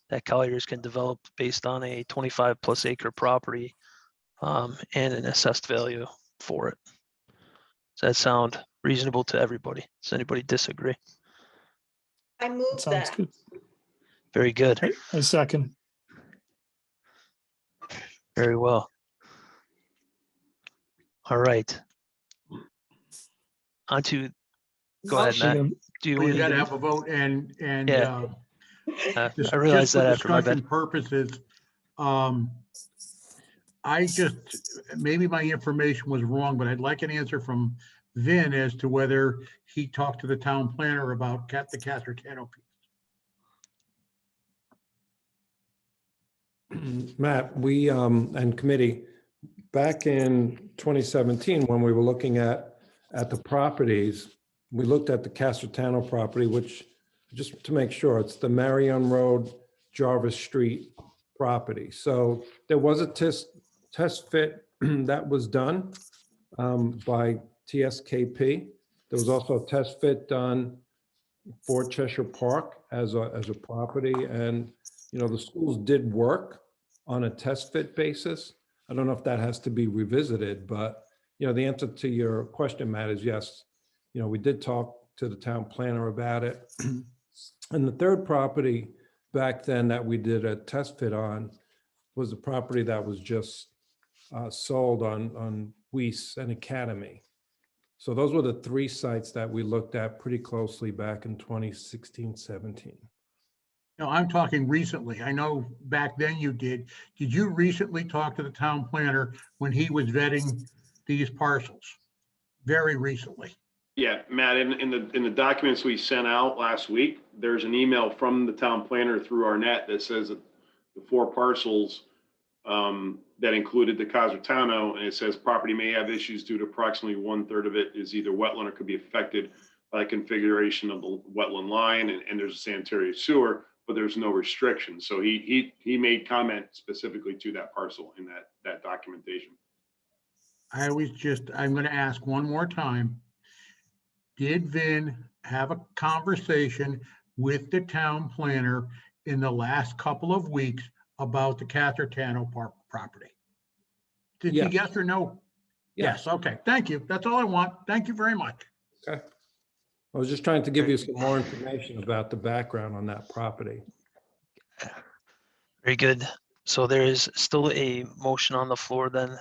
that Colliers can develop based on a 25+ acre property and an assessed value for it. Does that sound reasonable to everybody? Does anybody disagree? I move sounds that. good. Very good. I second. Very well. All right. On to, go ahead, Matt. Do you Well, you need got to to? have a vote and Yeah. I just realized for that after, my discussion bad. purposes, maybe my information was wrong, but I'd like an answer from Vin as to whether he talked to the town planner about the Casartano piece. Matt, we and committee, back in 2017, when we were looking at the properties, we looked at the Casartano property, which, just to make sure, it's the Marion Road, Jarvis Street property. So there was a test fit that was done by TSKP. There was also a test fit done for Cheshire Park as a property, and you know, the schools did work on a test fit basis. I don't know if that has to be revisited, but you know, the answer to your question, Matt, is yes. You know, we did talk to the town planner about it. And the third property back then that we did a test fit on was the property that was just sold on Weiss and Academy. So those were the three sites that we looked at pretty closely back in 2016, 17. No, I'm talking recently. I know back then you did. Did you recently talk to the town planner when he was vetting these parcels? Very recently. Yeah, Matt, in the documents we sent out last week, there's an email from the town planner through Arnett that says that the 4 parcels that included the Casartano, and it says property may have issues due to approximately 1/3 of it is either wetland or could be affected by configuration of the wetland line, and there's a sanitary sewer, but there's no restriction. So he made comment specifically to that parcel in that documentation. I'm going to ask one more time. Did Vin have a conversation with the town planner in the last couple of weeks about the Casartano Park property? Did you, Yes. yes or no? Yes, okay, thank you. That's all I want. Thank you very much. Okay. I was just trying to give you some more information about the background on that property. Very good. So there is still a motion on the floor then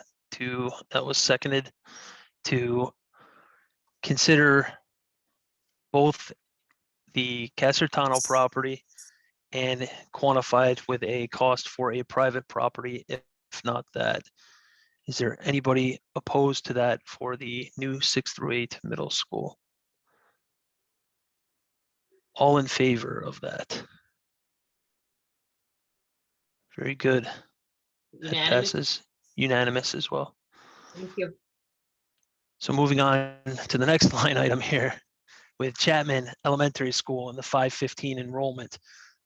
that was seconded to consider both the Casartano property and quantify it with a cost for a private property, if not that. Is there anybody opposed to that for the new 6 through 8 middle school? All in favor of that? Very good. That Unanimous? passes unanimous as well. Thank you. So moving on to the next line item here with Chapman Elementary School and the 515 enrollment.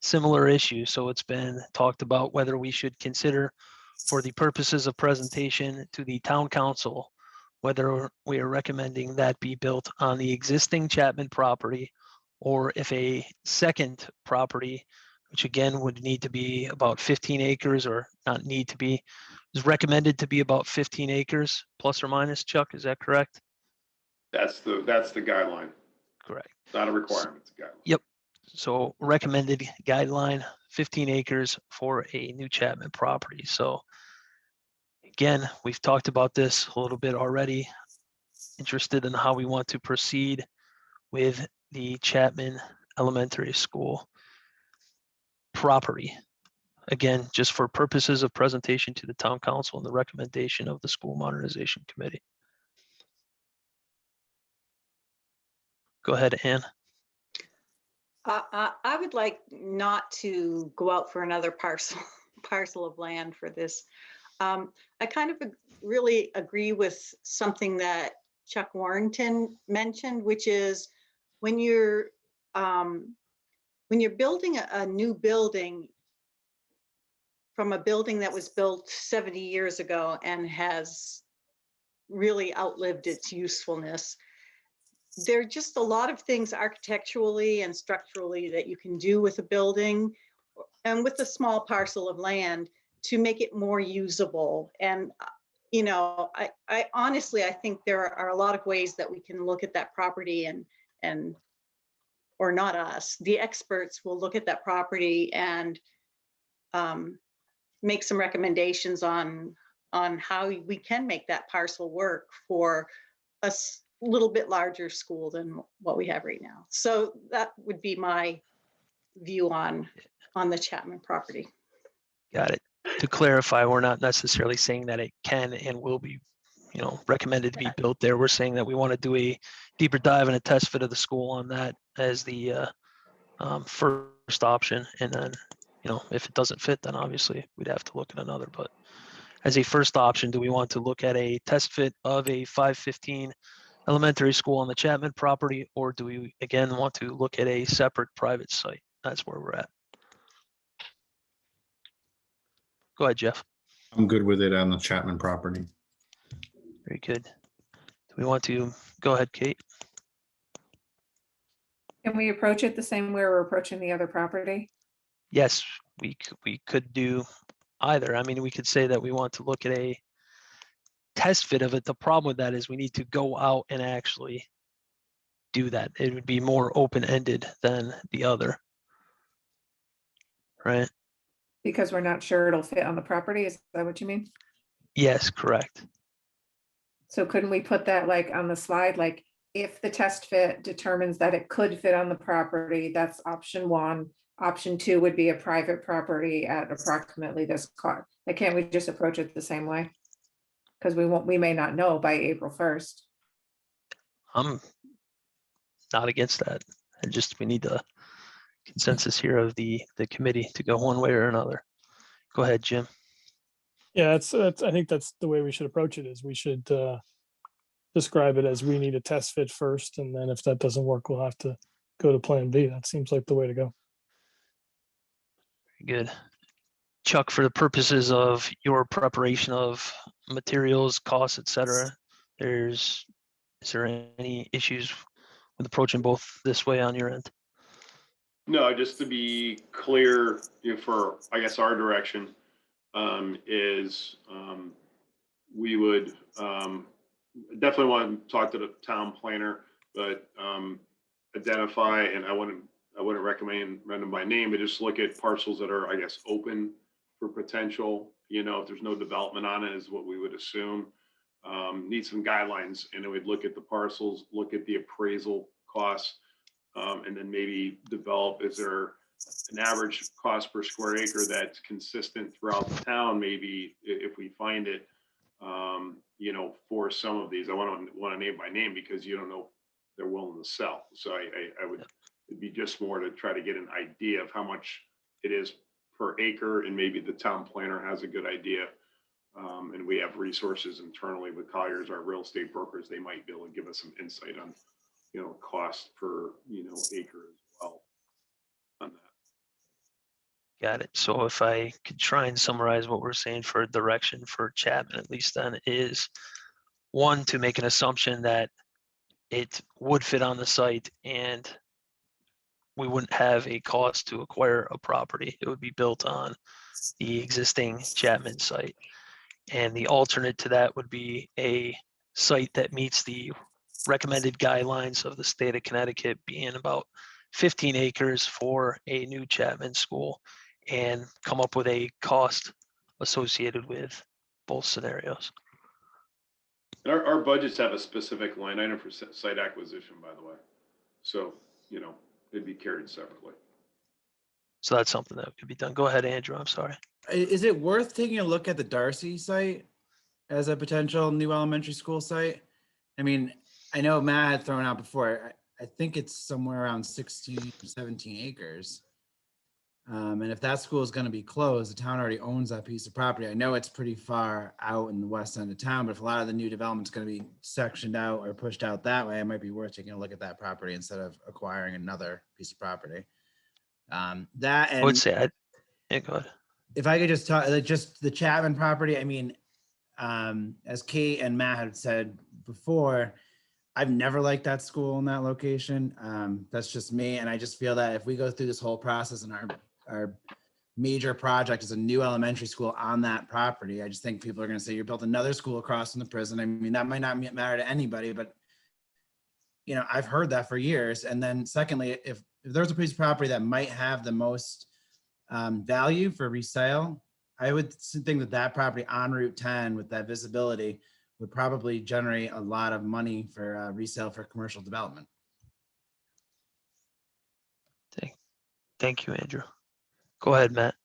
Similar issue. So it's been talked about whether we should consider, for the purposes of presentation to the town council, whether we are recommending that be built on the existing Chapman property, or if a second property, which again would need to be about 15 acres, or not need to be, is recommended to be about 15 acres plus or minus. Chuck, is that correct? That's the guideline. Correct. Not a requirement, it's a guideline. Yep. So recommended guideline, 15 acres for a new Chapman property. So again, we've talked about this a little bit already. Interested in how we want to proceed with the Chapman Elementary School property. Again, just for purposes of presentation to the town council and the recommendation of the School Modernization Committee. Go ahead, Ann. I would like not to go out for another parcel of land for this. I kind of really agree with something that Chuck Warrington mentioned, which is when you're building a new building from a building that was built 70 years ago and has really outlived its usefulness, there are just a lot of things architecturally and structurally that you can do with a building and with a small parcel of land to make it more usable. And, you know, I honestly, I think there are a lot of ways that we can look at that property and or not us, the experts will look at that property and make some recommendations on how we can make that parcel work for a little bit larger school than what we have right now. So that would be my view on the Chapman property. Got it. To clarify, we're not necessarily saying that it can and will be, you know, recommended to be built there. We're saying that we want to do a deeper dive and a test fit of the school on that as the first option. And then, you know, if it doesn't fit, then obviously we'd have to look at another. But as a first option, do we want to look at a test fit of a 515 elementary school on the Chapman property, or do we again want to look at a separate private site? That's where we're at. Go ahead, Jeff. I'm good with it on the Chapman property. Very good. Do we want to go ahead, Kate? Can we approach it the same way we're approaching the other property? Yes, we could do either. I mean, we could say that we want to look at a test fit of it. The problem with that is we need to go out and actually do that. It would be more open-ended than the other, right? Because we're not sure it'll fit on the property, is that what you mean? Yes, correct. So couldn't we put that like on the slide, like if the test fit determines that it could fit on the property, that's option 1. Option 2 would be a private property at approximately this cost. Like, can't we just approach it the same way? Because we may not know by April 1st. I'm not against that. We need the consensus here of the committee to go one way or another. Go ahead, Jim. Yeah, I think that's the way we should approach it, is we should describe it as we need a test fit first, and then if that doesn't work, we'll have to go to plan B. That seems like the way to go. Good. Chuck, for the purposes of your preparation of materials, costs, et cetera, is there any issues with approaching both this way on your end? No, just to be clear, for, I guess, our direction, is we would definitely want to talk to the town planner, but identify, and I wouldn't recommend them by name, but just look at parcels that are, I guess, open for potential. If there's no development on it, is what we would assume. Need some guidelines, and then we'd look at the parcels, look at the appraisal costs, and then maybe develop, is there an average cost per square acre that's consistent throughout the town? Maybe if we find it, for some of these, I want to name by name, because you don't know if they're willing to sell. So I would, it'd be just more to try to get an idea of how much it is per acre, and maybe the town planner has a good idea. And we have resources internally with Colliers, our real estate brokers. They might be able to give us some insight on, cost per, acre as well on that. Got it. So if I could try and summarize what we're saying for direction for Chapman, at least then, is one, to make an assumption that it would fit on the site and we wouldn't have a cost to acquire a property. It would be built on the existing Chapman site. And the alternate to that would be a site that meets the recommended guidelines of the state of Connecticut, being about 15 acres for a new Chapman school, and come up with a cost associated with both scenarios. And our budgets have a specific line item for site acquisition, by the way. So, it'd be carried separately. So that's something that could be done. Go ahead, Andrew. I'm sorry. Is it worth taking a look at the Darcy site as a potential new elementary school site? I mean, I know Matt had thrown out before, I think it's somewhere around 16, 17 acres. And if that school is going to be closed, the town already owns that piece of property. I know it's pretty far out in the west end of town, but if a lot of the new development's going to be sectioned out or pushed out that way, it might be worth taking a look at that property instead of acquiring another piece of property. That and I would say, yeah, go ahead. If I could just talk, like, just the Chapman property, I mean, as Kate and Matt had said before, I've never liked that school in that location. That's just me. And I just feel that if we go through this whole process and our major project is a new elementary school on that property, I just think people are going to say, you built another school across from the prison. I mean, that might not matter to anybody, but I've heard that for years. And then secondly, if there's a piece of property that might have the most value for resale, I would think that property on Route 10 with that visibility would probably generate a lot of money for resale for commercial development. Thank you, Andrew. Go ahead, Matt.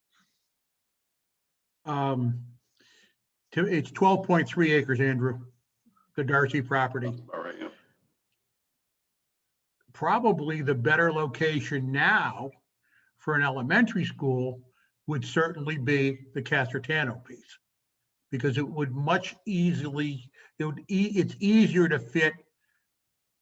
It's 12.3 acres, Andrew, the Darcy property. All right, yeah. Probably the better location now for an elementary school would certainly be the Castertano piece, because it would it's easier to fit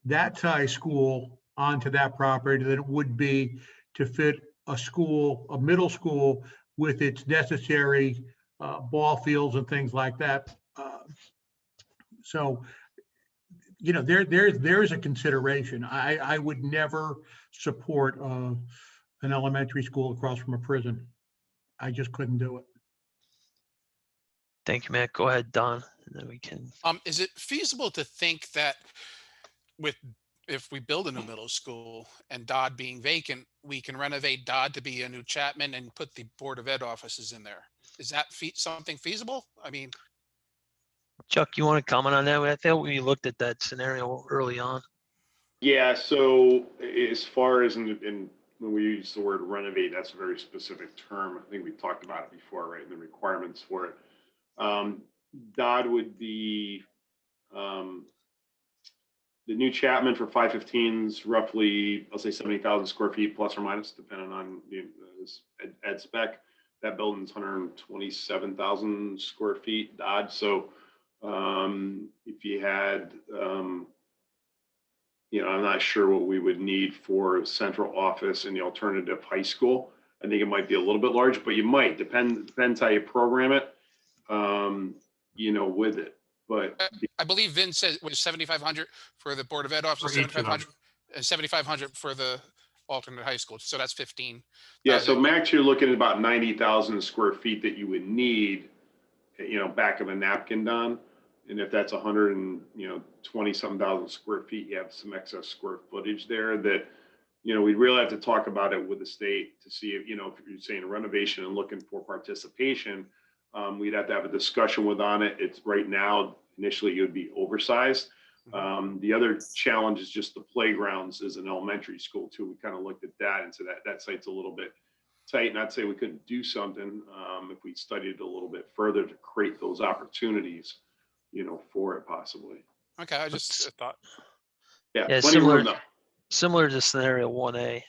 that size school onto that property than it would be to fit a middle school with its necessary ball fields and things like that. So, there's a consideration. I would never support an elementary school across from a prison. I just couldn't do it. Thank you, Matt. Go ahead, Don, and then we can. Is it feasible to think that if we build a new middle school and Dodd being vacant, we can renovate Dodd to be a new Chapman and put the Board of Ed offices in there? Is that something feasible? I mean, Chuck, you want to comment on that? I thought we looked at that scenario early on. Yeah, so as far as when we use the word renovate, that's a very specific term. I think we talked about it before, right? And the requirements for it. Dodd would be the new Chapman for 515s, roughly, I'll say 70,000 square feet plus or minus, depending on the ed spec. that building's 127,000 square feet, Dodge. So if you had, I'm not sure what we would need for central office in the alternative high school. I think it might be a little bit large, but you might, depends how you program it, with it. But I believe Vin said it was 7,500 for the Board of Ed office, For each of them. 7,500, and 7,500 for the alternate high school. So that's 15. yeah, so max, you're looking at about 90,000 square feet that you would need, back of a napkin, Don. And if that's 120 some thousand square feet, you have some excess square footage there that, we'd really have to talk about it with the state to see if, if you're saying a renovation and looking for participation, we'd have to have a discussion on it. It's right now, initially it would be oversized. The other challenge is just the playgrounds as an elementary school too. We kind of looked at that and so that site's a little bit tight. Not say we couldn't do something if we studied it a little bit further to create those opportunities, for it possibly. Okay, I just thought. Yeah, Yeah, plenty of room though. similar to scenario 1A.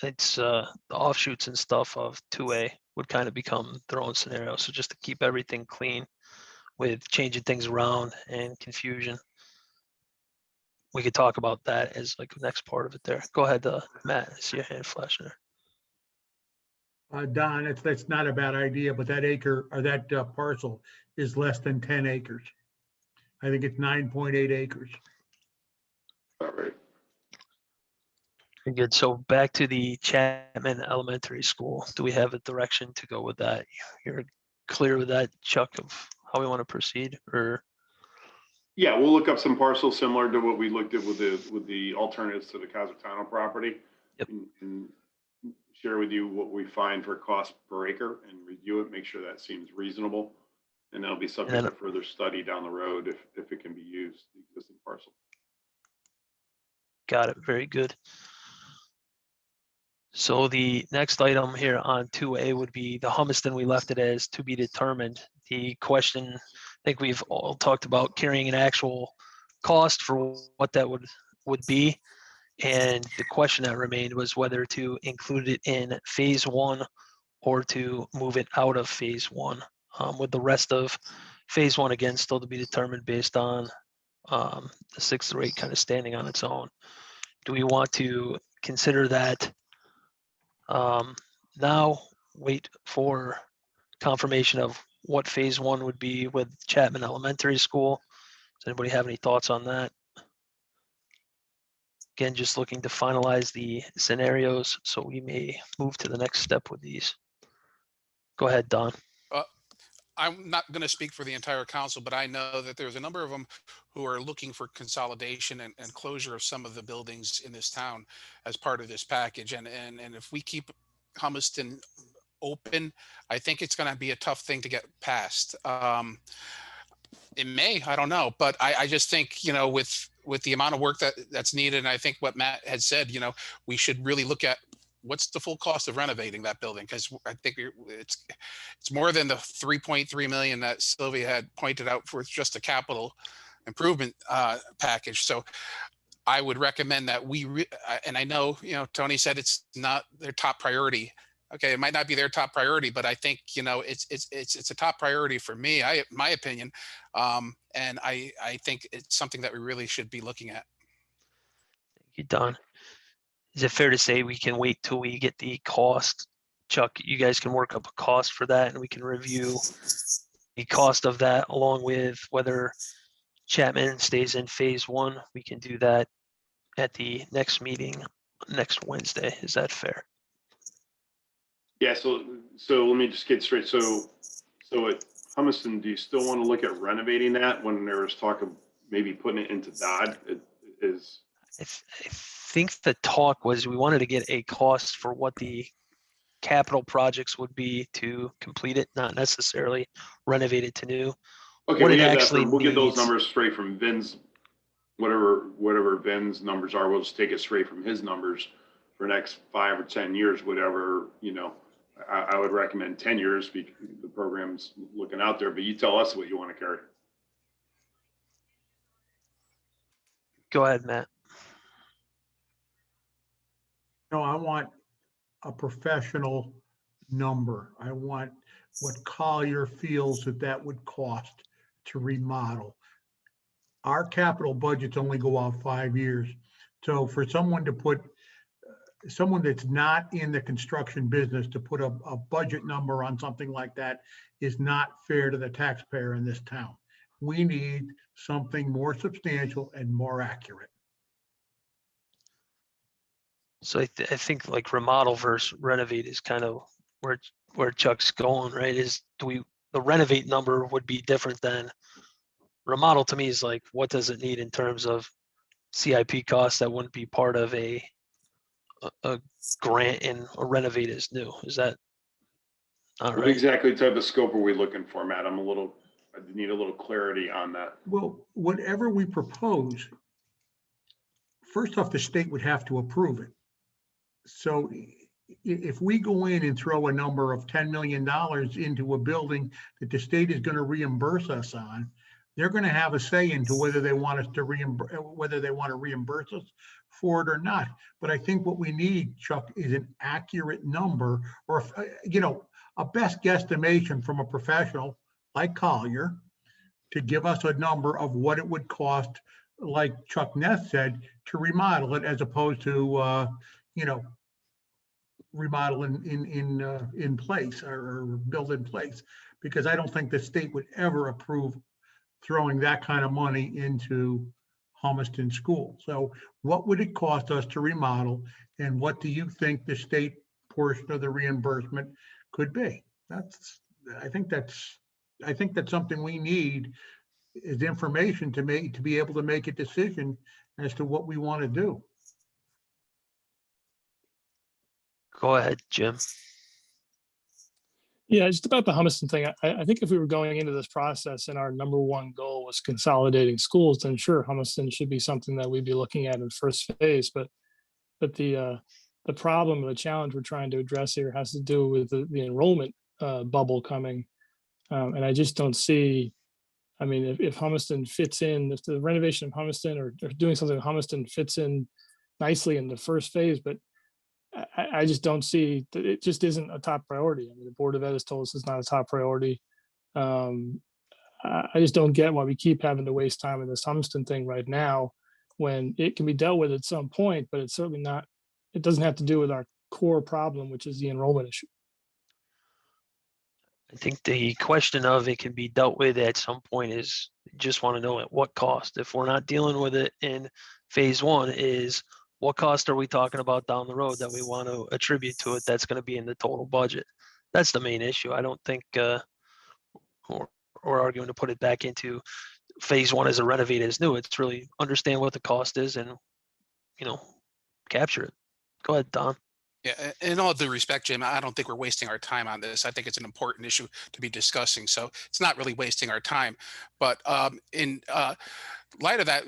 It's the offshoots and stuff of 2A would kind of become their own scenario. So just to keep everything clean with changing things around and confusion. We could talk about that as like the next part of it there. Go ahead, Matt, I see your hand flashing there. Don, that's not a bad idea, but that acre or that parcel is less than 10 acres. I think it's 9.8 acres. All right. Very good. So back to the Chapman Elementary School. Do we have a direction to go with that? You're clear with that, Chuck, of how we want to proceed, or? Yeah, we'll look up some parcels similar to what we looked at with the alternatives to the Conceptual property. Yep. And share with you what we find for cost per acre and review it, make sure that seems reasonable. And that'll be subject to further study down the road if it can be used, the existing parcel. Got it. Very good. So the next item here on 2A would be the Humiston. We left it as to be determined. The question, I think we've all talked about carrying an actual cost for what that would be. And the question that remained was whether to include it in phase 1 or to move it out of phase 1, with the rest of phase 1 again still to be determined based on the 6th rate kind of standing on its own. Do we want to consider that now, wait for confirmation of what phase 1 would be with Chapman Elementary School? Does anybody have any thoughts on that? Again, just looking to finalize the scenarios so we may move to the next step with these. Go ahead, Don. I'm not going to speak for the entire council, but I know that there's a number of them who are looking for consolidation and closure of some of the buildings in this town as part of this package. And if we keep Humiston open, I think it's going to be a tough thing to get passed. It may, I don't know, but I just think, with the amount of work that's needed, and I think what Matt had said, we should really look at what's the full cost of renovating that building, because I think it's more than the 3.3 million that Sylvia had pointed out for just a capital improvement package. So I would recommend that and I know, Tony said it's not their top priority. Okay, it might not be their top priority, but I think it's a top priority for me. My opinion, and I think it's something that we really should be looking at. Thank you, Don. Is it fair to say we can wait till we get the cost? Chuck, you guys can work up a cost for that, and we can review the cost of that along with whether Chapman stays in phase 1. We can do that at the next meeting next Wednesday. Is that fair? Yeah, so let me just get straight. So at Humiston, do you still want to look at renovating that when there was talk of maybe putting it into Dodd? I think the talk was we wanted to get a cost for what the capital projects would be to complete it, not necessarily renovate it to new. Okay, what we it get actually we'll get those needs. numbers straight from Vin's, whatever Vin's numbers are. We'll just take it straight from his numbers for next 5 or 10 years, whatever, I would recommend 10 years because the program's looking out there, but you tell us what you want to carry. Go ahead, Matt. No, I want a professional number. I want what Collier feels that would cost to remodel. Our capital budgets only go out 5 years. So for someone to put, someone that's not in the construction business to put a budget number on something like that is not fair to the taxpayer in this town. We need something more substantial and more accurate. So I think like remodel versus renovate is kind of where Chuck's going, right? Is the renovate number would be different than remodel. To me is like, what does it need in terms of CIP costs that wouldn't be part of a grant, and a renovate is new. Is that all What right? exactly type of scope are we looking for, Matt? I need a little clarity on that. Well, whatever we propose, first off, the state would have to approve it. So if we go in and throw a number of $10 million into a building that the state is going to reimburse us on, they're going to have a say into whether they want us to reimburse us for it or not. But I think what we need, Chuck, is an accurate number, or a best guesstimation from a professional like Collier to give us a number of what it would cost, like Chuck Ness said, to remodel it, as opposed to remodel in place or build in place, because I don't think the state would ever approve throwing that kind of money into Humiston School. So what would it cost us to remodel, and what do you think the state portion of the reimbursement could be? I think that's something we need, is information to be able to make a decision as to what we want to do. Go ahead, Jim. Yeah, just about the Humiston thing. I think if we were going into this process and our number one goal was consolidating schools, then sure, Humiston should be something that we'd be looking at in first phase. But the problem or the challenge we're trying to address here has to do with the enrollment bubble coming. And I just don't see, I mean, if Humiston fits in, if the renovation of Humiston or doing something in Humiston fits in nicely in the first phase, but I just don't see that. It just isn't a top priority. I mean, the Board of Ed has told us it's not a top priority. I just don't get why we keep having to waste time in this Humiston thing right now, when it can be dealt with at some point, but it's certainly not, it doesn't have to do with our core problem, which is the enrollment issue. I think the question of it can be dealt with at some point is just want to know at what cost. If we're not dealing with it in phase one, is what cost are we talking about down the road that we want to attribute to it that's going to be in the total budget? That's the main issue. I don't think we're arguing to put it back into phase one as a renovate as new. It's really understand what the cost is and, capture it. Go ahead, Don. Yeah, in all due respect, Jim, I don't think we're wasting our time on this. I think it's an important issue to be discussing. So it's not really wasting our time. But in light of that,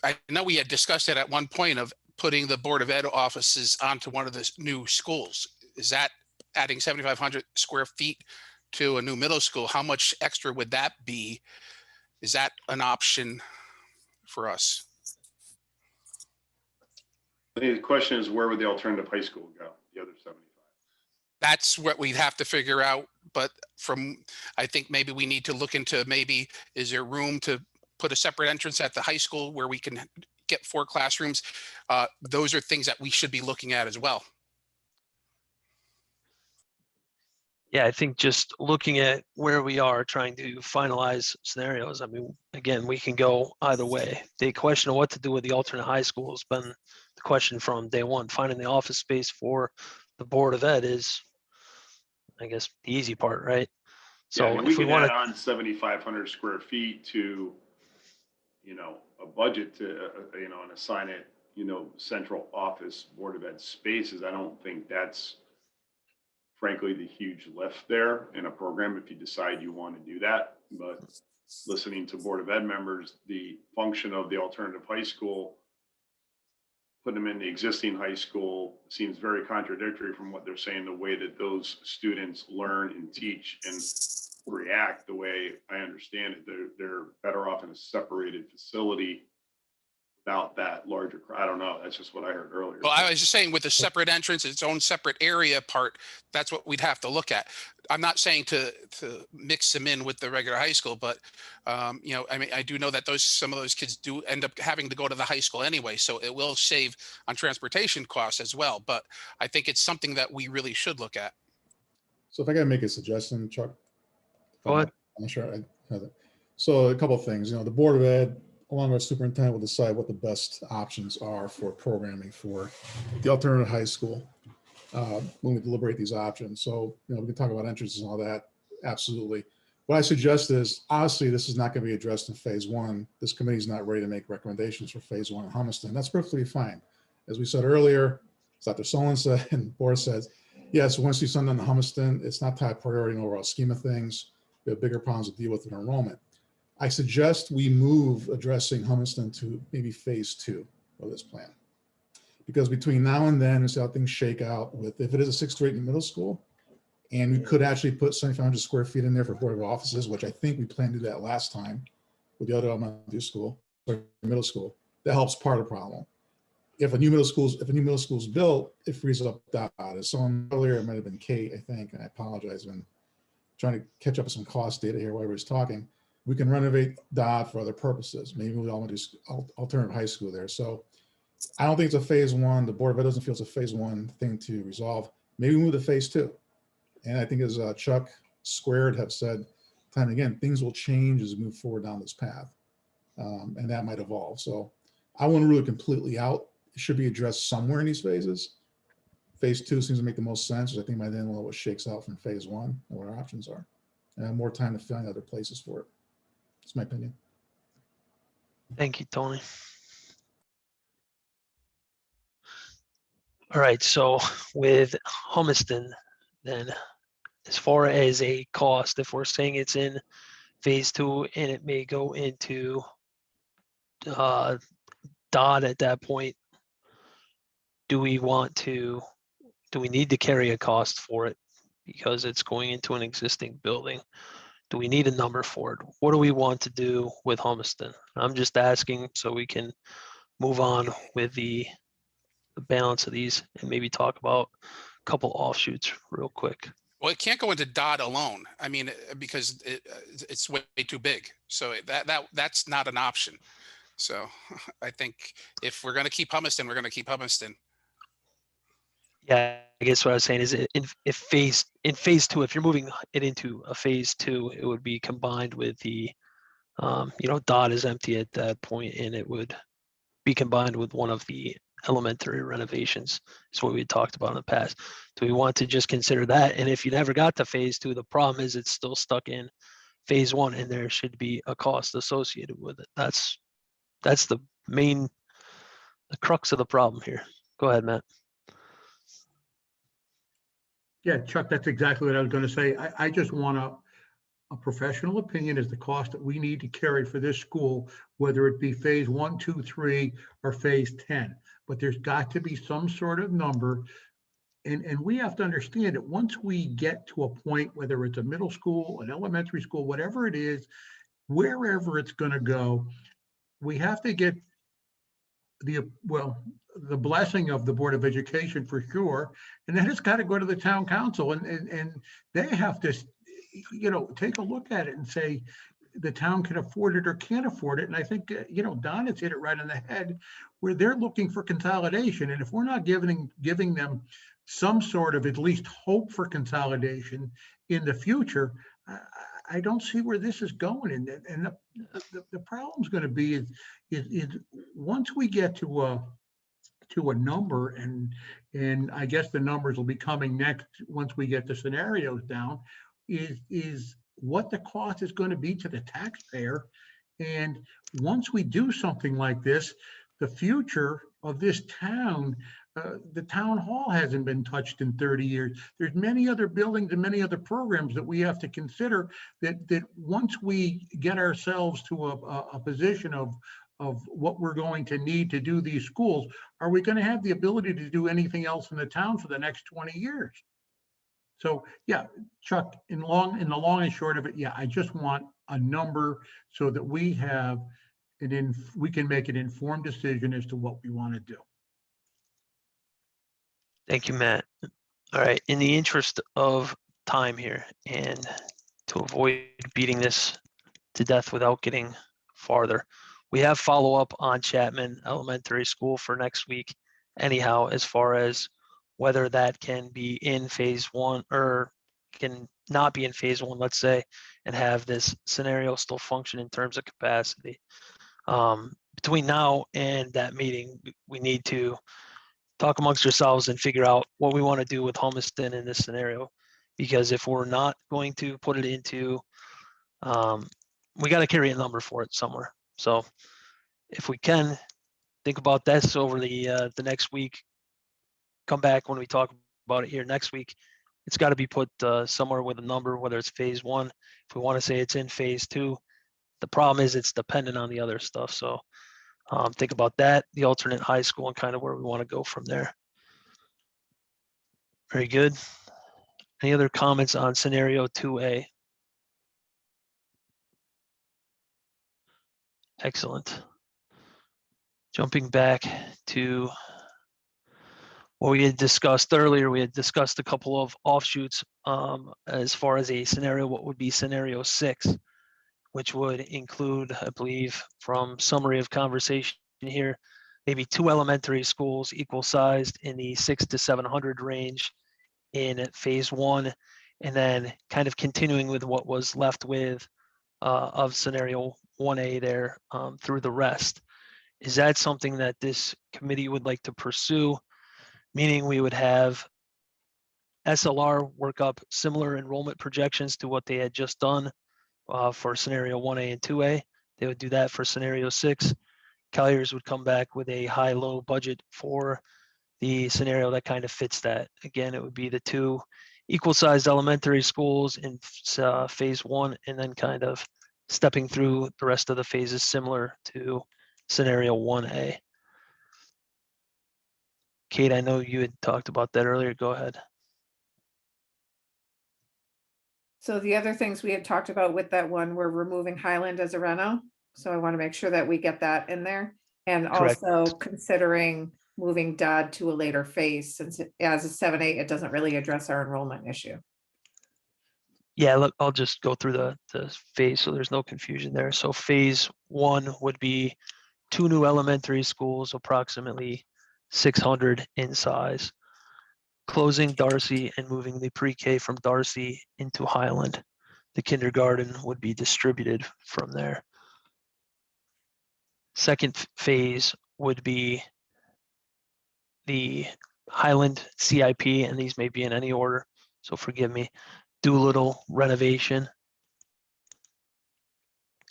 I know we had discussed it at one point of putting the Board of Ed offices onto one of the new schools. Is that adding 7,500 square feet to a new middle school? How much extra would that be? Is that an option for us? I think the question is, where would the alternative high school go, the other 75? That's what we'd have to figure out. But I think maybe we need to look into, maybe, is there room to put a separate entrance at the high school where we can get 4 classrooms? Those are things that we should be looking at as well. Yeah, I think just looking at where we are, trying to finalize scenarios. I mean, again, we can go either way. The question of what to do with the alternate high school has been the question from day one. Finding the office space for the Board of Ed is, I guess, the easy part, right? So Yeah, we can add on 7,500 square feet to, a budget to, and assign it, central office Board of Ed spaces. I don't think that's, frankly, the huge lift there in a program if you decide you want to do that. But listening to Board of Ed members, the function of the alternative high school, putting them in the existing high school, seems very contradictory from what they're saying, the way that those students learn and teach and react. The way I understand it, they're better off in a separated facility without that larger, I don't know. That's just what I heard earlier. Well, I was just saying with a separate entrance, its own separate area part, that's what we'd have to look at. I'm not saying to mix them in with the regular high school, but you know, I mean, I do know that some of those kids do end up having to go to the high school anyway, so it will save on transportation costs as well. But I think it's something that we really should look at. So if I gotta make a suggestion, Chuck. if Go I'm ahead. not sure I have it. So a couple of things, the Board of Ed, along with superintendent, will decide what the best options are for programming for the alternative high school when we deliberate these options. So, we can talk about entrances and all that. Absolutely. What I suggest is, honestly, this is not going to be addressed in phase one. This committee is not ready to make recommendations for phase one in Humiston. That's perfectly fine. As we said earlier, as Dr. Solon said, and Boris says, yes, once you send them to Humiston, it's not top priority in the overall scheme of things. We have bigger problems to deal with in enrollment. I suggest we move addressing Humiston to maybe phase two of this plan. Because between now and then, it's how things shake out with, if it is a 6th grade in middle school, and we could actually put 7,500 square feet in there for Board of Offices, which I think we planned to do that last time with the other elementary school, or middle school. That helps part of the problem. If a new middle school is built, it frees up that. As someone earlier, it might have been Kate, I think, and I apologize, I've been trying to catch up with some cost data here while everybody's talking. We can renovate Dodd for other purposes. Maybe we all want to do alternative high school there. So I don't think it's a phase one. The Board of Ed doesn't feel it's a phase one thing to resolve. Maybe move to phase two. And I think as Chuck Squared have said time and again, things will change as we move forward down this path. And that might evolve. So I wouldn't rule it completely out. It should be addressed somewhere in these phases. Phase two seems to make the most sense. I think by then we'll know what shakes out from phase one and what our options are. And have more time to find other places for it. That's my opinion. Thank you, Tony. All right, so with Humiston, then as far as a cost, if we're saying it's in phase two and it may go into Dodd at that point, do we need to carry a cost for it because it's going into an existing building? Do we need a number for it? What do we want to do with Humiston? I'm just asking so we can move on with the balance of these and maybe talk about a couple offshoots real quick. Well, it can't go into Dodd alone. I mean, because it's way too big. So that's not an option. So I think if we're going to keep Humiston, we're going to keep Humiston. Yeah, I guess what I was saying is in phase two, if you're moving it into a phase two, it would be combined with the, Dodd is empty at that point, and it would be combined with one of the elementary renovations. Is what we talked about in the past. Do we want to just consider that? And if you never got to phase two, the problem is it's still stuck in phase one, and there should be a cost associated with it. That's the crux of the problem here. Go ahead, Matt. Yeah, Chuck, that's exactly what I was going to say. I just want a professional opinion as the cost that we need to carry for this school, whether it be phase 1, 2, 3, or phase 10. But there's got to be some sort of number. And we have to understand that once we get to a point, whether it's a middle school, an elementary school, whatever it is, wherever it's going to go, we have to get the blessing of the Board of Education for sure. And then it's got to go to the town council and they have to, take a look at it and say the town can afford it or can't afford it. And I think, Don has hit it right on the head where they're looking for consolidation. And if we're not giving them some sort of at least hope for consolidation in the future, I don't see where this is going. And the problem's going to be is once we get to a number, and I guess the numbers will be coming next once we get the scenarios down, is what the cost is going to be to the taxpayer. And once we do something like this, the future of this town, the town hall hasn't been touched in 30 years. There's many other buildings and many other programs that we have to consider that once we get ourselves to a position of what we're going to need to do these schools, are we going to have the ability to do anything else in the town for the next 20 years? So yeah, Chuck, in the long and short of it, yeah, I just want a number so that we have we can make an informed decision as to what we want to do. Thank you, Matt. All right, in the interest of time here and to avoid beating this to death without getting farther, we have follow-up on Chapman Elementary School for next week anyhow, as far as whether that can be in phase one or can not be in phase one, let's say, and have this scenario still function in terms of capacity. Between now and that meeting, we need to talk amongst ourselves and figure out what we want to do with Hummiston in this scenario. Because if we're not going to put it into, we got to carry a number for it somewhere. So if we can think about this over the next week, come back when we talk about it here next week. It's got to be put somewhere with a number, whether it's phase one. If we want to say it's in phase two, the problem is it's dependent on the other stuff. So think about that, the alternate high school, and kind of where we want to go from there. Very good. Any other comments on scenario 2A? Excellent. Jumping back to what we had discussed earlier, we had discussed a couple of offshoots as far as a scenario, what would be scenario 6, which would include, I believe, from summary of conversation here, maybe 2 elementary schools equal sized in the 600 to 700 range in phase 1, and then kind of continuing with what was left with of scenario 1A there through the rest. Is that something that this committee would like to pursue? Meaning we would have SLR work up similar enrollment projections to what they had just done for scenario 1A and 2A. They would do that for scenario 6. Colliers would come back with a high-low budget for the scenario that kind of fits that. Again, it would be the 2 equal-sized elementary schools in phase 1, and then kind of stepping through the rest of the phases similar to scenario 1A. Kate, I know you had talked about that earlier. Go ahead. So the other things we had talked about with that one, we're removing Highland as a reno. So I want to make sure that we get that in there. And Correct. also considering moving Dodd to a later phase, since as a 7-8, it doesn't really address our enrollment issue. Yeah, look, I'll just go through the phase so there's no confusion there. So phase 1 would be 2 new elementary schools, approximately 600 in size. Closing Darcy and moving the pre-K from Darcy into Highland. The kindergarten would be distributed from there. Second phase would be the Highland CIP, and these may be in any order, so forgive me. Doolittle renovation,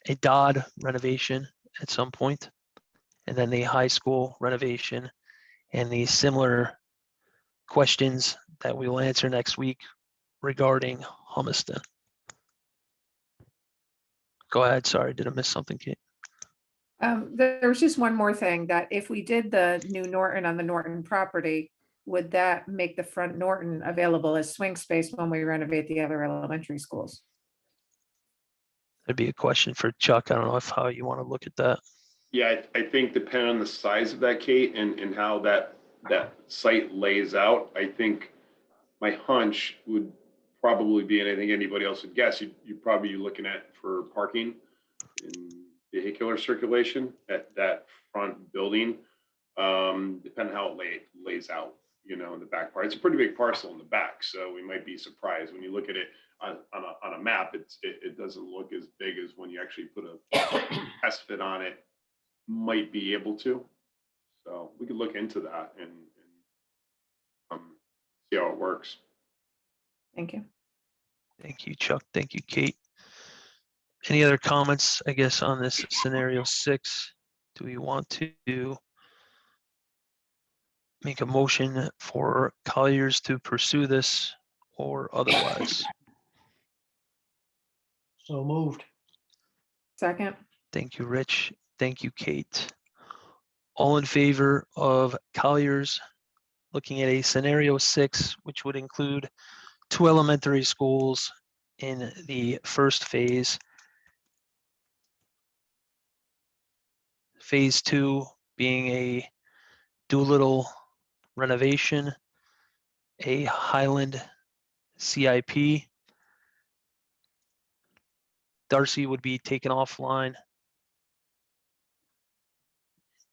a Dodd renovation at some point, and then the high school renovation, and the similar questions that we will answer next week regarding Hummiston. Go ahead, sorry, did I miss something, Kate? There was just one more thing, that if we did the new Norton on the Norton property, would that make the front Norton available as swing space when we renovate the other elementary schools? That'd be a question for Chuck. I don't know how you want to look at that. Yeah, I think depending on the size of that, Kate, and how that site lays out, I think my hunch would probably be, and I think anybody else would guess, you'd probably be looking at for parking and vehicular circulation at that front building, depending how it lays out, you know, in the back part. It's a pretty big parcel in the back, so we might be surprised when you look at it on a map. It doesn't look as big as when you actually put a test fit on it. Might be able to, so we could look into that and see how it works. Thank you. Thank you, Chuck. Thank you, Kate. Any other comments, I guess, on this scenario 6? Do we want to make a motion for Colliers to pursue this or otherwise? So moved. Second. Thank you, Rich. Thank you, Kate. All in favor of Colliers looking at a scenario 6, which would include 2 elementary schools in the first phase phase 2 being a Doolittle renovation, a Highland CIP. Darcy would be taken offline.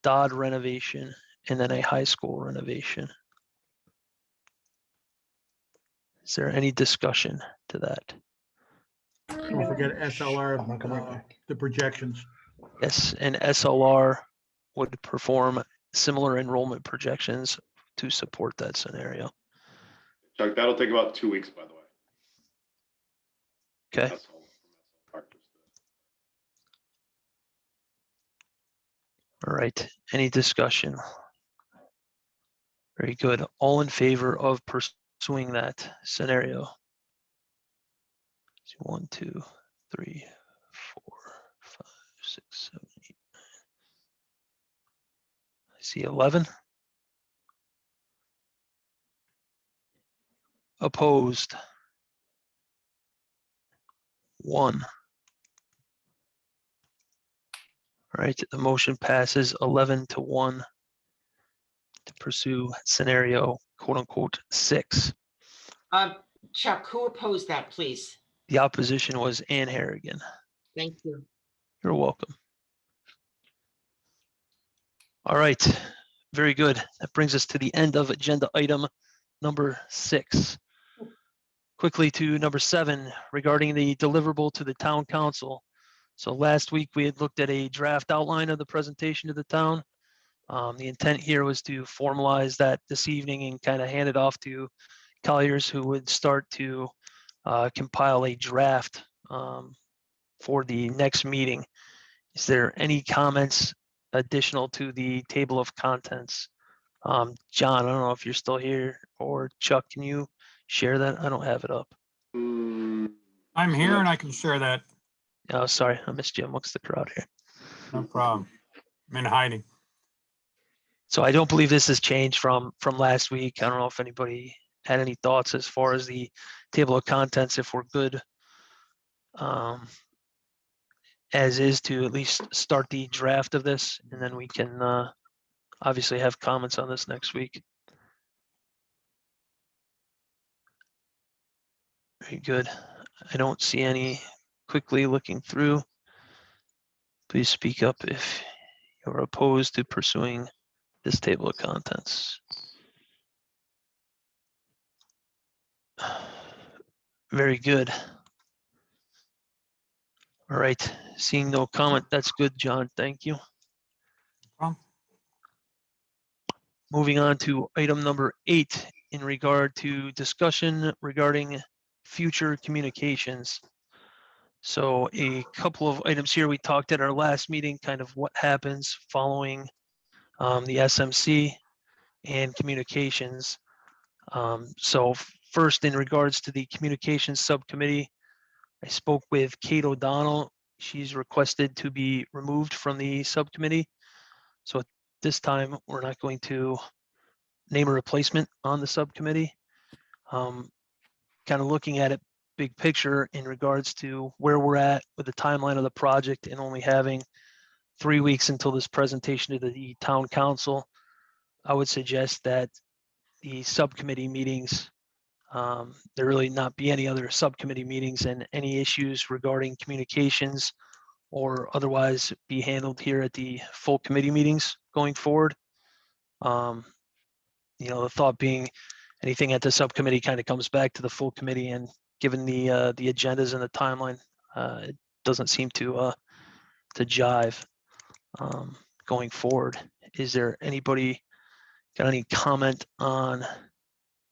Dodd renovation, and then a high school renovation. Is there any discussion to that? Don't forget SLR, the projections. Yes, and SLR would perform similar enrollment projections to support that scenario. Chuck, that'll take about 2 weeks, by the way. Okay. That's all from SLR. All right. Any discussion? Very good. All in favor of pursuing that scenario? 1, 2, 3, 4, 5, 6, 7, 8, 9. I see 11. Opposed? 1. All right, the motion passes 11-1 to pursue scenario quote unquote 6. Chuck, who opposed that, please? The opposition was Ann Harrigan. Thank you. You're welcome. All right, very good. That brings us to the end of agenda item number 6. Quickly to number 7 regarding the deliverable to the town council. So last week we had looked at a draft outline of the presentation to the town. The intent here was to formalize that this evening and kind of hand it off to Colliers, who would start to compile a draft for the next meeting. Is there any comments additional to the table of contents? John, I don't know if you're still here, or Chuck, can you share that? I don't have it up. I'm here and I can share that. Oh, sorry, I missed you amongst the crowd here. No problem. I'm in hiding. So I don't believe this has changed from last week. I don't know if anybody had any thoughts as far as the table of contents, if we're good as is to at least start the draft of this, and then we can obviously have comments on this next week. Very good. I don't see any. Quickly looking through. Please speak up if you're opposed to pursuing this table of contents. Very good. All right, seeing no comment, that's good, John, thank you. Moving on to item number 8 in regard to discussion regarding future communications. So a couple of items here, we talked at our last meeting, kind of what happens following the SMC and communications. So first, in regards to the communications subcommittee, I spoke with Kate O'Donnell. She's requested to be removed from the subcommittee. So at this time, we're not going to name a replacement on the subcommittee. Kind of looking at it big picture in regards to where we're at with the timeline of the project and only having 3 weeks until this presentation to the town council, I would suggest that the subcommittee meetings, there really not be any other subcommittee meetings, and any issues regarding communications or otherwise be handled here at the full committee meetings going forward. You know, the thought being anything at the subcommittee kind of comes back to the full committee, and given the agendas and the timeline, it doesn't seem to jive going forward. Is there anybody got any comment on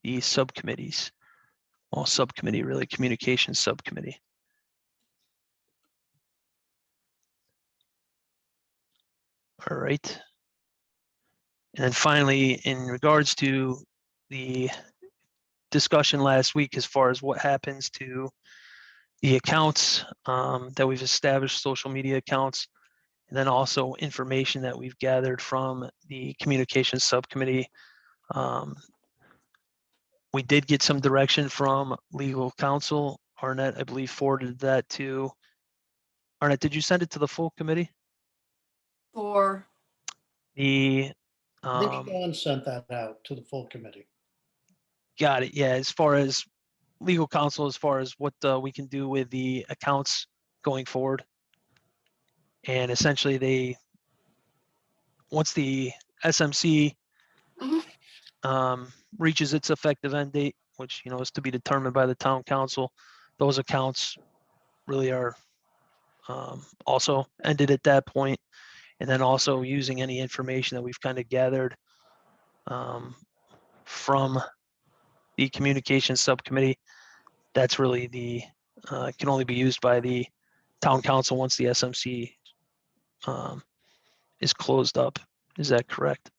the subcommittees? Well, subcommittee, really, communications subcommittee. All right. And then finally, in regards to the discussion last week, as far as what happens to the accounts that we've established, social media accounts, and then also information that we've gathered from the communications subcommittee. We did get some direction from legal counsel. Arnett, I believe, forwarded that to Arnett. Did you send it to the full committee? for, The, Rich um, Dawn sent that out to the full committee. got it. Yeah, as far as legal counsel, as far as what we can do with the accounts going forward. And essentially once the SMC Mhm. reaches its effective end date, which, is to be determined by the town council, those accounts really are also ended at that point. And then also using any information that we've kind of gathered from the communications subcommittee, that's really can only be used by the town council once the SMC is closed up. Is that correct?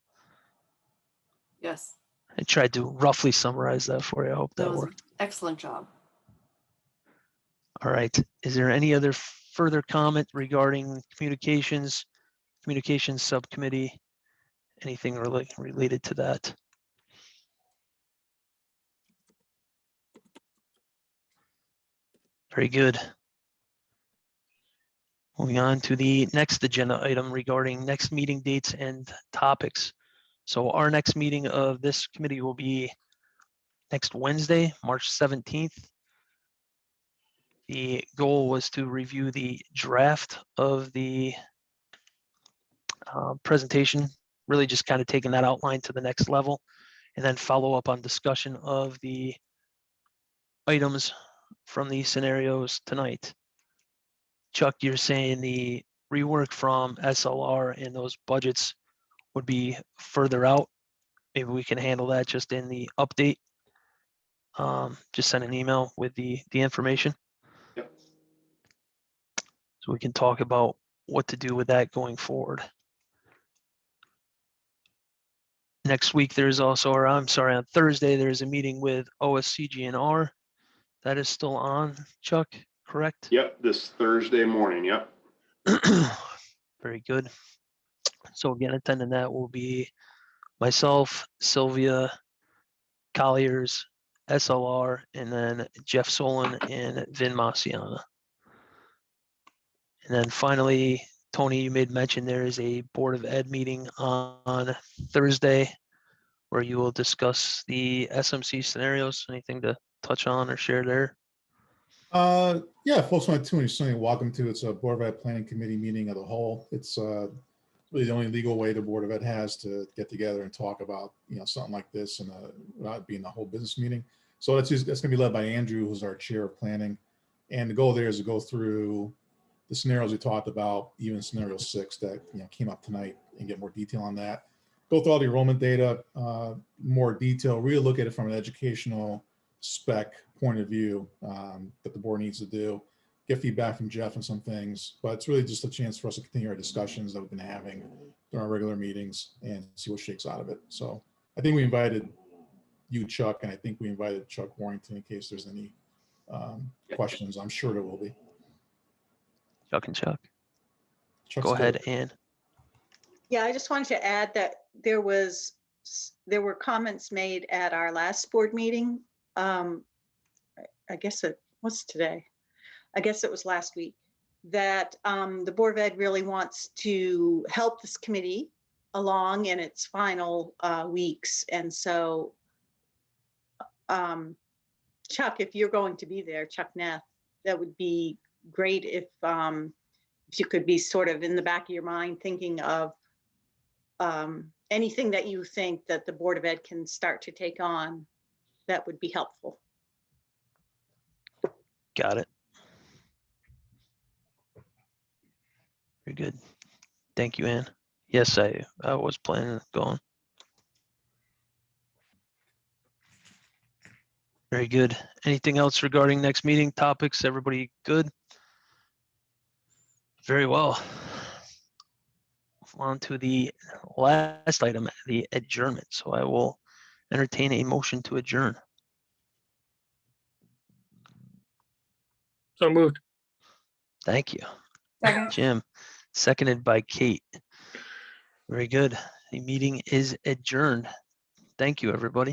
yes, I tried to roughly summarize that for you. I hope that that was worked. excellent job. All right. Is there any other further comment regarding communications subcommittee? Anything related to that? Very good. Moving on to the next agenda item regarding next meeting dates and topics. So our next meeting of this committee will be next Wednesday, March 17th. The goal was to review the draft of the presentation, really just kind of taking that outline to the next level, and then follow up on discussion of the items from these scenarios tonight. Chuck, you're saying the rework from SLR and those budgets would be further out. Maybe we can handle that just in the update. Just send an email with the information. Yep. So we can talk about what to do with that going forward. Next week, there's also, or I'm sorry, on Thursday, there's a meeting with OSCGNR. That is still on, Chuck, correct? Yep, this Thursday morning, yep. Very good. So again, attending that will be myself, Sylvia, Colliers, SLR, and then Jeff Solon and Vin Masiana. And then finally, Tony, you made mention there is a Board of Ed meeting on Thursday where you will discuss the SMC scenarios. Anything to touch on or share there? Yeah, folks want to tune in, certainly welcome to. It's a Board of Ed Planning Committee meeting of the whole. It's really the only legal way the Board of Ed has to get together and talk about, something like this and without being a whole business meeting. So that's going to be led by Andrew, who's our chair of planning. And the goal there is to go through the scenarios we talked about, even scenario 6 that came up tonight, and get more detail on that. Go through all the enrollment data, more detail, really look at it from an educational spec point of view that the board needs to do. Get feedback from Jeff on some things, but it's really just a chance for us to continue our discussions that we've been having during our regular meetings and see what shakes out of it. So I think we invited you, Chuck, and I think we invited Chuck Warrington in case there's any questions. I'm sure there will be. Chuck and Chuck. Chuck's Go ahead, good. Ann. Yeah, I just wanted to add that there were comments made at our last board meeting. I guess what's today? I guess it was last week, that the Board of Ed really wants to help this committee along in its final weeks. And so, Chuck, if you're going to be there, Chuck Neff, that would be great if you could be sort of in the back of your mind thinking of anything that you think that the Board of Ed can start to take on, that would be helpful. Got it. Very good. Thank you, Ann. Yes, I was planning on going. Very good. Anything else regarding next meeting topics? Everybody good? Very well. On to the last item, the adjournment. So I will entertain a motion to adjourn. So moved. Thank you, Second. Jim. Seconded by Kate. Very good. The meeting is adjourned. Thank you, everybody.